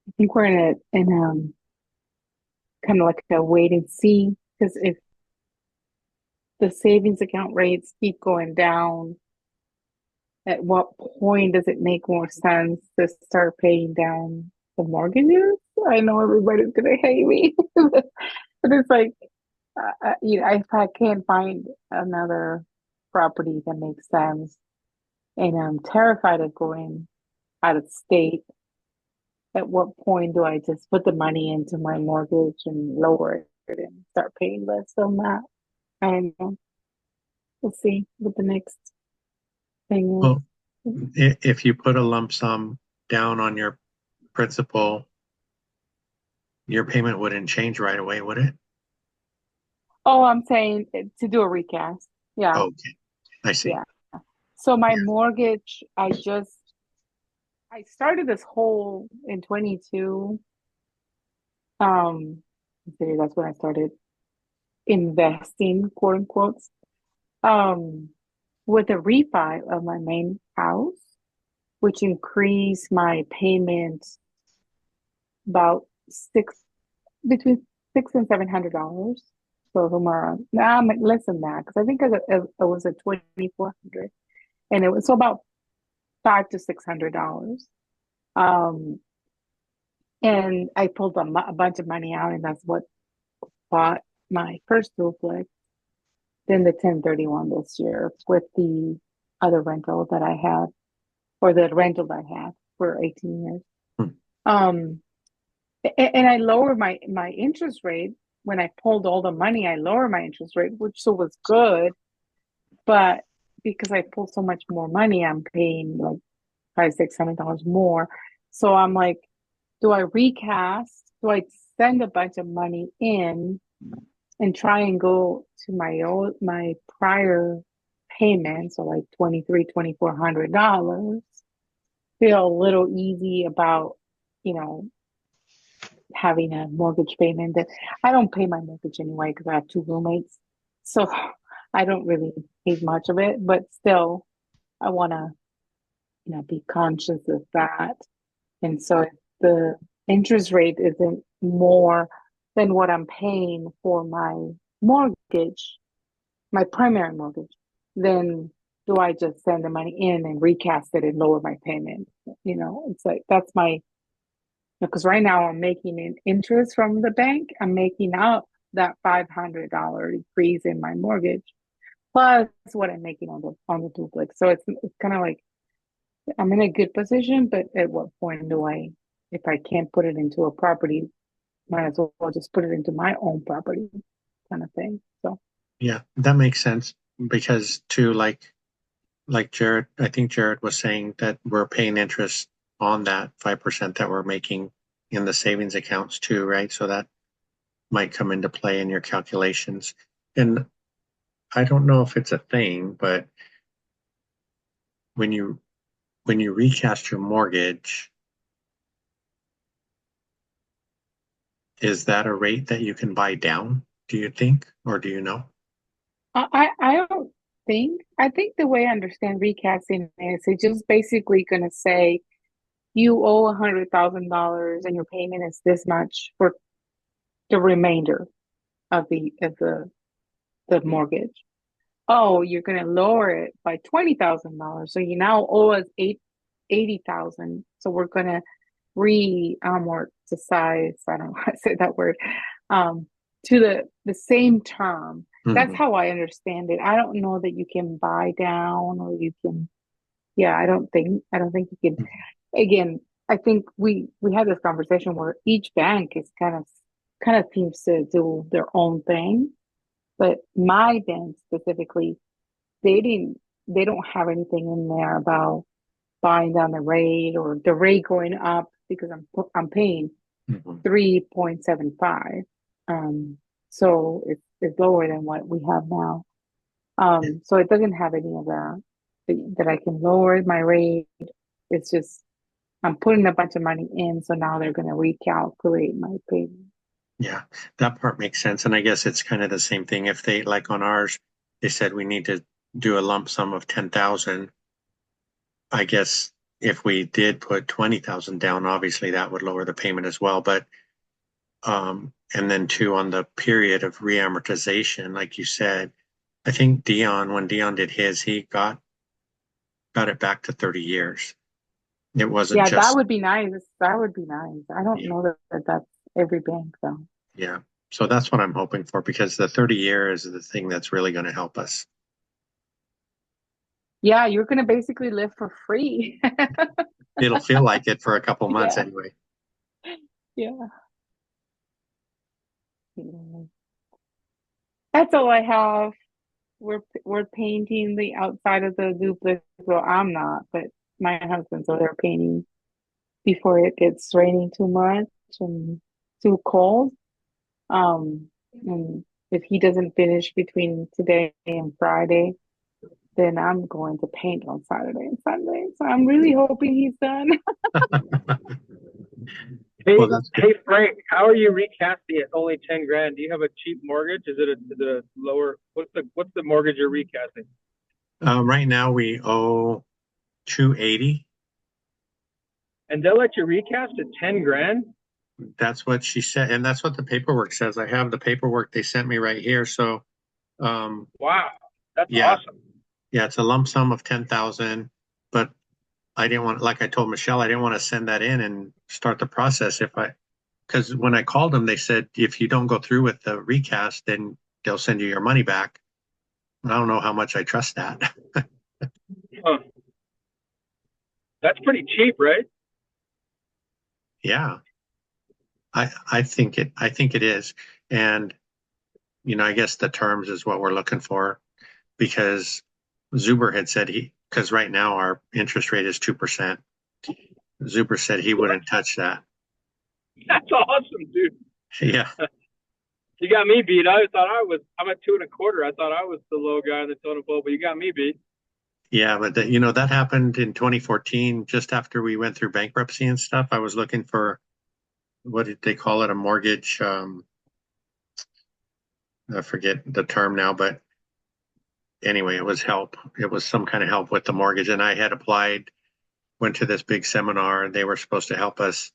I think we're in kind of like a wait and see, because if the savings account rates keep going down, at what point does it make more sense to start paying down the mortgages? I know everybody's gonna hate me, but it's like, if I can't find another property that makes sense, and I'm terrified of going out of state, at what point do I just put the money into my mortgage and lower it and start paying less on that? I don't know. We'll see what the next thing is. Well, if you put a lump sum down on your principal, your payment wouldn't change right away, would it? Oh, I'm saying to do a recast. Yeah. Okay, I see. Yeah. So my mortgage, I started this whole in 22. That's when I started investing, quote unquote, with a refi of my main house, which increased my payments about between $600 and $700. So somewhere less than that, because I think it was at 2,400, and it was so about $500 to $600. And I pulled a bunch of money out, and that's what bought my first duplex, then the 1031 this year with the other rental that I had, or the rental that I had for 18 years. And I lowered my interest rate when I pulled all the money. I lowered my interest rate, which was good, but because I pulled so much more money, I'm paying like $500-$600 more. So I'm like, do I recast? Do I send a bunch of money in and try and go to my prior payments, so like $2,400? Feel a little easy about, having a mortgage payment that I don't pay my mortgage anyway because I have 2 roommates, so I don't really pay much of it. But still, I want to, be conscious of that. And so if the interest rate isn't more than what I'm paying for my mortgage, my primary mortgage, then do I just send the money in and recast it and lower my payment? It's like, that's because right now I'm making an interest from the bank. I'm making up that $500 decrease in my mortgage, plus what I'm making on the duplex. So it's kind of like I'm in a good position, but at what point if I can't put it into a property, might as well just put it into my own property, kind of thing. So yeah, that makes sense, because too, like Jared, I think Jared was saying that we're paying interest on that 5% that we're making in the savings accounts too, right? So that might come into play in your calculations. And I don't know if it's a thing, but when you recast your mortgage, is that a rate that you can buy down, do you think, or do you know? I don't I think the way I understand recasting is it's just basically gonna say you owe $100,000 and your payment is this much for the remainder of the mortgage. Oh, you're gonna lower it by $20,000. So you now owe us 80,000. So we're gonna re-amortize, I don't know how to say that word, to the same term. That's how I understand it. I don't know that you can buy down or you can, yeah, I don't think you can. Again, I think we had this conversation where each bank is kind of seems to do their own thing. But my bank specifically, they don't have anything in there about buying down the rate or the rate going up because I'm paying 3.75. So it's lower than what we have now. So it doesn't have any of that I can lower my rate. It's just I'm putting a bunch of money in, so now they're going to recalculate my payment. Yeah, that part makes sense. And I guess it's kind of the same thing. If they, like on ours, they said we need to do a lump sum of 10,000. I guess if we did put 20,000 down, obviously that would lower the payment as well. But, and then too, on the period of reamortization, like you said, I think when Dion did his, he got it back to 30 years. It wasn't Yeah, just, that would be nice. That would be nice. I don't know that that's every bank though. yeah. So that's what I'm hoping for, because the 30 year is the thing that's really going to help us. Yeah, you're going to basically live for free. It'll feel like it for a couple months Yeah. anyway. Yeah. That's all I have. We're painting the outside of the duplex. Well, I'm not, but my husband, so they're painting before it gets raining too much and too cold. And if he doesn't finish between today and Friday, then I'm going to paint on Saturday and Sunday. So I'm really hoping he's done. Hey, Well, that's good. hey Frank, how are you recasting it? Only 10 grand. Do you have a cheap mortgage? Is it a lower? What's the mortgage you're recasting? Right now we owe 280. And they'll let you recast at 10 grand? That's what she said, and that's what the paperwork says. I have the paperwork they sent me right here. So, Wow, that's yeah, awesome. yeah, it's a lump sum of 10,000. But I didn't want, like I told Michelle, I didn't want to send that in and start the process because when I called them, they said if you don't go through with the recast, then they'll send you your money back. I don't know how much I trust that. Huh. That's pretty cheap, right? Yeah, I think it is. And, I guess the terms is what we're looking for, because Zuber had said because right now our interest rate is 2%. Zuber said he wouldn't touch that. That's awesome, dude. Yeah. You got me beat. I'm at 2.25. I thought I was the low guy in the totem pole, but you got me beat. Yeah, but that happened in 2014, just after we went through bankruptcy and stuff. I was looking for, what did they call it? A mortgage. I forget the term now, but anyway, it was help. It was some kind of help with the mortgage. And I had applied, went to this big seminar, and they were supposed to help us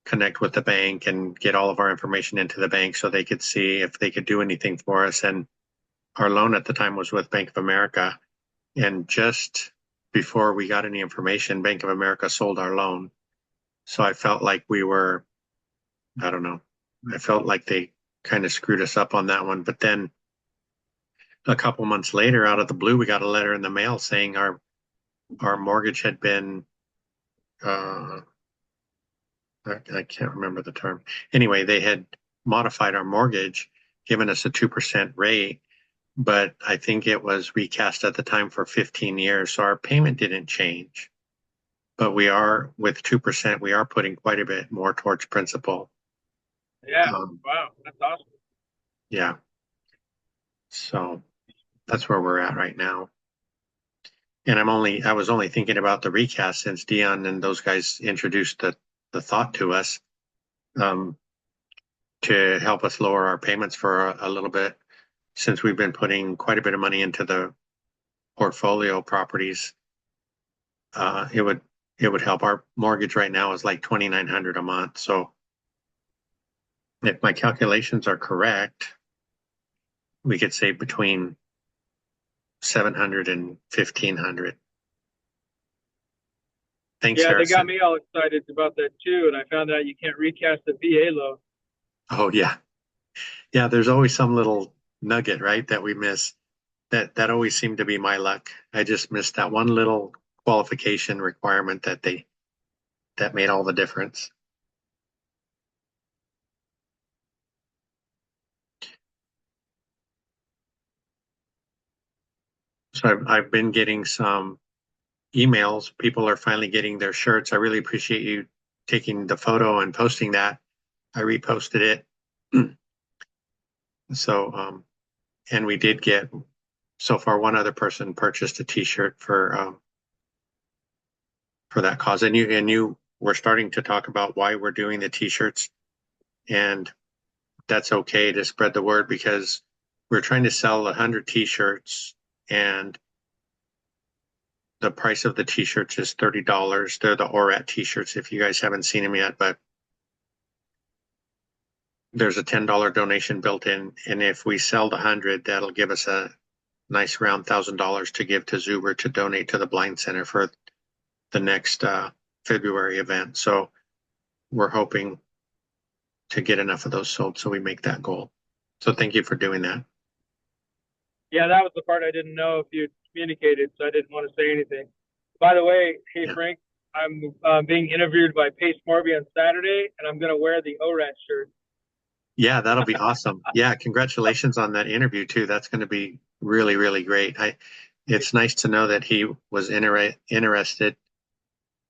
connect with the bank and get all of our information into the bank so they could see if they could do anything for us. And our loan at the time was with Bank of America. And just before we got any information, Bank of America sold our loan. So I felt like I don't know, I felt like they kind of screwed us up on that one. But then a couple months later, out of the blue, we got a letter in the mail saying our mortgage had been, I can't remember the term. Anyway, they had modified our mortgage, given us a 2% rate, but I think it was recast at the time for 15 years. So our payment didn't change, but with 2%, we are putting quite a bit more towards principal. Yeah. Wow, that's awesome. Yeah. So that's where we're at right now. And I was only thinking about the recast since Dion and those guys introduced the thought to us, to help us lower our payments for a little bit. since we've been putting quite a bit of money into the portfolio properties, it would help. Our mortgage right now is like $2,900 a month. So if my calculations are correct, we could save between $700 and $1,500. Thanks, Yeah, they got Harrison. me all excited about that too, and I found out you can't recast the VA loan. Oh yeah. Yeah, there's always some little nugget, right, that we miss. That always seemed to be my luck. I just missed that one little qualification requirement that made all the difference. So I've been getting some emails. People are finally getting their shirts. I really appreciate you taking the photo and posting that. I reposted it. So, and we did get, so far, one other person purchased a T-shirt for that cause. And you were starting to talk about why we're doing the T-shirts, and that's okay to spread the word because we're trying to sell 100 T-shirts, and the price of the T-shirts is $30. They're the ORAT T-shirts if you guys haven't seen them yet, but there's a $10 donation built in, and if we sell the 100, that'll give us a nice round $1,000 to give to Zuber to donate to the Blind Center for the next February event. So we're hoping to get enough of those sold so we make that goal. So thank you for doing that. Yeah, that was the part I didn't know if you communicated, so I didn't want to say anything. By the way, hey Frank, I'm being interviewed by Pace Morby on Saturday, and I'm going to wear the ORAT shirt. Yeah, that'll be awesome. Yeah, congratulations on that interview too. That's going to be really, really great. It's nice to know that he was interested.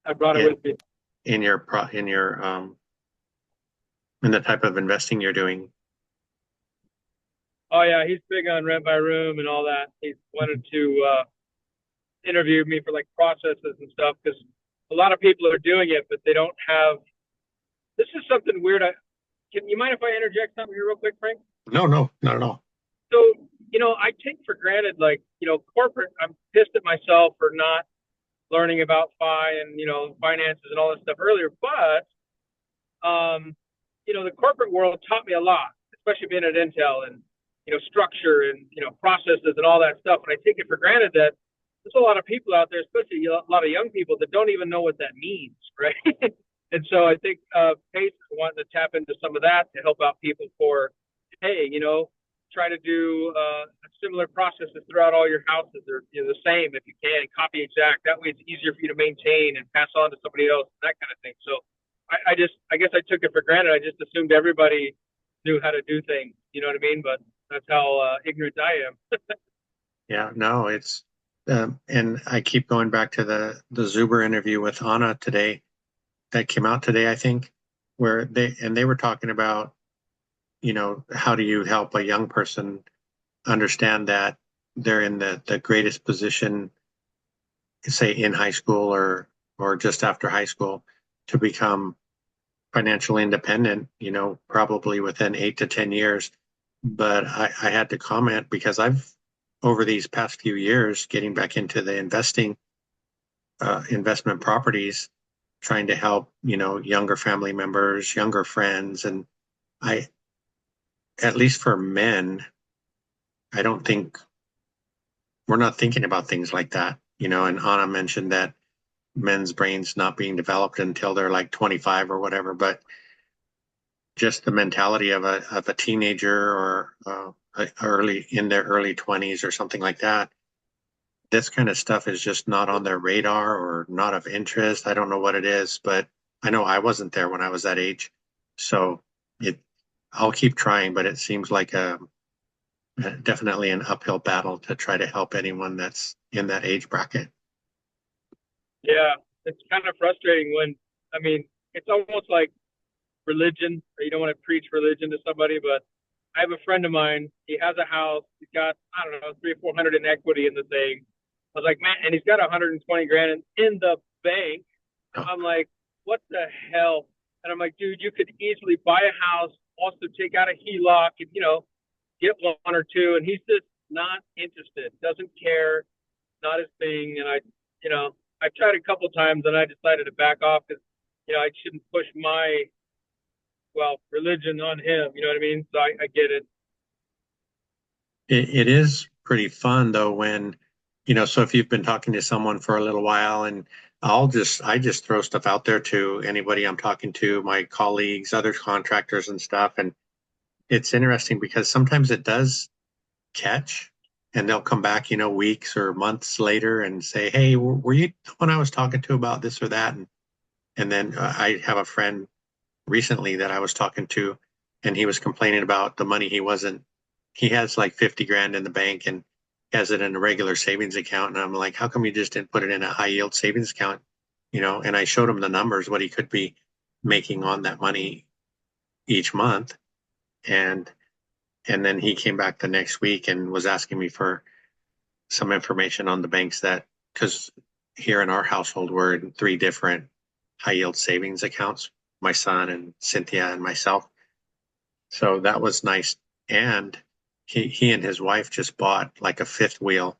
I brought it with me. In your in the type of investing you're doing. Oh yeah, he's big on rent by room and all that. He wanted to interview me for like processes and stuff because a lot of people are doing it, but they don't have. This is something weird. Can you mind if I interject something here real quick, Frank? No, not at all. So, I take for granted, like, corporate, I'm pissed at myself for not learning about FI and, finances and all this stuff earlier. But, the corporate world taught me a lot, especially being at Intel and, structure and, processes and all that stuff. And I take it for granted that there's a lot of people out there, especially a lot of young people that don't even know what that means, right? And so I think Pace is wanting to tap into some of that to help out people for, hey, try to do similar processes throughout all your houses or the same if you can, copy exact. That way it's easier for you to maintain and pass on to somebody else, that kind of thing. So I guess I took it for granted. I just assumed everybody knew how to do things. You know what I mean? But that's how ignorant I am. Yeah, no, it's and I keep going back to the Zuber interview with Anna today. That came out today, I think, where they were talking about, how do you help a young person understand that they're in the greatest position, say in high school or just after high school, to become financially independent, probably within 8 to 10 years. But I had to comment because I've, over these past few years, getting back into the investment properties, trying to help, younger family members, younger friends. And at least for men, I don't think we're not thinking about things like that, and Anna mentioned that men's brains not being developed until they're like 25 or whatever, but just the mentality of a teenager or in their early 20s or something like that. This kind of stuff is just not on their radar or not of interest. I don't know what it is, but I know I wasn't there when I was that age. So I'll keep trying, but it seems like definitely an uphill battle to try to help anyone that's in that age bracket. Yeah, it's kind of frustrating when, it's almost like religion, or you don't want to preach religion to somebody, but I have a friend of mine, he has a house, he's got, I don't know, 300 or 400 in equity in the thing. I was like, man, and he's got 120 grand in the bank. I'm like, what the hell? And I'm like, dude, you could easily buy a house, also take out a HELOC and, get one or two, and he's just not interested, doesn't care, not his thing. And I've tried a couple times, and I decided to back off because, I shouldn't push my, religion on him. You know what I mean? So I get it. It is pretty fun though when, so if you've been talking to someone for a little while, and I just throw stuff out there to anybody I'm talking to, my colleagues, other contractors and stuff. And it's interesting because sometimes it does catch, and they'll come back, weeks or months later and say, "Hey, were you the one I was talking to about this or that?" And then I have a friend recently that I was talking to, and he was complaining about the money he has like 50 grand in the bank and has it in a regular savings account. And I'm like, how come you just didn't put it in a high yield savings account? And I showed him the numbers, what he could be making on that money each month. And then he came back the next week and was asking me for some information on the banks because here in our household, we're in 3 different high yield savings accounts, my son and Cynthia and myself. So that was nice. And he and his wife just bought like a 5th wheel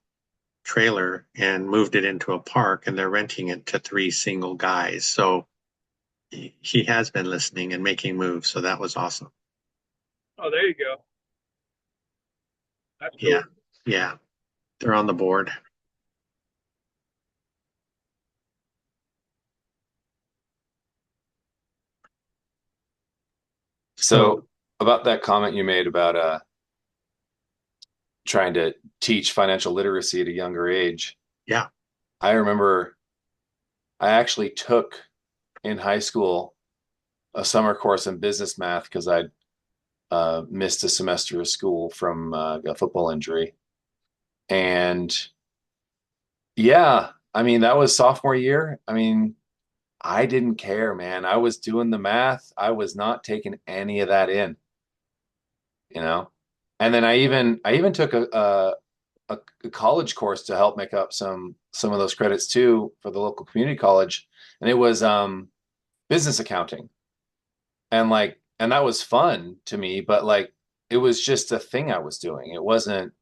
trailer and moved it into a park, and they're renting it to 3 single guys. So he has been listening and making moves. So that was awesome. Oh, there you go. That's cool. Yeah. Yeah. They're on the board. So about that comment you made about trying to teach financial literacy at a younger age. Yeah. I remember I actually took in high school a summer course in business math because I'd missed a semester of school from a football injury. And yeah, I mean, that was sophomore year. I mean, I didn't care, man. I was doing the math. I was not taking any of that in, And then I even took a college course to help make up some of those credits too for the local community college, and it was business accounting, and that was fun to me, but like it was just a thing I was doing. It wasn't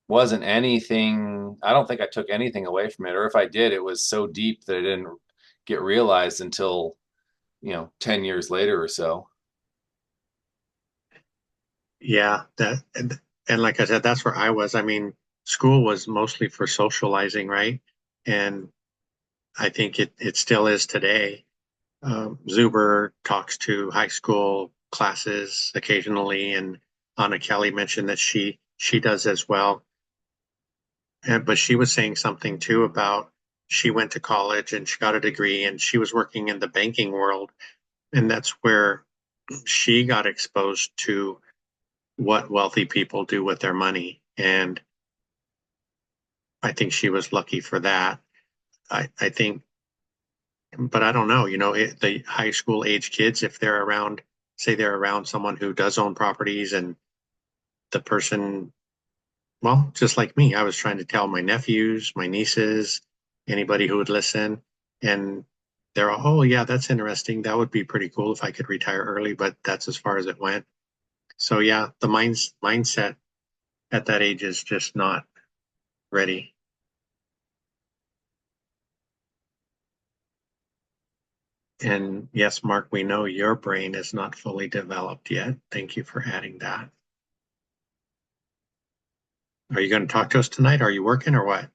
anything. I don't think I took anything away from it, or if I did, it was so deep that it didn't get realized until 10 years later or so. Yeah, and like I said, that's where I was. I mean, school was mostly for socializing, right? And I think it still is today. Zuber talks to high school classes occasionally, and Anna Kelly mentioned that she does as well. But she was saying something too about she went to college and she got a degree and she was working in the banking world, and that's where she got exposed to what wealthy people do with their money. And I think she was lucky for that. I think, but I don't know, the high school age kids, if they're around, say they're around someone who does own properties, and the person, well, just like me, I was trying to tell my nephews, my nieces, anybody who would listen, and they're all, oh yeah, that's interesting. That would be pretty cool if I could retire early, but that's as far as it went. So yeah, the mindset at that age is just not ready. And yes, Mark, we know your brain is not fully developed yet. Thank you for adding that. Are you going to talk to us tonight? Are you working or what?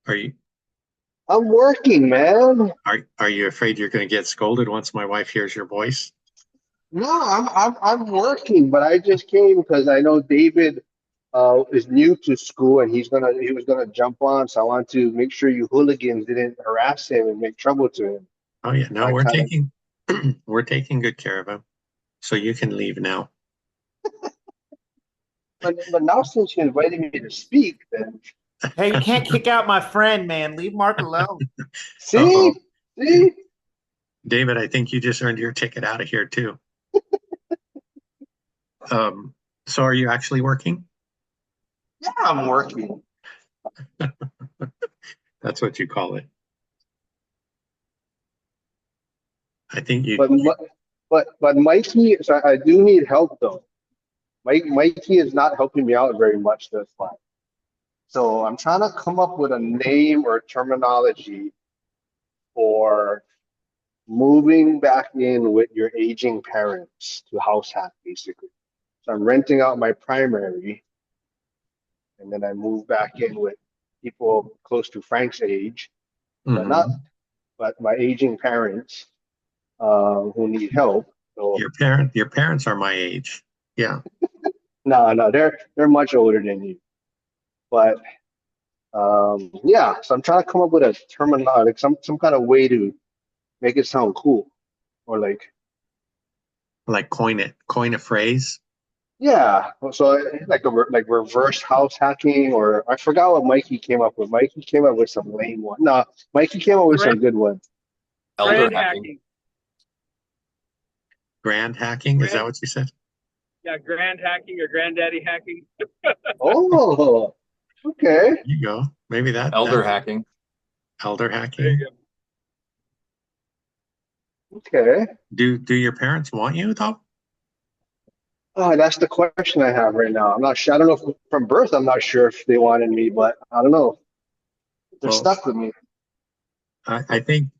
Are you? I'm working, man. Are you afraid you're going to get scolded once my wife hears your voice? No, I'm working, but I just came because I know David is new to school and he was gonna jump on, so I want to make sure you hooligans didn't harass him and make trouble to him. Oh yeah, no, we're taking good care of him. So you can leave now. But now since you invited me to speak, then Hey, you can't kick out my friend, man. Leave Mark alone. see? David, I think you just earned your ticket out of here too. So are you actually working? Yeah, I'm working. That's what you call it. I think but Mikey, so I do need help though. Mikey is not helping me out very much this time. So I'm trying to come up with a name or terminology for moving back in with your aging parents to house hack, basically. So I'm renting out my primary, and then I move back in with people close to Frank's age, but Mhm. not, but my aging parents who need help. So Your parents are my age. Yeah. no, they're much older than you. But yeah, so I'm trying to come up with a terminology, like some kind of way to make it sound cool, or like Like coin a phrase. yeah. So like reverse house hacking, or I forgot what Mikey came up with. Mikey came up with some lame one. No, Mikey came up with some good ones. Elder Grand hacking. hacking. Grand hacking, is that what you said? Yeah, grand hacking or granddaddy hacking. Oh, okay. There you go. Maybe Elder hacking. Elder There hacking. you go. Okay. Do your parents want you though? Oh, that's the question I have right now. I'm not sure. I don't know if from birth, I'm not sure if they wanted me, but I don't know. They're Well, stuck with me. I think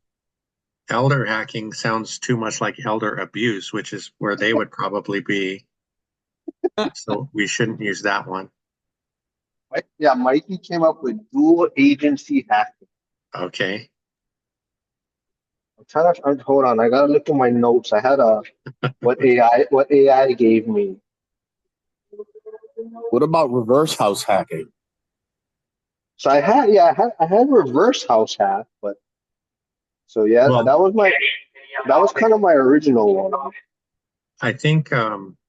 elder hacking sounds too much like elder abuse, which is where they would probably be. So we shouldn't use that one. Yeah, Mikey came up with dual agency hacking. Okay. I'm trying to hold on. I gotta look at my notes. I had what AI gave me. What about reverse house hacking? So I had reverse house hack, but so yeah, Well, that was kind of my original one. I think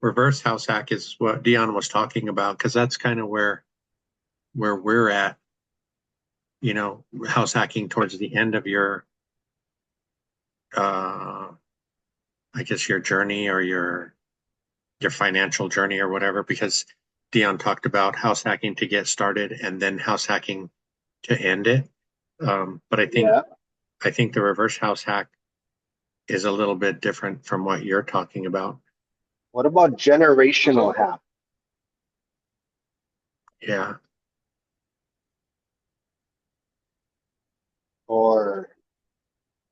reverse house hack is what Dion was talking about, because that's kind of where we're at, you know, house hacking towards the end of your I guess your journey or your financial journey or whatever, because Dion talked about house hacking to get started and then house hacking to end it. But I think the reverse house hack is a little bit different from what you're talking about. What about generational hack? Yeah. Or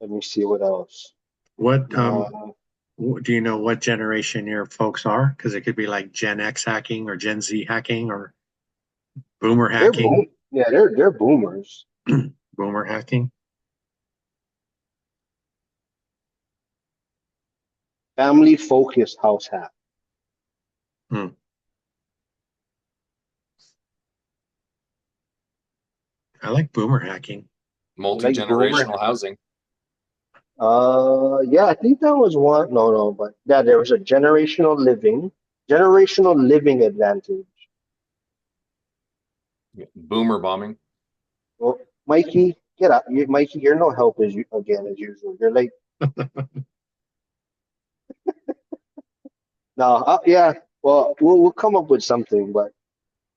let me see what else. What do you know what generation your folks are? Because it could be like Gen X hacking or Gen Z hacking or boomer hacking. They're boomers. Boomer hacking. Family focused house hack. Hmm. I like boomer hacking. Multi-generational housing. Yeah, I think that was one. No, but yeah, there was a generational living advantage. Boomer bombing. Well, Mikey, get up. Mikey, you're no help as usual. You're like, no, yeah. Well, we'll come up with something, but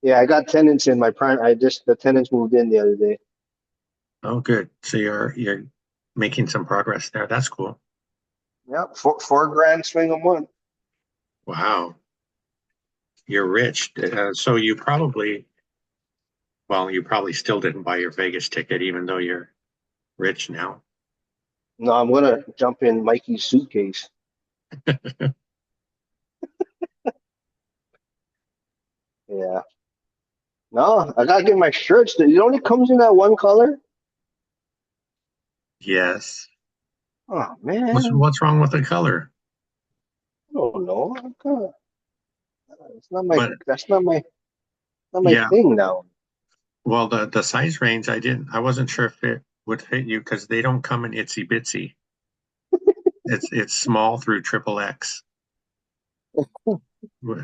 yeah, I got tenants in my prime. The tenants moved in the other day. Oh, good. So you're making some progress there. That's cool. Yeah, four grand swing a month. Wow. You're rich. So you probably still didn't buy your Vegas ticket, even though you're rich now. No, I'm gonna jump in Mikey's suitcase. Yeah. No, I gotta get my shirts. It only comes in that one color. Yes. Oh man. What's wrong with the color? I don't know. But That's not my yeah. thing now. Well, the size range, I wasn't sure if it would fit you because they don't come in itsy bitsy. It's small through XXX.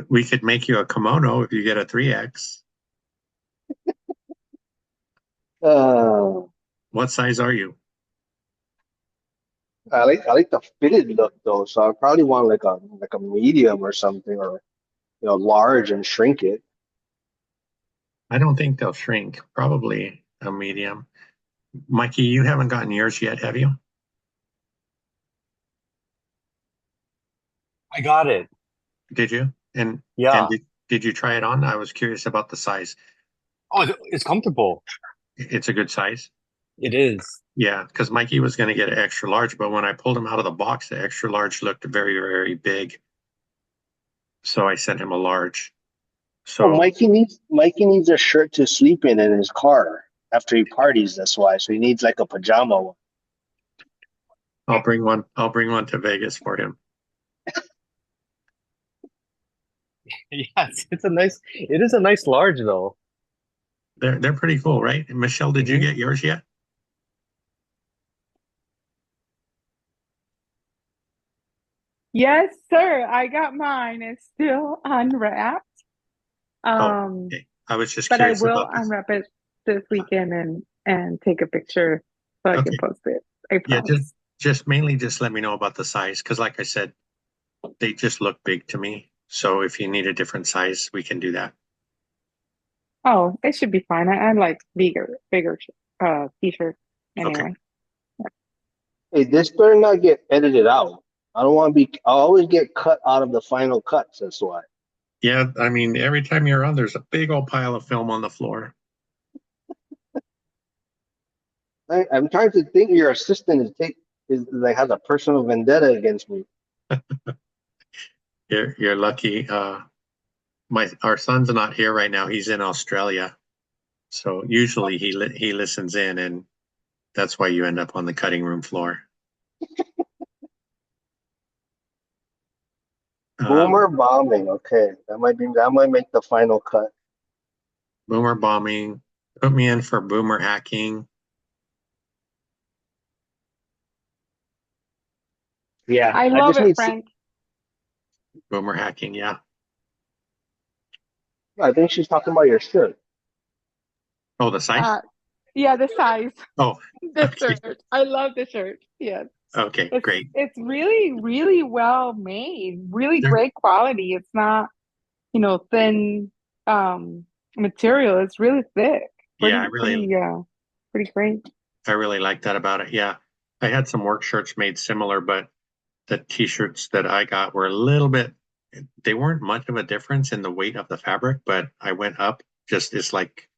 We could make you a kimono if you get a 3X. What size are you? I like the fitted look though, so I probably want like a medium or something, or large and shrink it. I don't think they'll shrink. Probably a medium. Mikey, you haven't gotten yours yet, have you? I got it. Did you? And Yeah. did you try it on? I was curious about the size. Oh, it's comfortable. It's a good size. It is. Yeah, because Mikey was going to get an extra large, but when I pulled him out of the box, the extra large looked very, very big. So I sent him a large. Oh, So Mikey needs a shirt to sleep in his car after he parties. That's why. So he needs like a pajama one. I'll bring one. I'll bring one to Vegas for him. Yes, it is a nice large though. They're pretty cool, right? And Michelle, did you get yours yet? Yes, sir. I got mine. It's still unwrapped. Okay. I was just But I curious will about this. unwrap it this weekend and take a picture so I can post it. I Yeah, promise. just mainly just let me know about the size because, like I said, they just look big to me. So if you need a different size, we can do that. Oh, it should be fine. I like bigger t-shirt anyway. Hey, this better not get edited out. I don't want to be. I always get cut out of the final cuts. That's why. Yeah, I mean, every time you're on, there's a big old pile of film on the floor. I'm trying to think. Your assistant is like has a personal vendetta against me. You're lucky. Our son's not here right now. He's in Australia. So usually he listens in, and that's why you end up on the cutting room floor. Boomer bombing. Okay, that might make the final cut. Boomer bombing. Put me in for boomer hacking. Yeah, I love it, Frank. Boomer hacking, yeah. I think she's talking about your shirt. Oh, the size? Yeah, the size. Oh, the shirt. I love the shirt. Yes. Okay, great. It's really, really well made. Really great quality. It's not, thin material. It's really thick. Yeah, Pretty great. I really like that about it. Yeah. I had some work shirts made similar, but the t-shirts that I got were a little bit, they weren't much of a difference in the weight of the fabric, but I went up it's like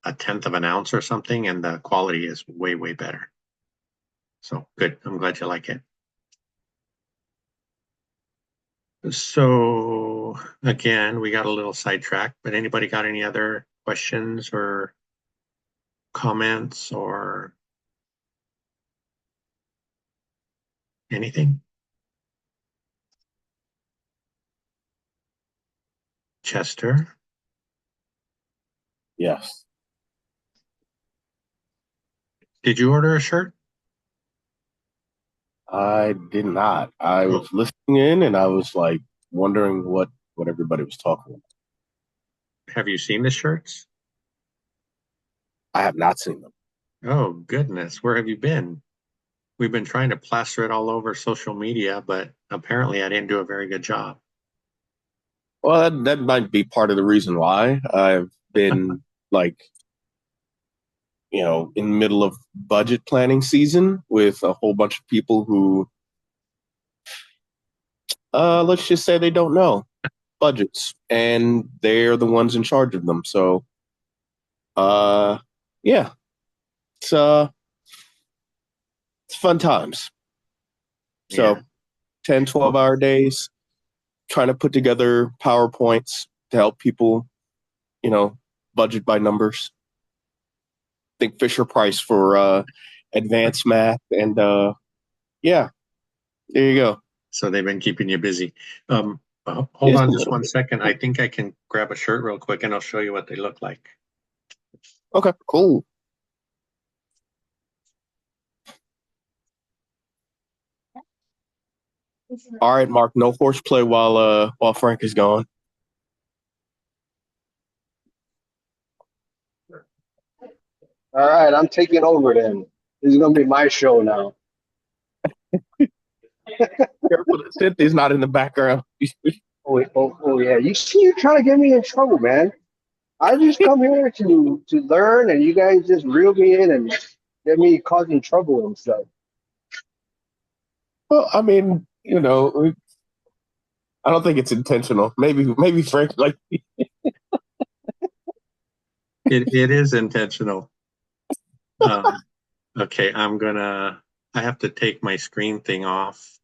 1/10 of an ounce or something, and the quality is way, way better. So good. I'm glad you like it. So again, we got a little sidetracked, but anybody got any other questions or comments or anything? Chester? Yes. Did you order a shirt? I did not. I was listening in and I was like wondering what everybody was talking about. Have you seen the shirts? I have not seen them. Oh, goodness. Where have you been? We've been trying to plaster it all over social media, but apparently I didn't do a very good job. Well, that might be part of the reason why. I've been like, in the middle of budget planning season with a whole bunch of people who, let's just say they don't know budgets and they're the ones in charge of them. So, yeah, it's fun times. So 10, 12-hour days, trying to put together PowerPoints to help people, budget by numbers. Think Fisher Price for advanced math, and yeah, there you go. So they've been keeping you busy. Hold on just 1 second. I think I can grab a shirt real quick and I'll show you what they look like. Okay, cool. All right, Mark, no horseplay while Frank is gone. All right, I'm taking over then. This is gonna be my show now. Careful that Cynthia's not in the background. oh yeah. You see, you're trying to get me in trouble, man. I just come here to learn, and you guys just reel me in and get me causing trouble and stuff. Well, I mean, I don't think it's intentional. Maybe Frank like It is intentional. Okay, I have to take my screen thing off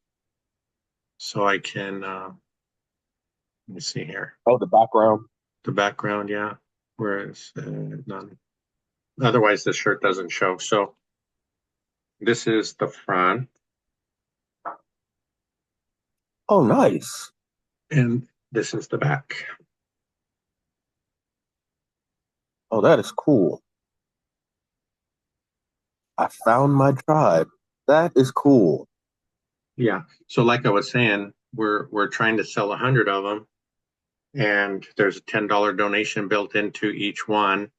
so I can, let me see here. oh the background. The background, yeah. Whereas none. Otherwise, the shirt doesn't show. So this is the front, Oh, nice. and this is the back. Oh, that is cool. I found my tribe. That is cool. Yeah. So like I was saying, we're trying to sell 100 of them, and there's a $10 donation built into each one,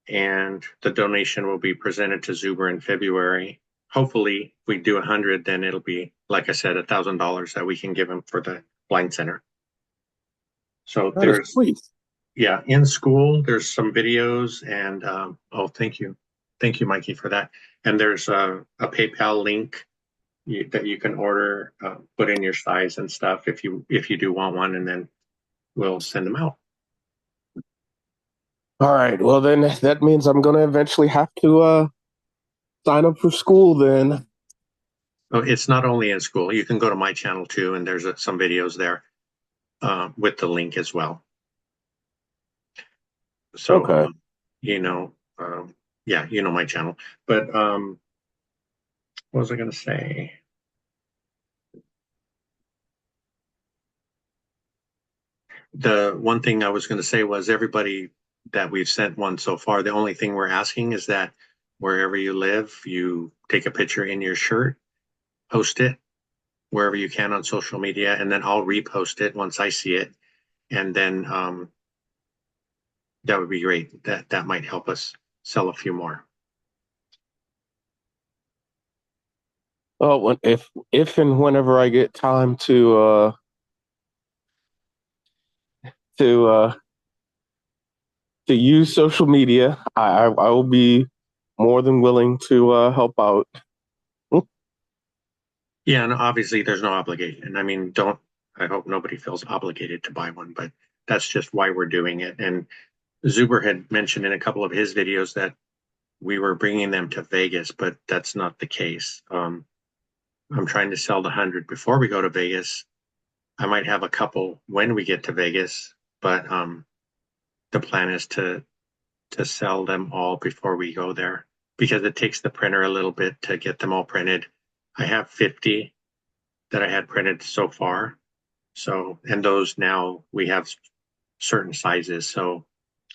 and the donation will be presented to Zuber in February. Hopefully, if we do 100, then it'll be, like I said, $1,000 that we can give them for the blind center. So That is there's, sweet. yeah, in school, there's some videos, and oh, thank you, Mikey, for that. And there's a PayPal link that you can order, put in your size and stuff if you do want one, and then we'll send them out. All right. Well, then that means I'm going to eventually have to sign up for school then. Oh, it's not only in school. You can go to my channel too, and there's some videos there with the link as well. So, Okay. yeah, my channel. But what was I going to say? The one thing I was going to say was everybody that we've sent one so far, the only thing we're asking is that wherever you live, you take a picture in your shirt, post it wherever you can on social media, and then I'll repost it once I see it. And then that would be great. That might help us sell a few more. Oh, if and whenever I get time to use social media, I will be more than willing to help out. Yeah, and obviously there's no obligation. I mean, I hope nobody feels obligated to buy one, but that's just why we're doing it. And Zuber had mentioned in a couple of his videos that we were bringing them to Vegas, but that's not the case. I'm trying to sell the 100 before we go to Vegas. I might have a couple when we get to Vegas, but the plan is to sell them all before we go there, because it takes the printer a little bit to get them all printed. I have 50 that I had printed so far. So, and those now we have certain sizes. So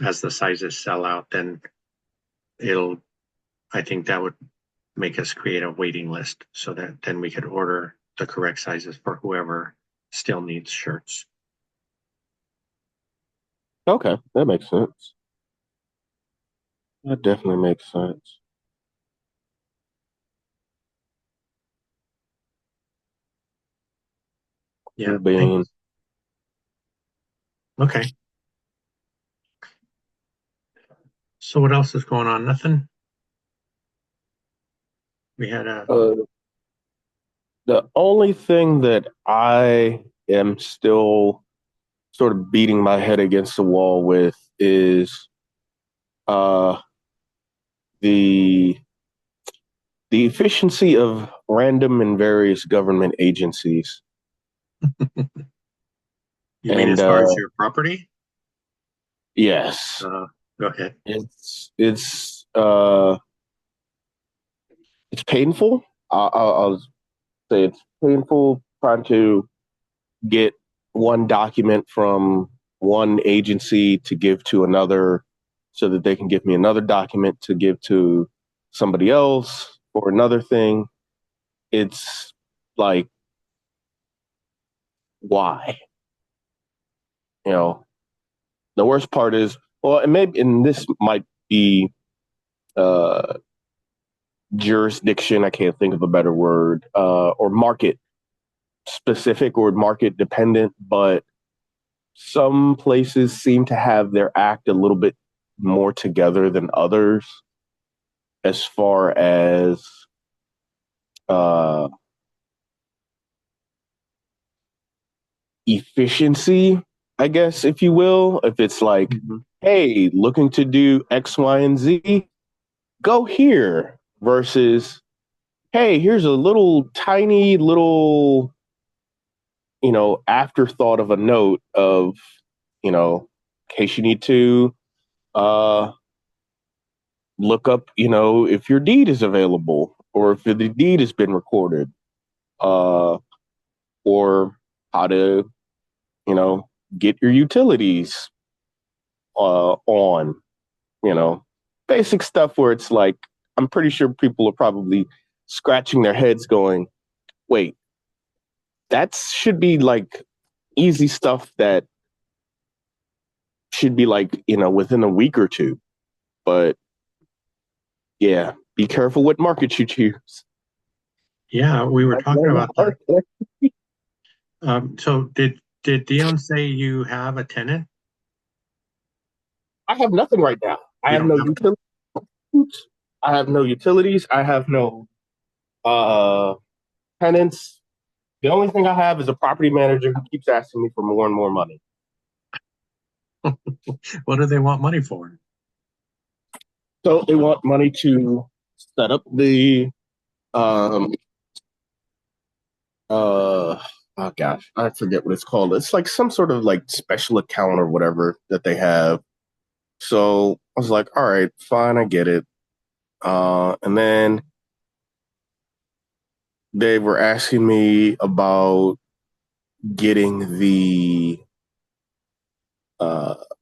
as the sizes sell out, then I think that would make us create a waiting list so that then we could order the correct sizes for whoever still needs shirts. Okay, that makes sense. That definitely makes sense. Yeah. Being Okay. So what else is going on? Nothing. We had the only thing that I am still sort of beating my head against the wall with is the efficiency of random and various government agencies. You mean as far as your property? Yes. Go ahead. It's painful. I'll say it's painful trying to get one document from one agency to give to another so that they can give me another document to give to somebody else or another thing. It's like, why? The worst part is, well, and this might be jurisdiction, I can't think of a better word, or market specific or market dependent, but some places seem to have their act a little bit more together than others as far as efficiency, I guess, if you will. If it's like, hey, looking to do X, Y, and Z, go here versus, hey, here's a little tiny little, afterthought of a note of, in case you need to look up, if your deed is available or if the deed has been recorded, or how to, get your utilities on, basic stuff where it's like, I'm pretty sure people are probably scratching their heads going, wait, that should be like easy stuff that should be like, within a week or two. But yeah, be careful what market you choose. Yeah, we were talking about that. So did Dion say you have a tenant? I have nothing right now. I have no utilities. I have no utilities. I have no tenants. The only thing I have is a property manager who keeps asking me for more and more money. What do they want money for? So they want money to set up the oh gosh, I forget what it's called. It's like some sort of like special account or whatever that they have. So I was like, all right, fine, I get it. And then they were asking me about getting the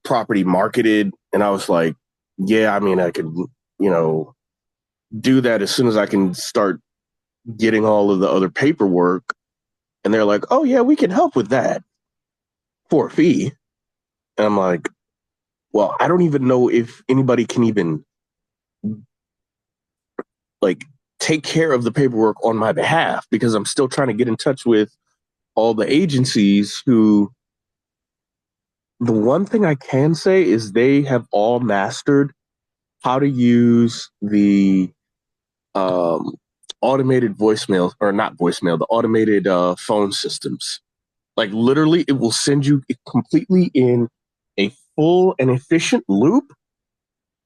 property marketed, and I was like, yeah, I mean, I could, do that as soon as I can start getting all of the other paperwork. And they're like, oh yeah, we can help with that for a fee. And I'm like, well, I don't even know if anybody can even like take care of the paperwork on my behalf, because I'm still trying to get in touch with all the agencies who, the one thing I can say is they have all mastered how to use the automated voicemail, or not voicemail, the automated phone systems. Like literally, it will send you completely in a full and efficient loop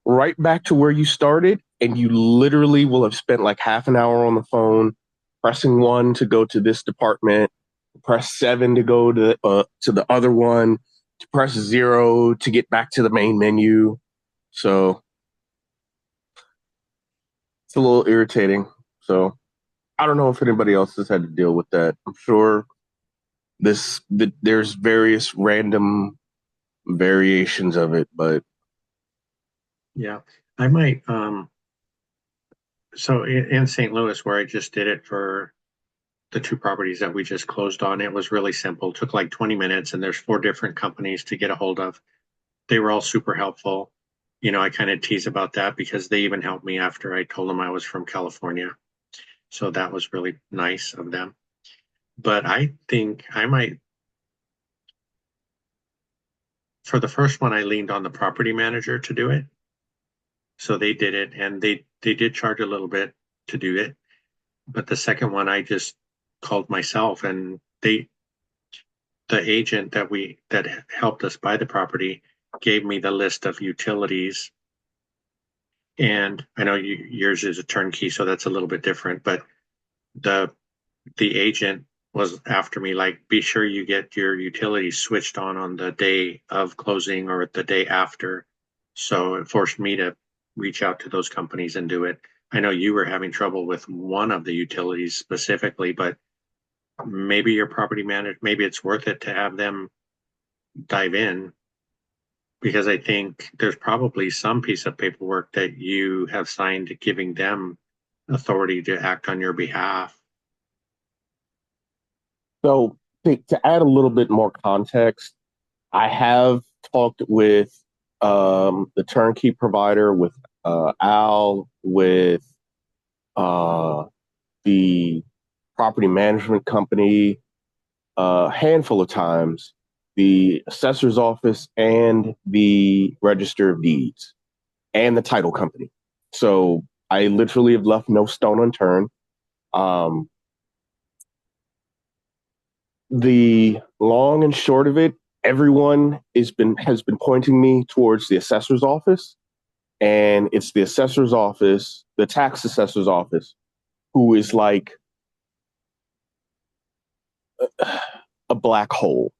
right back to where you started, and you literally will have spent like half an hour on the phone pressing 1 to go to this department, press 7 to go to the other one, to press 0 to get back to the main menu. So it's a little irritating. So I don't know if anybody else has had to deal with that. I'm sure there's various random variations of it, but yeah, I might. So in St. Louis, where I just did it for the 2 properties that we just closed on, it was really simple. It took like 20 minutes, and there's 4 different companies to get a hold of. They were all super helpful. I kind of tease about that because they even helped me after I told them I was from California. So that was really nice of them. But I think I might, for the first one, I leaned on the property manager to do it. So they did it, and they did charge a little bit to do it. But the second one, I just called myself, and the agent that helped us buy the property gave me the list of utilities. And I know yours is a turnkey, so that's a little bit different, but the agent was after me, like, be sure you get your utilities switched on the day of closing or the day after. So it forced me to reach out to those companies and do it. I know you were having trouble with one of the utilities specifically, but maybe your property manager, maybe it's worth it to have them dive in, because I think there's probably some piece of paperwork that you have signed giving them authority to act on your behalf. So to add a little bit more context, I have talked with the turnkey provider, with Al, with the property management company a handful of times, the assessor's office and the register of deeds and the title company. So I literally have left no stone unturned. the long and short of it, everyone has been pointing me towards the assessor's office, and it's the assessor's office, the tax assessor's office, who is like a black hole.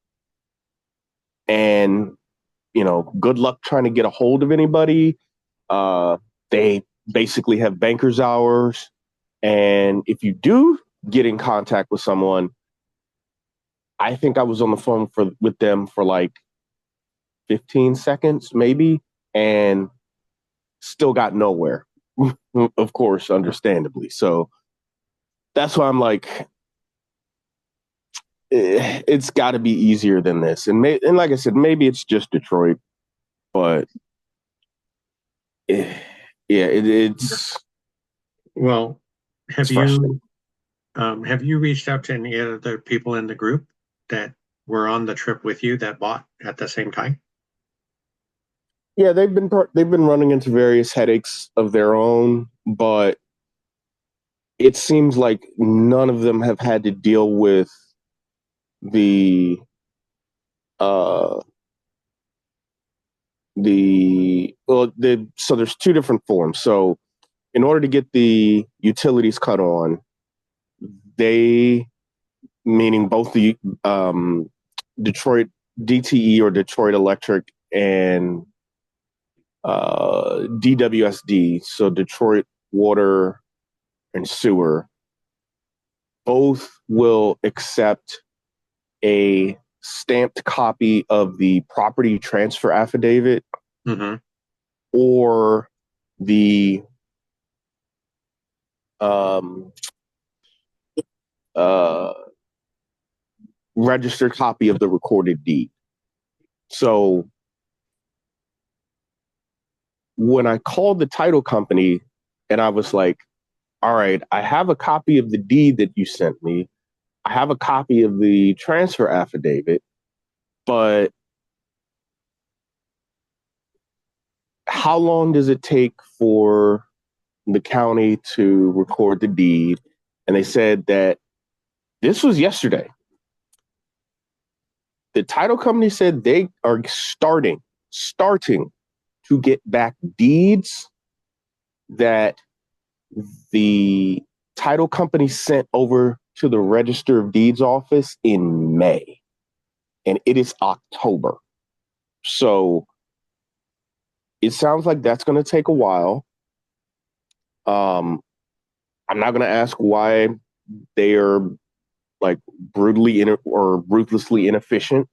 And, you know, good luck trying to get a hold of anybody. They basically have banker's hours. And if you do get in contact with someone, I think I was on the phone with them for like 15 seconds, maybe, and still got nowhere, of course, understandably. So that's why I'm like, it's got to be easier than this. And like I said, maybe it's just Detroit, but it's well. Have you reached out to any other people in the group that were on the trip with you that bought at the same time? Yeah, they've been running into various headaches of their own, but it seems like none of them have had to deal with so there's two different forms. So in order to get the utilities cut on, meaning both the Detroit DTE or Detroit Electric and DWSD, so Detroit Water and Sewer, both will accept a stamped copy of the property transfer affidavit or the registered copy of the recorded deed. So when I called the title company and I was like, all right, I have a copy of the deed that you sent me. I have a copy of the transfer affidavit, but how long does it take for the county to record the deed? And they said that this was yesterday. The title company said they are starting to get back deeds that the title company sent over to the Register of Deeds office in May, and it is October. So it sounds like that's going to take a while. I'm not going to ask why they are like brutally or ruthlessly inefficient.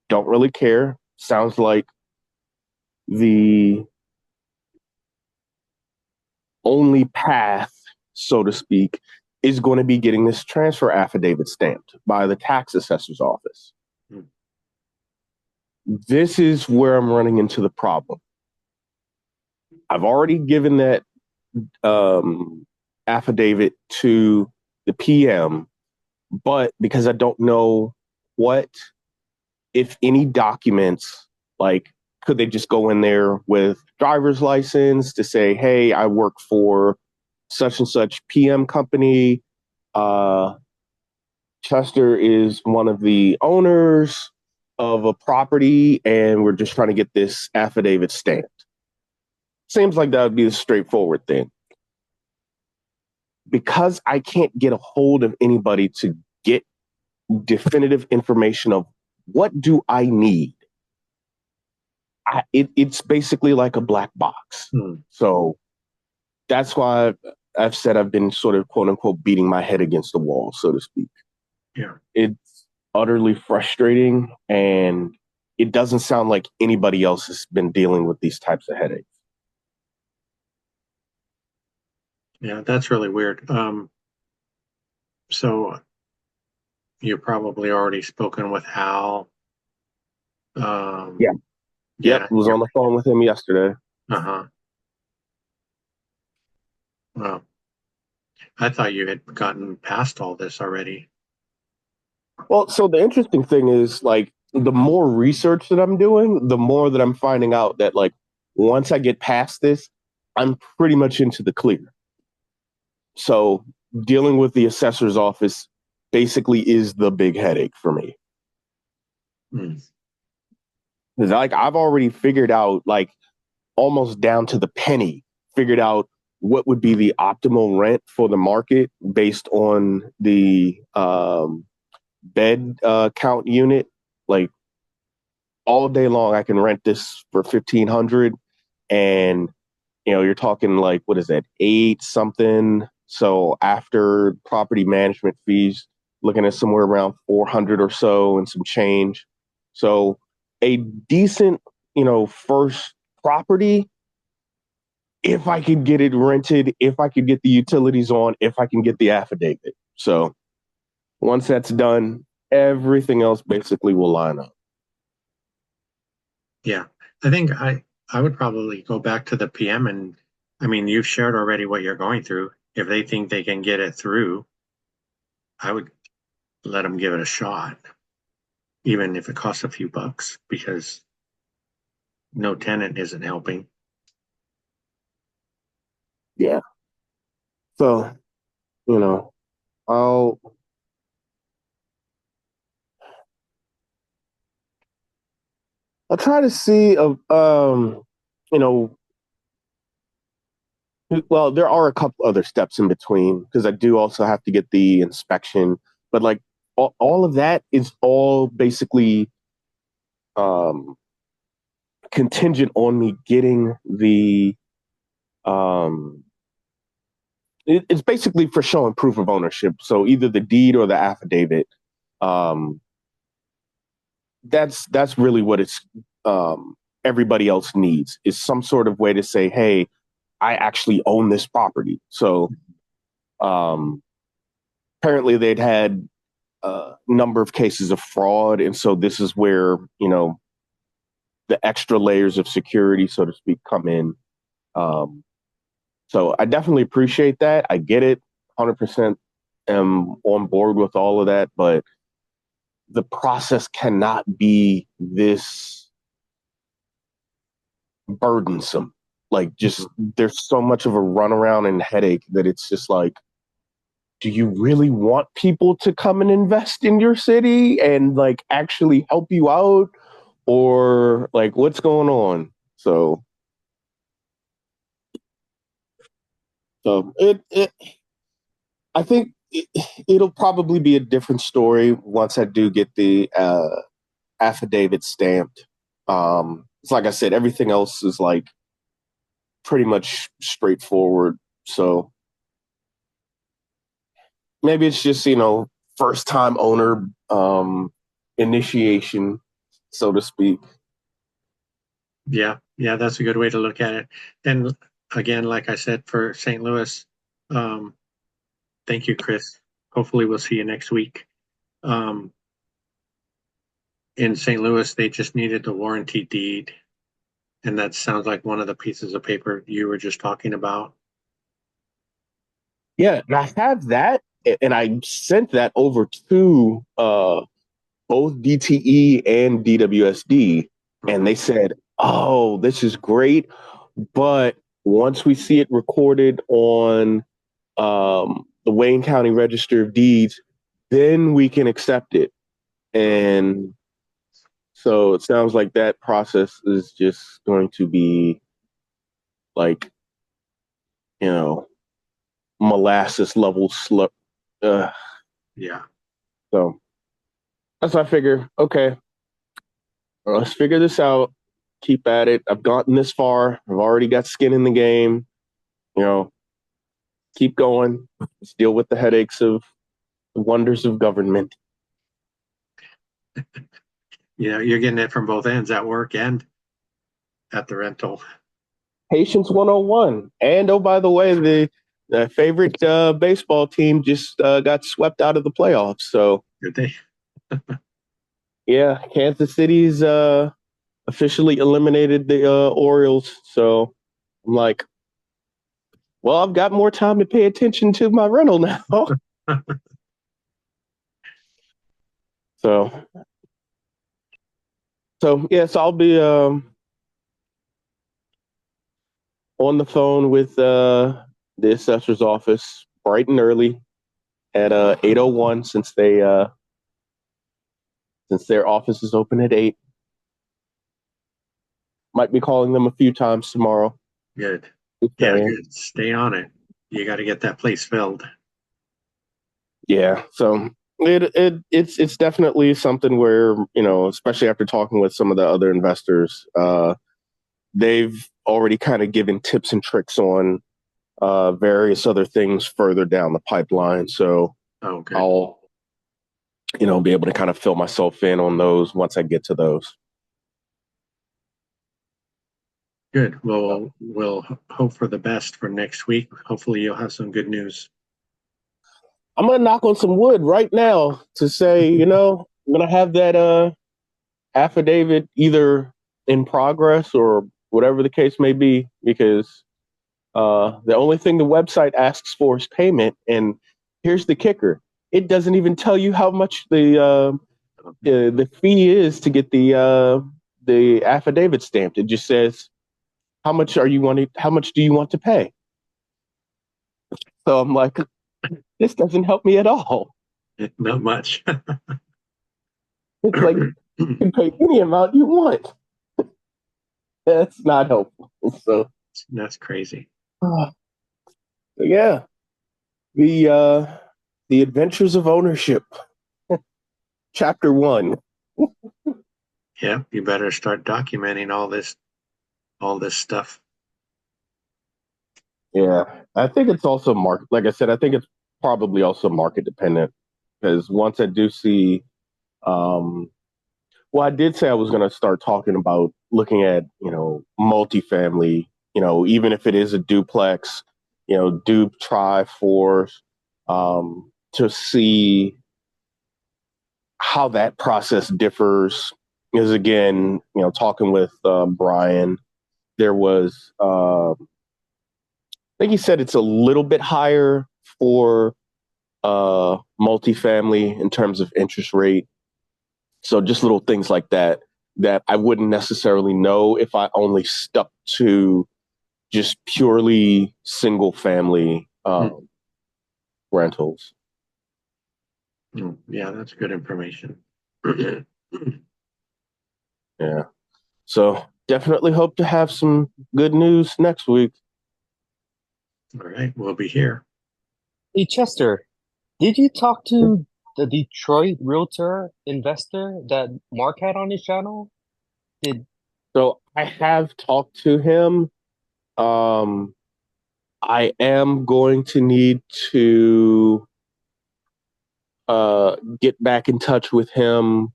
Don't really care. Sounds like the only path, so to speak, is going to be getting this transfer affidavit stamped by the tax assessor's office. This is where I'm running into the problem. I've already given that affidavit to the PM, but because I don't know what, if any documents, like, could they just go in there with driver's license to say, hey, I work for such and such PM company. Chester is one of the owners of a property, and we're just trying to get this affidavit stamped. Seems like that would be the straightforward thing. Because I can't get a hold of anybody to get definitive information of what do I need, it's basically like a black box. So that's why I've said I've been sort of, quote unquote, beating my head against the wall, so to speak. Yeah. It's utterly frustrating, and it doesn't sound like anybody else has been dealing with these types of headaches. Yeah, that's really weird. So you've probably already spoken with Al. Yeah. Yep, was on the phone with him yesterday. Well, I thought you had gotten past all this already. Well, so the interesting thing is, like, the more research that I'm doing, the more that I'm finding out that, like, once I get past this, I'm pretty much into the clear. So dealing with the assessor's office basically is the big headache for me. Mm. Because like I've already figured out, like almost down to the penny, figured out what would be the optimal rent for the market based on the bed count unit. Like all day long, I can rent this for 1,500, and you're talking like what is that, 8 something? So after property management fees, looking at somewhere around 400 or so and some change. So a decent, first property, if I could get it rented, if I could get the utilities on, if I can get the affidavit. So once that's done, everything else basically will line up. Yeah, I think I would probably go back to the PM, and I mean, you've shared already what you're going through. If they think they can get it through, I would let them give it a shot, even if it costs a few bucks, because no tenant isn't helping. Yeah. So, I'll try to see well, there are a couple other steps in between because I do also have to get the inspection, but like all of that is all basically contingent on me getting the it's basically for showing proof of ownership. So either the deed or the affidavit. That's really what it's everybody else needs, is some sort of way to say, hey, I actually own this property. So apparently they'd had a number of cases of fraud, and so this is where the extra layers of security, so to speak, come in. So I definitely appreciate that. I get it, 100% am on board with all of that, but the process cannot be this burdensome. Like, just there's so much of a runaround and headache that it's just like, do you really want people to come and invest in your city and like actually help you out, or like what's going on? So I think it'll probably be a different story once I do get the affidavit stamped. It's like I said, everything else is like pretty much straightforward. So maybe it's just, first time owner initiation, so to speak. Yeah, that's a good way to look at it. And again, like I said, for St. Louis, thank you, Chris. Hopefully we'll see you next week. In St. Louis, they just needed the warranty deed. And that sounds like one of the pieces of paper you were just talking about. Yeah, and I have that, and I sent that over to both DTE and DWSD, and they said, "Oh, this is great, but once we see it recorded on the Wayne County Register of Deeds, then we can accept it." And so it sounds like that process is just going to be like, molasses level slip. Yeah. So that's why I figure, okay, let's figure this out. Keep at it. I've gotten this far. I've already got skin in the game. Keep going. Let's deal with the headaches of the wonders of government. You're getting it from both ends, at work and at the rental. Patience 101. And oh, by the way, the favorite baseball team just got swept out of the playoffs. So did they? Yeah, Kansas City's officially eliminated the Orioles. So I'm like, well, I've got more time to pay attention to my rental now. So yes, I'll be on the phone with the assessor's office bright and early. at 8:01 since their office is open at 8. Might be calling them a few times tomorrow. Good. Just Yeah, saying. good. Stay on it. You got to get that place filled. Yeah, so it's definitely something where, especially after talking with some of the other investors, they've already kind of given tips and tricks on various other things further down the pipeline. So Okay. I'll be able to kind of fill myself in on those once I get to those. Good. Well, we'll hope for the best for next week. Hopefully you'll have some good news. I'm gonna knock on some wood right now to say, I'm gonna have that affidavit either in progress or whatever the case may be, because the only thing the website asks for is payment. And here's the kicker: it doesn't even tell you how much the fee is to get the affidavit stamped. It just says how much do you want to pay? So I'm like, this doesn't help me at all. Not much. It's like you can pay any amount you want. That's not helpful. So that's crazy. Yeah, the adventures of ownership, chapter 1. Yeah, you better start documenting all this stuff. Yeah, I think it's also market. Like I said, I think it's probably also market dependent, because once I do see, well, I did say I was going to start talking about looking at, multifamily, even if it is a duplex, dupe, tri, fours, to see how that process differs. Because again, talking with Brian, there was, I think he said it's a little bit higher for multifamily in terms of interest rate. So just little things like that I wouldn't necessarily know if I only stuck to just purely single family rentals. Yeah, that's good information. Yeah. So definitely hope to have some good news next week. All right, we'll be here. Hey, Chester, did you talk to the Detroit realtor investor that Mark had on his channel? So I have talked to him. I am going to need to get back in touch with him.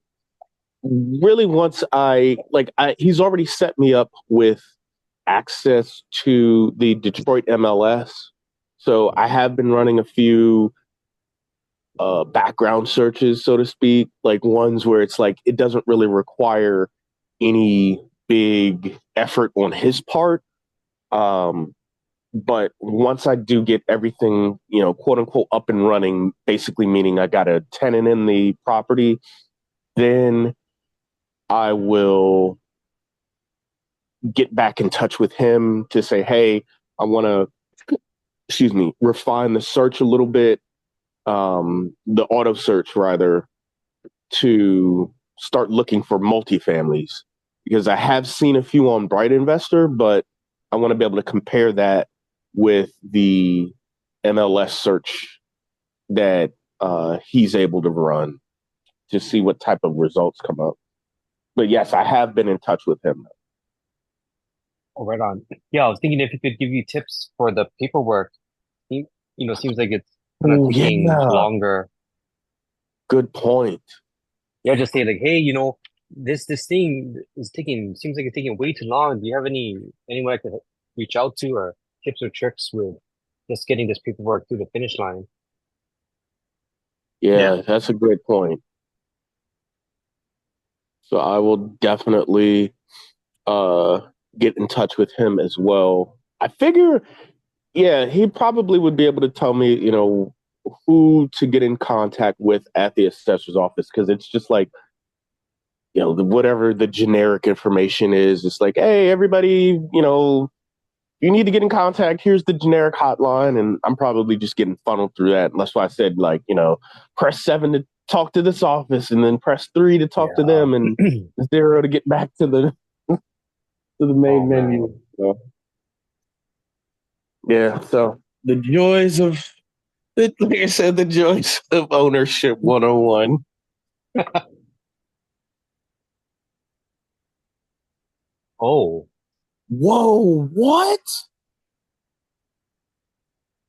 Really, once he's already set me up with access to the Detroit MLS. So I have been running a few background searches, so to speak, like ones where it's like it doesn't really require any big effort on his part. But once I do get everything, quote unquote, up and running, basically meaning I got a tenant in the property, then I will get back in touch with him to say, hey, I want to, refine the search a little bit, the auto search rather, to start looking for multifamilies, because I have seen a few on Bright Investor, but I want to be able to compare that with the MLS search that he's able to run to see what type of results come up. But yes, I have been in touch with him. Oh, right on. Yeah, I was thinking if he could give you tips for the paperwork. Seems like it's kind of taking longer. Good point. Yeah, just say like, hey, this thing seems like it's taking way too long. Do you have anyone I could reach out to, or tips or tricks with just getting this paperwork through the finish line? Yeah, that's a great point. So I will definitely get in touch with him as well. I figure, yeah, he probably would be able to tell me, who to get in contact with at the assessor's office, because it's just like, whatever the generic information is, it's like, hey, everybody, you need to get in contact, here's the generic hotline, and I'm probably just getting funneled through that. And that's why I said, like, press 7 to talk to this office, and then press 3 to talk to them, and 0 to get back to the main menu. So, yeah, so the joys of, like I said, the joys of ownership 101. Oh. Whoa, what?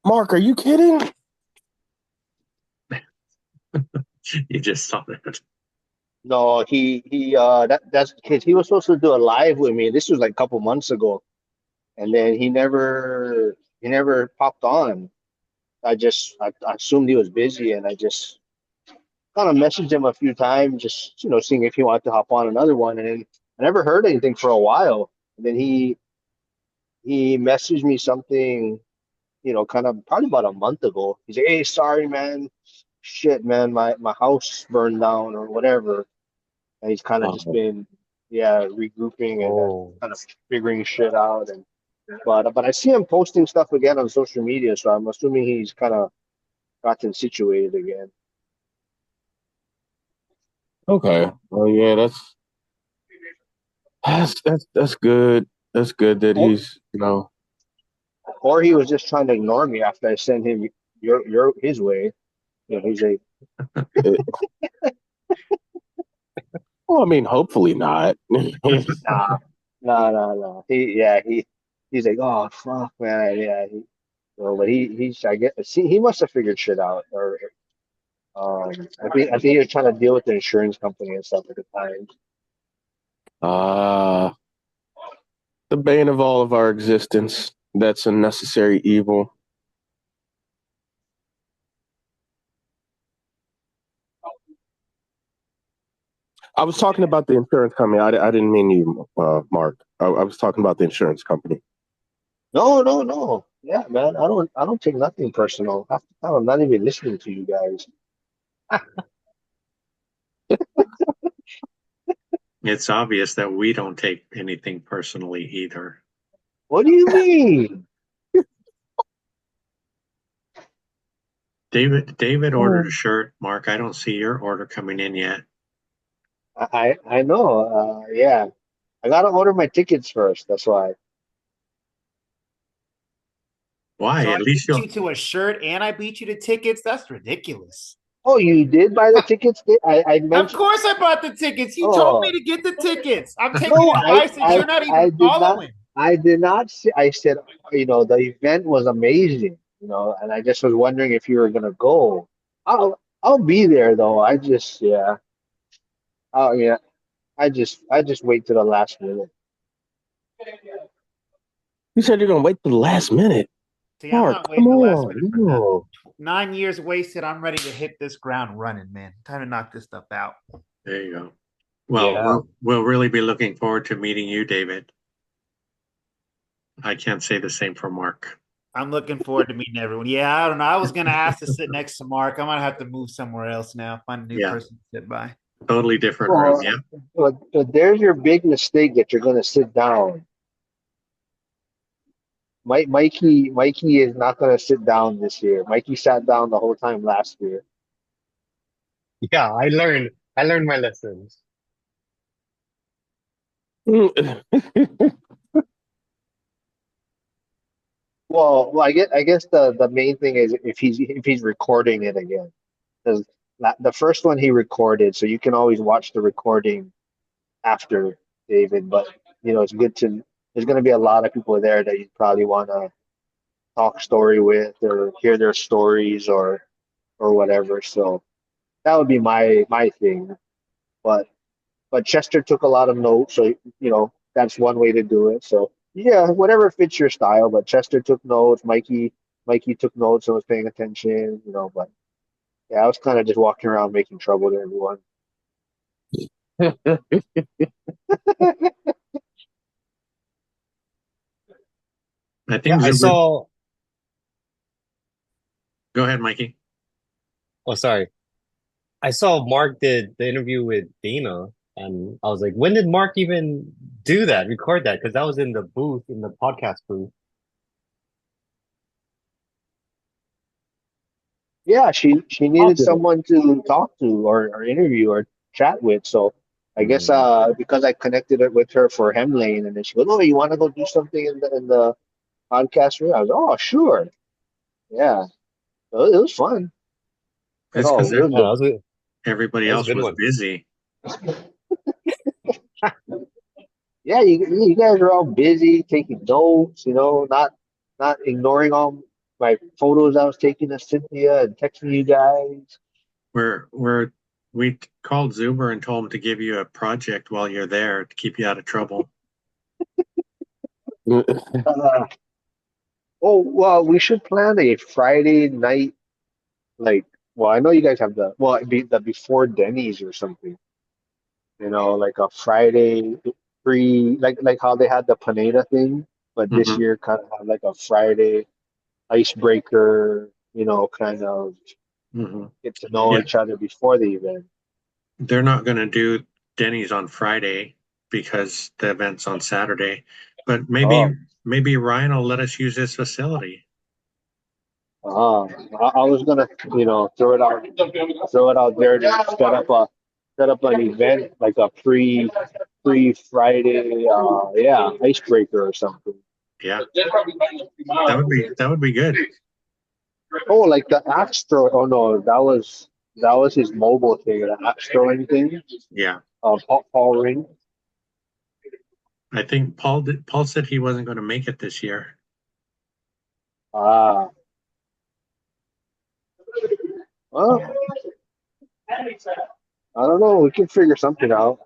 Mark, are you kidding? You just saw that. No, that's because he was supposed to do a live with me. This was like a couple months ago, and then he never popped on. I assumed he was busy, and I just kind of messaged him a few times, just seeing if he wanted to hop on another one, and then I never heard anything for a while. And then he messaged me something, kind of probably about a month ago. He's like, "Hey, sorry, man. Shit, man, my house burned down or whatever." And he's kind of just been, regrouping and kind of figuring shit out. But I see him posting stuff again on social media, so I'm assuming he's kind of gotten situated again. Okay. Well, yeah, that's good. That's good that he's, Or he was just trying to ignore me after I sent him his way. He's like, well, I mean, hopefully not. nah. He's like, oh fuck, man, yeah. But I guess he must have figured shit out, or I think he was trying to deal with the insurance company and stuff at the time. The bane of all of our existence. That's a necessary evil. I was talking about the insurance company. I didn't mean you, Mark. I was talking about the insurance company. No. Yeah, man. I don't take nothing personal. Half the time I'm not even listening to you guys. It's obvious that we don't take anything personally either. What do you mean? David ordered a shirt. Mark, I don't see your order coming in yet. I know. Yeah, I gotta order my tickets first. That's why. Why? So I At least beat you'll. you to a shirt and I beat you to tickets. That's ridiculous. Oh, you did buy the tickets? I Of mentioned. course I bought the tickets. You told me to get the tickets. I'm taking No, advice that you're not even did not. following. I did not say. I said, the event was amazing. And I just was wondering if you were gonna go. I'll be there though. Yeah. Oh yeah. I just wait to the last minute. You said you're gonna wait till the last minute. See, I'm Mark, not waiting come the last on. minute for nothing. 9 years wasted. I'm ready to hit this ground running, man. Time to knock this stuff out. There you go. Well, we'll really be looking forward to meeting you, David. I can't say the same for Mark. I'm looking forward to meeting everyone. Yeah, I don't know. I was gonna ask to sit next to Mark. I'm gonna have to move somewhere else now. Find a new person to sit by. Totally different room. Yeah. But there's your big mistake that you're gonna sit down. Mikey is not gonna sit down this year. Mikey sat down the whole time last year. Yeah, I learned my lessons. Well, I guess the main thing is if he's recording it again, because the first one he recorded, so you can always watch the recording after, David. But it's good to. There's going to be a lot of people there that you probably want to talk story with or hear their stories or whatever. So that would be my thing. But Chester took a lot of notes, so that's one way to do it. So yeah, whatever fits your style. But Chester took notes. Mikey took notes and was paying attention. But yeah, I was kind of just walking around making trouble to everyone. I think I saw. Go ahead, Mikey. Oh, sorry. I saw Mark did the interview with Dana, and I was like, when did Mark even do that, record that? Because that was in the booth, in the podcast booth. Yeah, she needed someone to talk to or interview or chat with. So I guess because I connected it with her for Hemlane, and then she goes, "Oh, you want to go do something in the podcast room?" I was, "Oh, sure, yeah." So it was fun. It's Oh, because it was everybody that was a else good was one. busy. Yeah, you guys are all busy taking notes, not ignoring all my photos I was taking of Cynthia and texting you guys. We called Zuber and told him to give you a project while you're there to keep you out of trouble. Oh, well, we should plan a Friday night, well, I know you guys have the before Denny's or something, like a Friday free, like how they had the Pineda thing, but this Mhm. year kind of had like a Friday icebreaker, kind of Mhm. get to know Yeah, each other before the event. they're not going to do Denny's on Friday because the event's on Saturday. But maybe Ryan will let us use his facility. I was gonna, throw it out there to set up an event like a pre Friday, icebreaker or something. Yeah, that would be good. Oh, like the App Store. Oh no, that was his mobile thing, the App Store thing. Yeah, Paul Ring. I think Paul said he wasn't going to make it this year. Ah, well, I don't know. We can figure something out.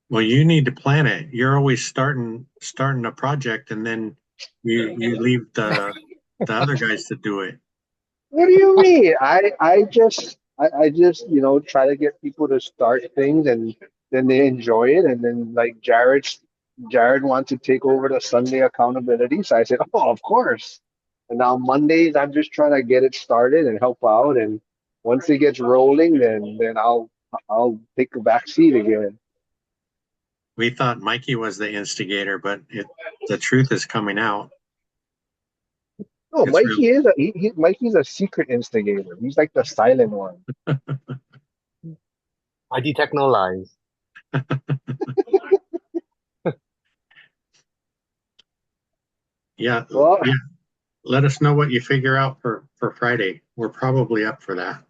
Well, you need to plan it. You're always starting a project, and then you leave the other guys to do it. What do you mean? I just try to get people to start things and then they enjoy it, and then like Jared wants to take over the Sunday accountability, so I said, "Oh, of course." And now Mondays I'm just trying to get it started and help out, and once it gets rolling, then I'll take a back seat again. We thought Mikey was the instigator, but the truth is coming out. No, It's Mikey's a secret instigator. He's like the silent one. I detect no lies. Yeah, Well, yeah. Let us know what you figure out for Friday. We're probably up for that.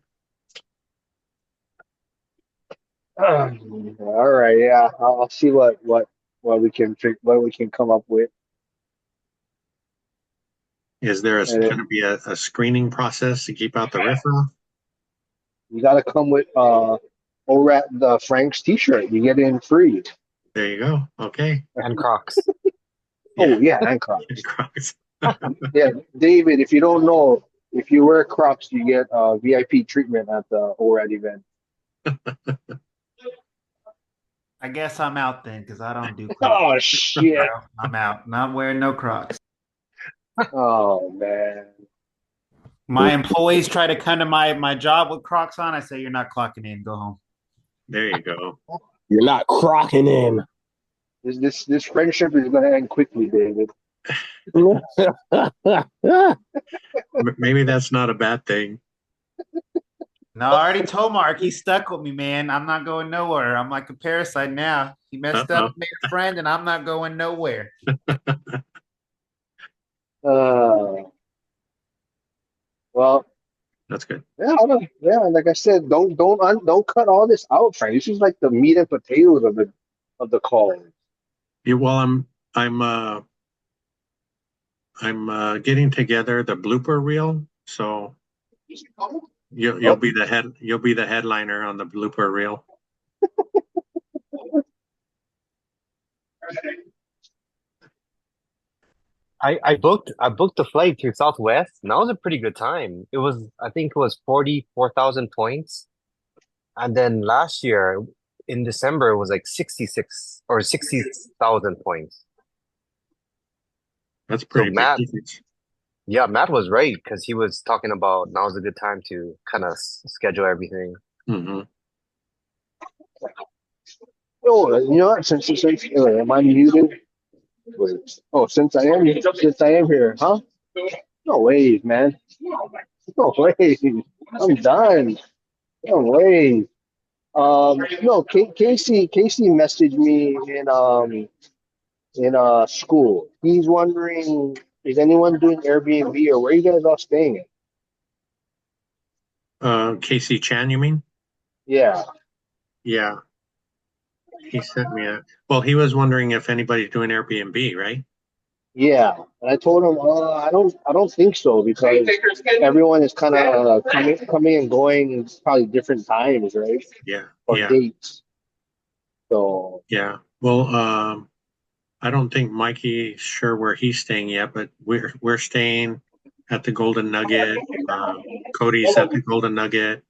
All right, yeah, I'll see what we can come up with. Is there And going to be a screening process to keep out the riffraff? you got to come with ORAT the Frank's T-shirt. You get in free. There you go. Okay. And Crocs. Oh yeah, and Crocs. And Crocs. Yeah, David. If you don't know, if you wear Crocs, you get VIP treatment at the ORAT event. I guess I'm out then because I don't do Crocs. Oh shit! I'm out. Not wearing no Crocs. Oh man. My employees try to come to my job with Crocs on. I say you're not clocking in. Go home. There you go. You're not crocking in. This friendship is going to end quickly, David. Maybe that's not a bad thing. No, I already told Mark he's stuck with me, man. I'm not going nowhere. I'm like a parasite now. He messed up, made a friend, and I'm not going nowhere. Well, that's good. Yeah, like I said, don't cut all this out, Frank. This is like the meat and potatoes of the call. Yeah, well, I'm getting together the blooper reel, so you'll be the headliner on the blooper reel. I booked the flight to Southwest, and that was a pretty good time. I think it was 44,000 points. And then last year in December it was like 66 or 60,000 points. That's pretty Matt, big difference. Yeah, Matt was right because he was talking about now's a good time to kind of schedule everything. Mm-hmm. Oh, you know what? Since am I muted? Wait. Oh, since I am here, huh? No way, man. No way. I'm done. No way. No, Casey messaged me in school. He's wondering, is anyone doing Airbnb or where you guys all staying at? Casey Chan, you mean? Yeah. Yeah. He sent me well, he was wondering if anybody's doing Airbnb, right? Yeah, and I told him, I don't think so because everyone is kind of coming and going probably different times, right? Yeah. Or Yeah. dates. So Yeah. Well, I don't think Mikey's sure where he's staying yet, but we're staying at the Golden Nugget. Cody's at the Golden Nugget.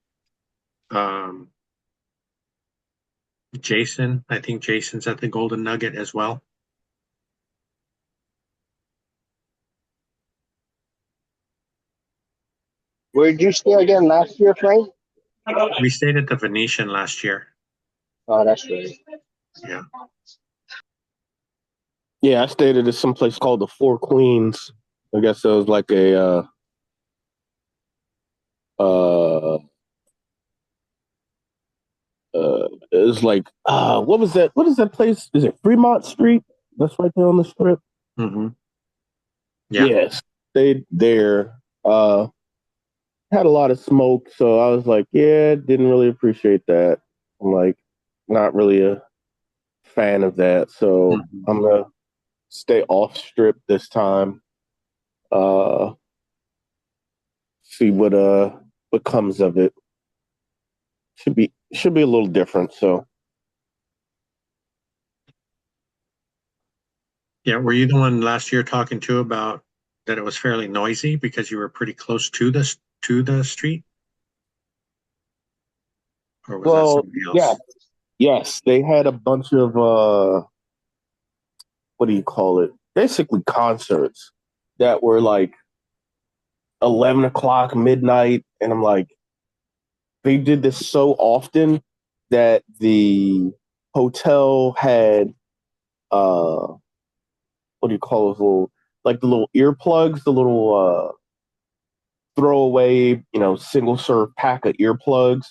Jason, I think Jason's at the Golden Nugget as well. where did you stay again last year, Frank? We stayed at the Venetian last year. Oh, that's right. Yeah. Yeah, I stayed at some place called the Four Queens. I guess it was like a it was like what was that? What is that place? Is it Fremont Street? That's right there on the strip. Mm-hmm. Yeah. Yes, stayed there. Had a lot of smoke, so I was like, yeah, didn't really appreciate that. I'm like, not really a fan of that, so I'm gonna stay off strip this time. See what comes of it. Should be a little different. So Yeah. Were you the one last year talking to about that it was fairly noisy because you were pretty close to the street? Or was that somebody else? yes, they had a bunch of what do you call it? Basically concerts that were like 11 o'clock, midnight, and I'm like, they did this so often that the hotel had what do you call those little, like the little earplugs, the little throwaway, single serve pack of earplugs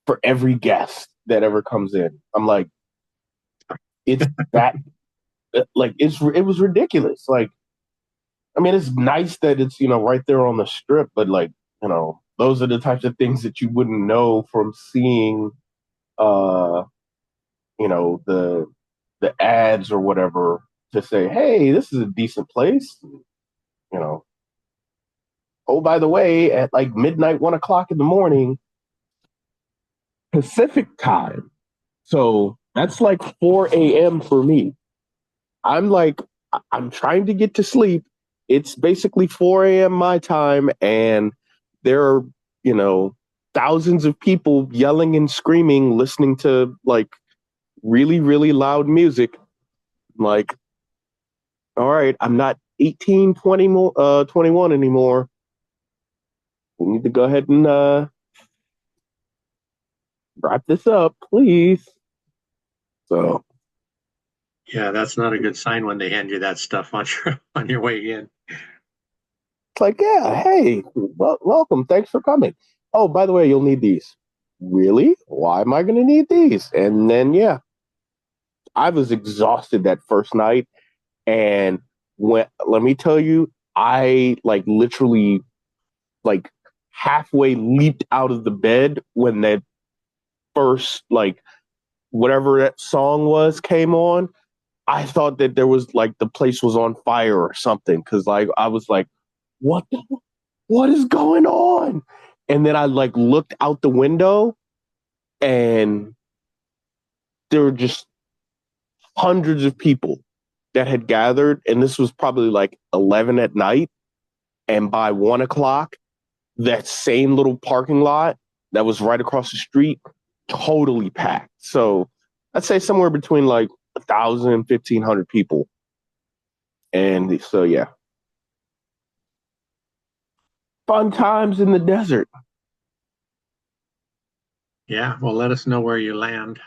for every guest that ever comes in. I'm like, it's that like it was ridiculous. Like, I mean, it's nice that it's right there on the strip, but like, those are the types of things that you wouldn't know from seeing the ads or whatever to say, hey, this is a decent place. Oh, by the way, at like midnight, 1 o'clock in the morning, Pacific time. So that's like 4 a.m. for me. I'm like, I'm trying to get to sleep. It's basically 4 a.m. my time, and there are, thousands of people yelling and screaming, listening to like really, really loud music. Like, all right, I'm not 18, 20 more, 21 anymore. We need to go ahead and wrap this up, please. So Yeah, that's not a good sign when they hand you that stuff on your way in. it's like, yeah, hey, welcome, thanks for coming. Oh, by the way, you'll need these. Really? Why am I going to need these? And then, yeah, I was exhausted that first night, and let me tell you, I like literally like halfway leaped out of the bed when that first like whatever that song was came on. I thought that there was like the place was on fire or something, because like I was like, what is going on? And then I like looked out the window, and there were just hundreds of people that had gathered, and this was probably like 11 at night. And by 1 o'clock, that same little parking lot that was right across the street, totally packed. So I'd say somewhere between like 1,000 and 1,500 people. And so, yeah. Fun times in the desert. Yeah, well, let us know where you land.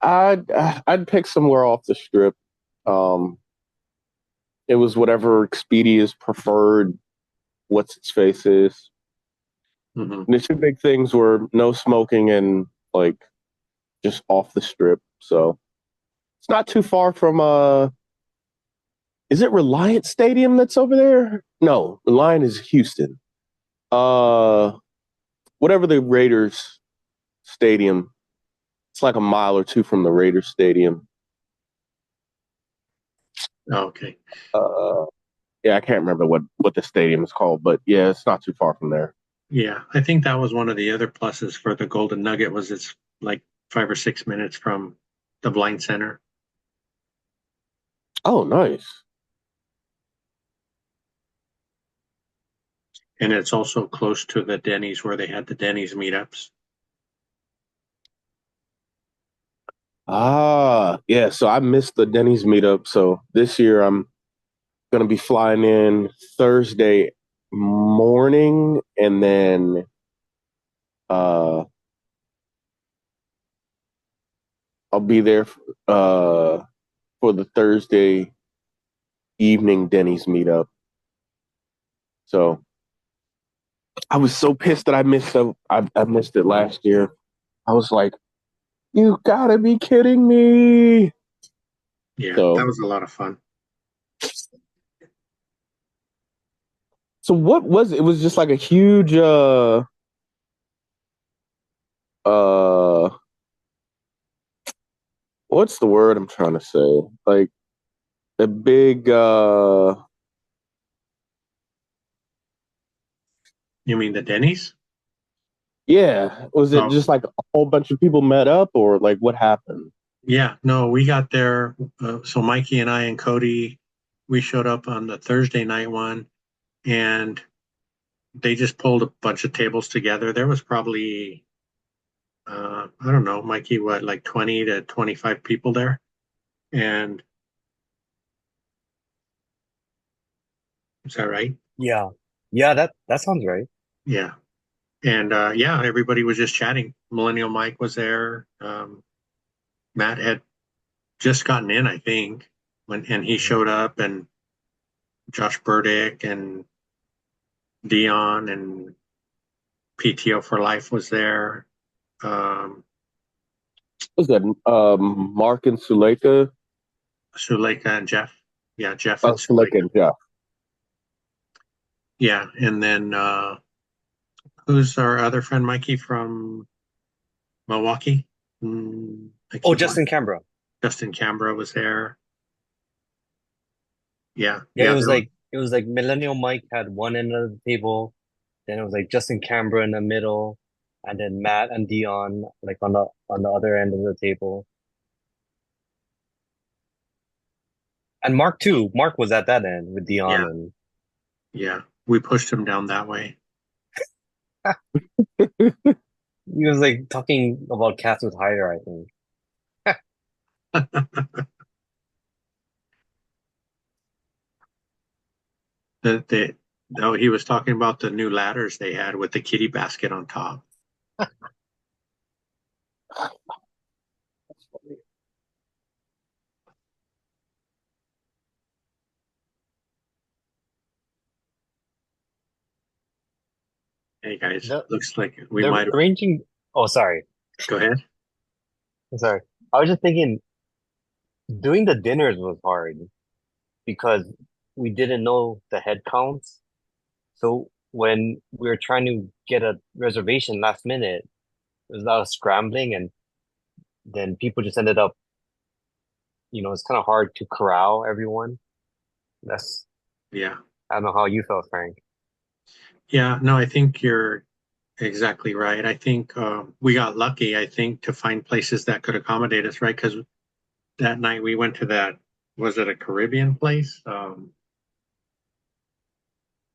I'd pick somewhere off the strip. It was whatever Expedia's preferred. What's its face is. Mhm. And the two big things were no smoking and like just off the strip. So it's not too far from is it Reliant Stadium that's over there? No, Reliant is Houston. Whatever the Raiders stadium. It's like a mile or two from the Raiders stadium. Oh, okay. Yeah, I can't remember what the stadium is called, but yeah, it's not too far from there. Yeah, I think that was one of the other pluses for the Golden Nugget was it's like 5 or 6 minutes from the Blind Center. Oh, nice. And it's also close to the Denny's where they had the Denny's meetups. Ah, yeah. So I missed the Denny's meetup. So this year I'm gonna be flying in Thursday morning, and then I'll be there for the Thursday evening Denny's meetup. So I was so pissed that I missed it last year. I was like, "You gotta be kidding me!" Yeah, So that was a lot of fun. So what was it? It was just like a huge what's the word I'm trying to say? Like a big You mean the Denny's? yeah. Was it Oh, just like a whole bunch of people met up, or like what happened? yeah. No, we got there. So Mikey and I and Cody, we showed up on the Thursday night one, and they just pulled a bunch of tables together. There was probably, I don't know, Mikey, what, like 20 to 25 people there? And is that right? Yeah. Yeah, that sounds right. Yeah. And yeah, everybody was just chatting. Millennial Mike was there. Matt had just gotten in, I think, and he showed up, and Josh Burdick and Dion and PTO for Life was there. Was that Mark and Suleika? Suleika and Jeff. Yeah, Jeff Oh, and Suleika and Jeff. Yeah, and then who's our other friend, Mikey from Milwaukee? Oh, Justin Canberra. Justin Canberra was there. Yeah, Yeah, yeah, it was like Millennial Mike had one end of the table, then it was like Justin Canberra in the middle, and then Matt and Dion like on the other end of the table. And Mark too. Mark was at that end with Dion Yeah. and yeah. We pushed him down that way. he was like talking about cats with hire, I think. No, he was talking about the new ladders they had with the kitty basket on top. Hey guys, looks like we They're might. arranging. Oh, sorry. Go ahead. Sorry. I was just thinking doing the dinners was hard because we didn't know the head counts. So when we were trying to get a reservation last minute, it was a lot of scrambling, and then people just ended up, it's kind of hard to corral everyone. That's, Yeah. I don't know how you felt, Frank. Yeah, no, I think you're exactly right. I think we got lucky, I think, to find places that could accommodate us, right? Because that night we went to that, was it a Caribbean place?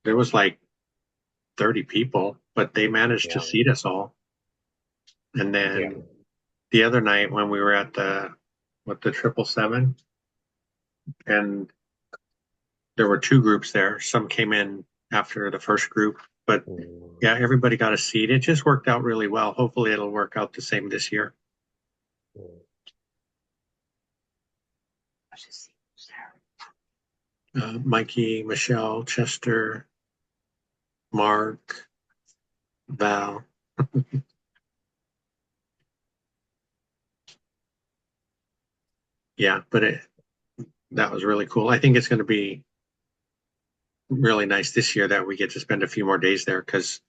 There was like 30 people, but they managed to seat us all. And then the other night when we were at the 777, and there were two groups there. Some came in after the first group, but yeah, everybody got a seat. It just worked out really well. Hopefully it'll work out the same this year. Mikey, Michelle, Chester, Mark, Val. Yeah, but that was really cool. I think it's going to be really nice this year that we get to spend a few more days there because,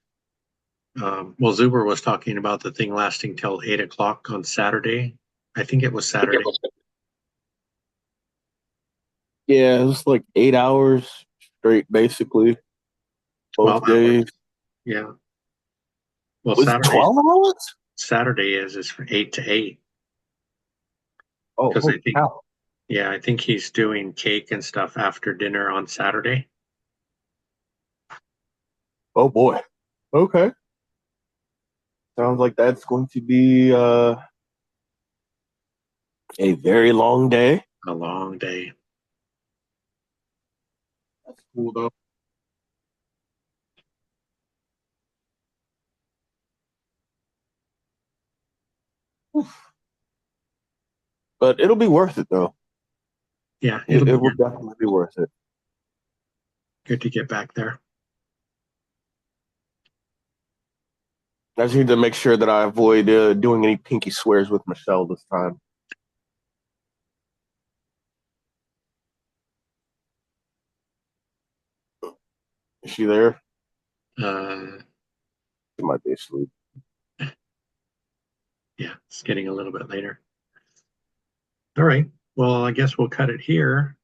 well, Zuber was talking about the thing lasting till 8 o'clock on Saturday. I think it was Saturday. Yeah, it was like 8 hours straight, basically. Both 12 hours. days. Yeah. Well, Was it 12 hours? Saturday is from 8 to 8. Oh, Because I think, cow. yeah, I think he's doing cake and stuff after dinner on Saturday. Oh boy. Okay. Sounds like that's going to be a very long day. A long day. That's cool though. Oof. But it'll be worth it though. Yeah, It it'll will be definitely be worth it. good to get back there. I just need to make sure that I avoid doing any pinky swears with Michelle this time. Is she there? She might be asleep. Yeah, it's getting a little bit later. All right. Well, I guess we'll cut it here.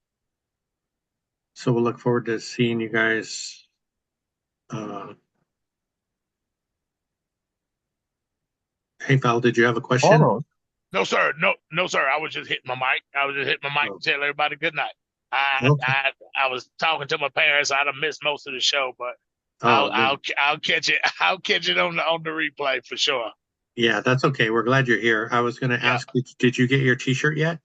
So we'll look forward to seeing you guys. Hey, Val, did you have a question? No, sir. No, sir. I was just hitting my mic. To tell everybody good night. I was talking to my parents. I'd have missed most of the show, but I'll catch it. I'll catch it on the replay for sure. Yeah, that's okay. We're glad you're here. I was going to ask, did you get your T-shirt yet?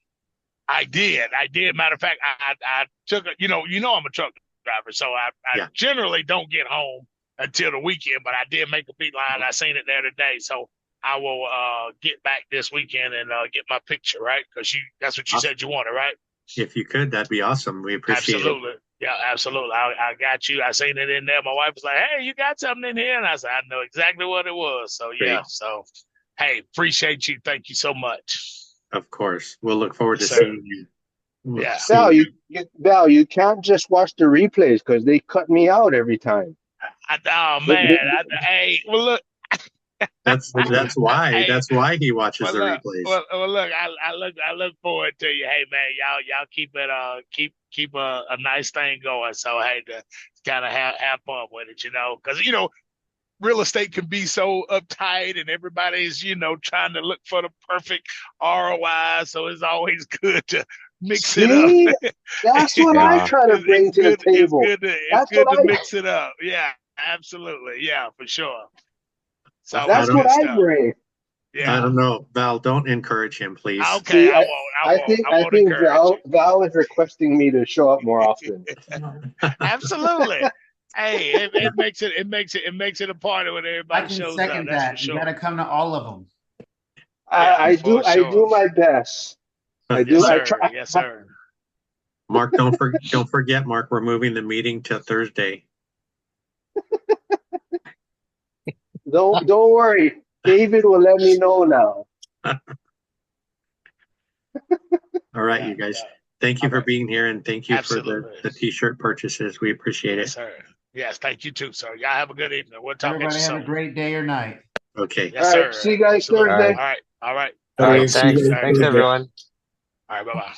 I did. Matter of fact, I took it. You know, I'm a truck driver, so I generally don't get home until the weekend. But I did make a beeline. I seen it there today, so I will get back this weekend and get my picture, right? Because that's what you said you wanted, right? If you could, that'd be awesome. We appreciate it. Yeah, absolutely. I got you. I seen it in there. My wife was like, "Hey, you got something in here?" And I said, "I know exactly what it was." So yeah. So hey, appreciate you. Thank you so much. Of course. We'll look forward to seeing you. Yeah. Val, you can't just watch the replays because they cut me out every time. Oh man. Hey, well look. That's why he watches the replays. Well, look, I look forward to you. Hey, man, y'all keep a nice thing going. So hey, to kind of have fun with it, because real estate can be so uptight, and everybody's trying to look for the perfect ROI. So it's always good to mix it up. That's what I try to bring to the table. It's good to mix it up. Yeah, absolutely. Yeah, for sure. So that's what I bring. Yeah. I don't know, Val. Don't encourage him, please. Okay, I won't. I think Val is requesting me to show up more often. Absolutely. Hey, it makes it a party when everybody shows up. Second that. You got to come to all of them. I do my best. I do. Yes, sir. I try. Yes, sir. Mark, don't forget, Mark. We're moving the meeting to Thursday. Don't worry. David will let me know now. All right, you guys. Thank you for being here, and thank you for the T-shirt purchases. We appreciate it. Yes, sir. Yes, thank you too, sir. Y'all have a good evening. We'll talk Everybody have a great day or night. Okay. Yes, sir. See you guys Thursday. All right. Thanks, everyone. All right. Bye-bye.